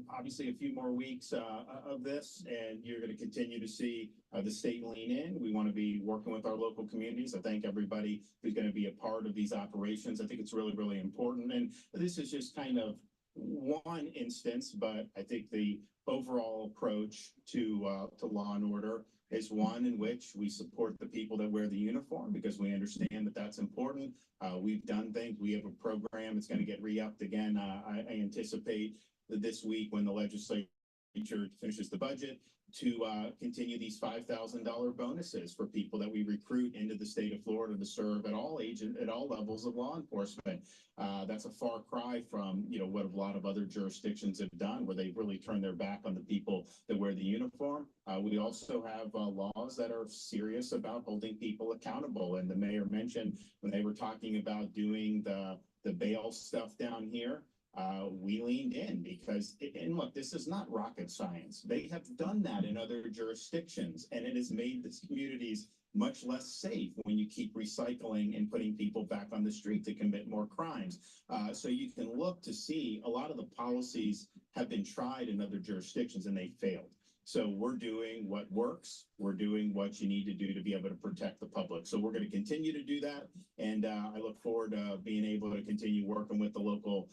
S20: obviously a few more weeks of this, and you're going to continue to see the state lean in. We want to be working with our local communities. I thank everybody who's going to be a part of these operations. I think it's really, really important. And this is just kind of one instance, but I think the overall approach to law and order is one in which we support the people that wear the uniform because we understand that that's important. We've done things. We have a program. It's going to get re-upped again. I anticipate that this week when the legislature finishes the budget to continue these $5,000 bonuses for people that we recruit into the state of Florida to serve at all levels of law enforcement. That's a far cry from what a lot of other jurisdictions have done, where they've really turned their back on the people that wear the uniform. We also have laws that are serious about holding people accountable. And the mayor mentioned when they were talking about doing the bail stuff down here. We leaned in because, and look, this is not rocket science. They have done that in other jurisdictions, and it has made these communities much less safe when you keep recycling and putting people back on the street to commit more crimes. So you can look to see a lot of the policies have been tried in other jurisdictions and they failed. So we're doing what works. We're doing what you need to do to be able to protect the public. So we're going to continue to do that. And I look forward to being able to continue working with the local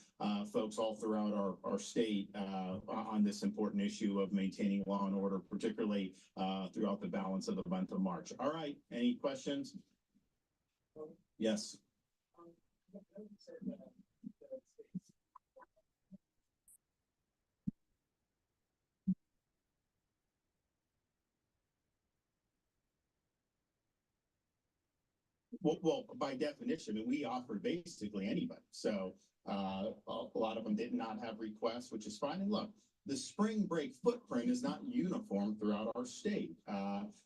S20: folks all throughout our state on this important issue of maintaining law and order, particularly throughout the balance of the month of March. All right. Any questions? Yes. Well, by definition, we offered basically anybody. So a lot of them did not have requests, which is fine. And look, the spring break footprint is not uniform throughout our state.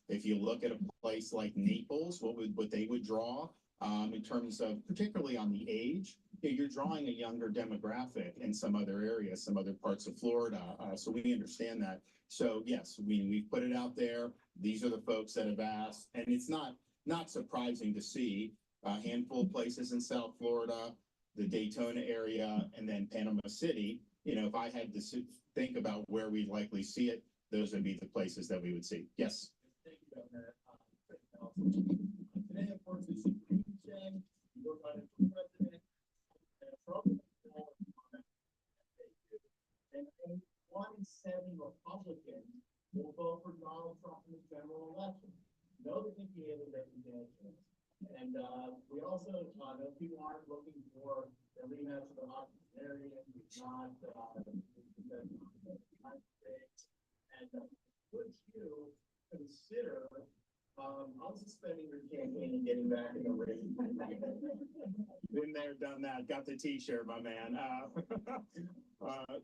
S20: If you look at a place like Naples, what they would draw in terms of, particularly on the age, you're drawing a younger demographic in some other areas, some other parts of Florida. So we understand that. So yes, we've put it out there. These are the folks that have asked, and it's not surprising to see a handful of places in South Florida, the Daytona area, and then Panama City. If I had to think about where we'd likely see it, those would be the places that we would see. Yes.
S1: Thank you, Governor. Today, of course, is Tuesday. You're running for president. Trump and 1 in 7 Republicans will vote for Donald Trump in the general election. Know that he gave a reputation. And we also know people aren't looking for the rematch of the octogenarian, not and would you consider I was suspending your campaign and getting back in the ring.
S20: Been there, done that, got the t-shirt, my man.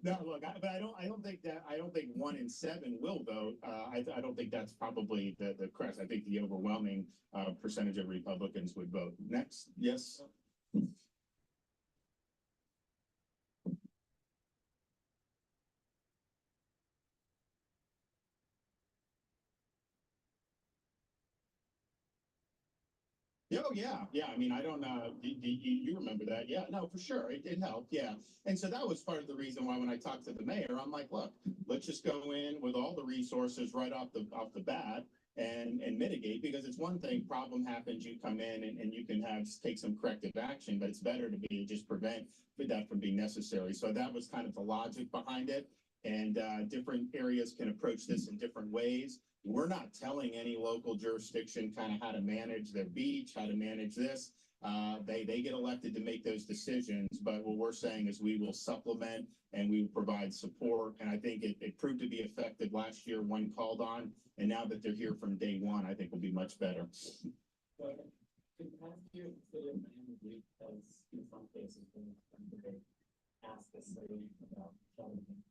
S20: No, look, but I don't think 1 in 7 will vote. I don't think that's probably the crest. I think the overwhelming, percentage of Republicans would vote. Next, yes. Oh, yeah. I mean, I don't know. You remember that? Yeah, no, for sure. It helped. Yeah. And so that was part of the reason why when I talked to the mayor, I'm like, look, let's just go in with all the resources right off the bat and mitigate, because it's one thing, problem happens, you come in and you can take some corrective action, but it's better to just prevent that from being necessary. So that was kind of the logic behind it. And different areas can approach this in different ways. We're not telling any local jurisdiction kind of how to manage their beach, how to manage this. They get elected to make those decisions, but what we're saying is we will supplement and we will provide support. And I think it proved to be effective last year when called on. And now that they're here from day one, I think will be much better.
S1: But in the past year, the city of Miami Beach has, in some cases, been asked the city about sheltering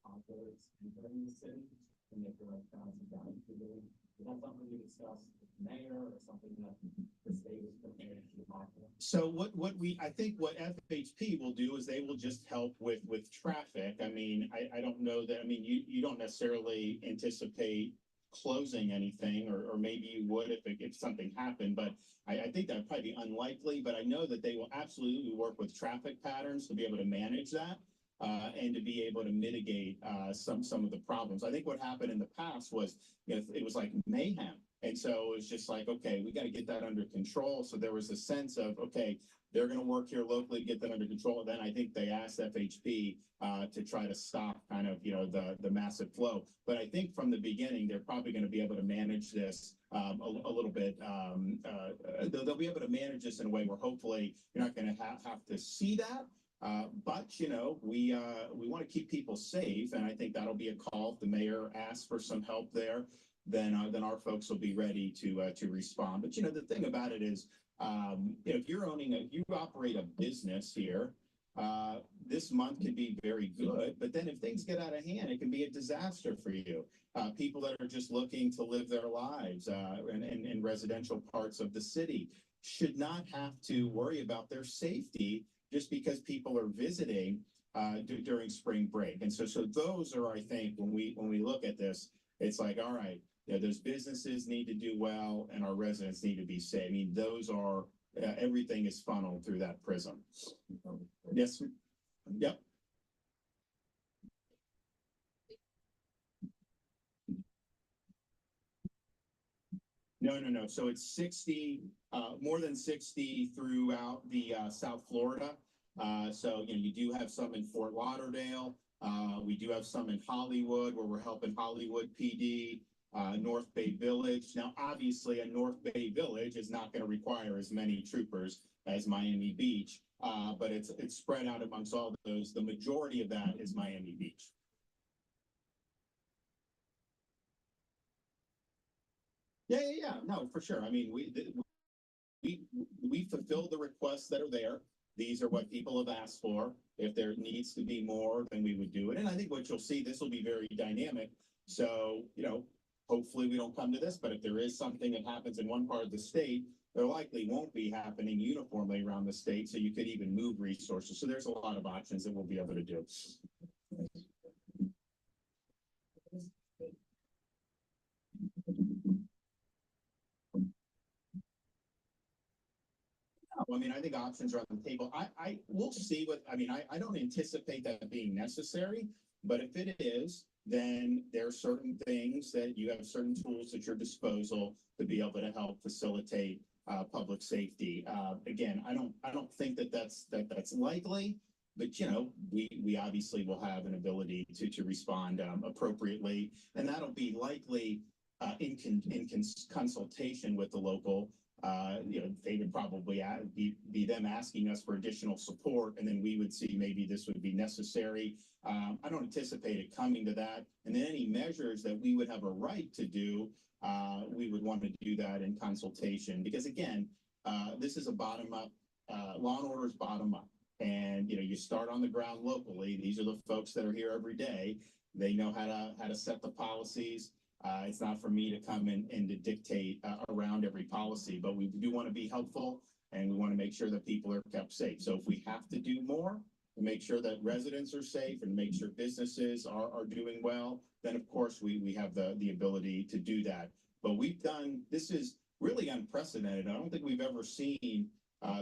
S1: conflicts entering the city, and if there are thousands of dollars to do. Is that something you discussed with the mayor, or something that the state is prepared to offer?
S20: So I think what FHP will do is they will just help with traffic. I mean, I don't know that, I mean, you don't necessarily anticipate closing anything, or maybe you would if something happened, but I think that would probably be unlikely. But I know that they will absolutely work with traffic patterns to be able to manage that. And to be able to mitigate some of the problems. I think what happened in the past was, it was like mayhem. And so it was just like, okay, we got to get that under control. So there was a sense of, okay, they're going to work here locally to get that under control. And then I think they asked FHP to try to stop kind of, the massive flow. But I think from the beginning, they're probably going to be able to manage this a little bit. They'll be able to manage this in a way where hopefully you're not going to have to see that. But we want to keep people safe, and I think that'll be a call. If the mayor asks for some help there, then our folks will be ready to respond. But the thing about it is, if you operate a business here, this month can be very good, but then if things get out of hand, it can be a disaster for you. People that are just looking to live their lives in residential parts of the city should not have to worry about their safety just because people are visiting during spring break. And so those are, I think, when we look at this, it's like, all right, those businesses need to do well and our residents need to be safe. I mean, those are, everything is funneled through that prism. Yes. Yep. No. So it's 60, more than 60 throughout the South Florida. So you do have some in Fort Lauderdale. We do have some in Hollywood, where we're helping Hollywood PD, North Bay Village. Now, obviously, a North Bay Village is not going to require as many troopers as Miami Beach, but it's spread out amongst all those. The majority of that is Miami Beach. Yeah. No, for sure. I mean, we fulfill the requests that are there. These are what people have asked for. If there needs to be more, then we would do it. And I think what you'll see, this will be very dynamic. So, hopefully we don't come to this, but if there is something that happens in one part of the state, there likely won't be happening uniformly around the state. So you could even move resources. So there's a lot of options that we'll be able to do. I mean, I think options are on the table. We'll see I don't anticipate that being necessary, but if it is, then there are certain things that you have certain tools at your disposal to be able to help facilitate public safety. Again, I don't think that's likely, but we obviously will have an ability to respond appropriately, and that'll be likely in consultation with the local they would probably be them asking us for additional support, and then we would see maybe this would be necessary. I don't anticipate it coming to that. And then any measures that we would have a right to do, we would want to do that in consultation, because again, this is a bottom up, law and order is bottom up. And, you start on the ground locally. These are the folks that are here every day. They know how to set the policies. It's not for me to come in and to dictate around every policy, but we do want to be helpful, and we want to make sure that people are kept safe. So if we have to do more to make sure that residents are safe and make sure businesses are doing well, then of course we have the ability to do that. But this is really unprecedented. I don't think we've ever seen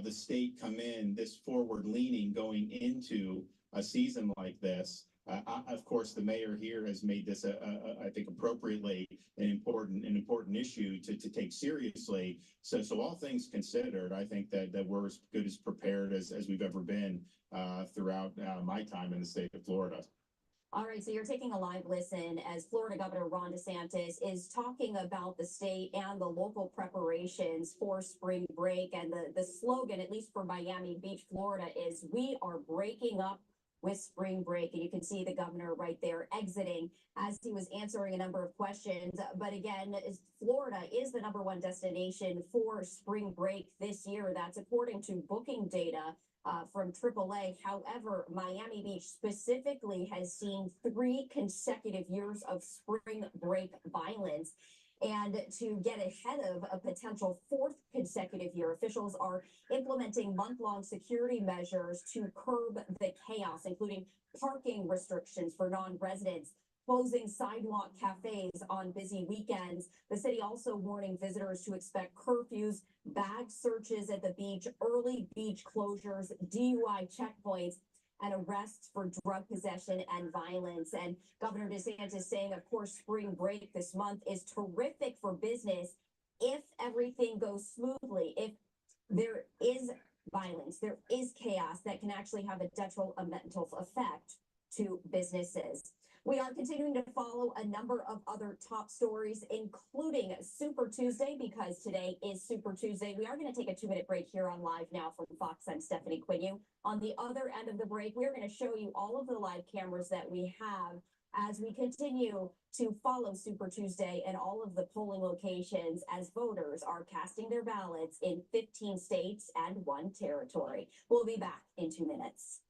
S20: the state come in this forward leaning going into a season like this. Of course, the mayor here has made this, I think, appropriately an important issue to take seriously. So all things considered, I think that we're as good as prepared as we've ever been throughout my time in the state of Florida.
S19: All right, so you're taking a live listen as Florida Governor Ron DeSantis is talking about the state and the local preparations for spring break. And the slogan, at least for Miami Beach, Florida, is "We are breaking up with spring break." And you can see the governor right there exiting as he was answering a number of questions. But again, Florida is the #1 destination for spring break this year. That's according to booking data from AAA. However, Miami Beach specifically has seen 3 consecutive years of spring break violence. And to get ahead of a potential 4th consecutive year, officials are implementing month-long security measures to curb the chaos, including parking restrictions for non-residents, closing sidewalk cafes on busy weekends. The city also warning visitors to expect curfews, bag searches at the beach, early beach closures, DUI checkpoints, and arrests for drug possession and violence. And Governor DeSantis saying, of course, spring break this month is terrific for business if everything goes smoothly. If there is violence, there is chaos, that can actually have a detrimental effect to businesses. We are continuing to follow a number of other top stories, including Super Tuesday, because today is Super Tuesday. We are going to take a 2-minute break here on Live Now from Fox. I'm Stephanie Quinu. On the other end of the break, we're going to show you all of the live cameras that we have as we continue to follow Super Tuesday and all of the polling locations as voters are casting their ballots in 15 states and 1 territory. We'll be back in 2 minutes.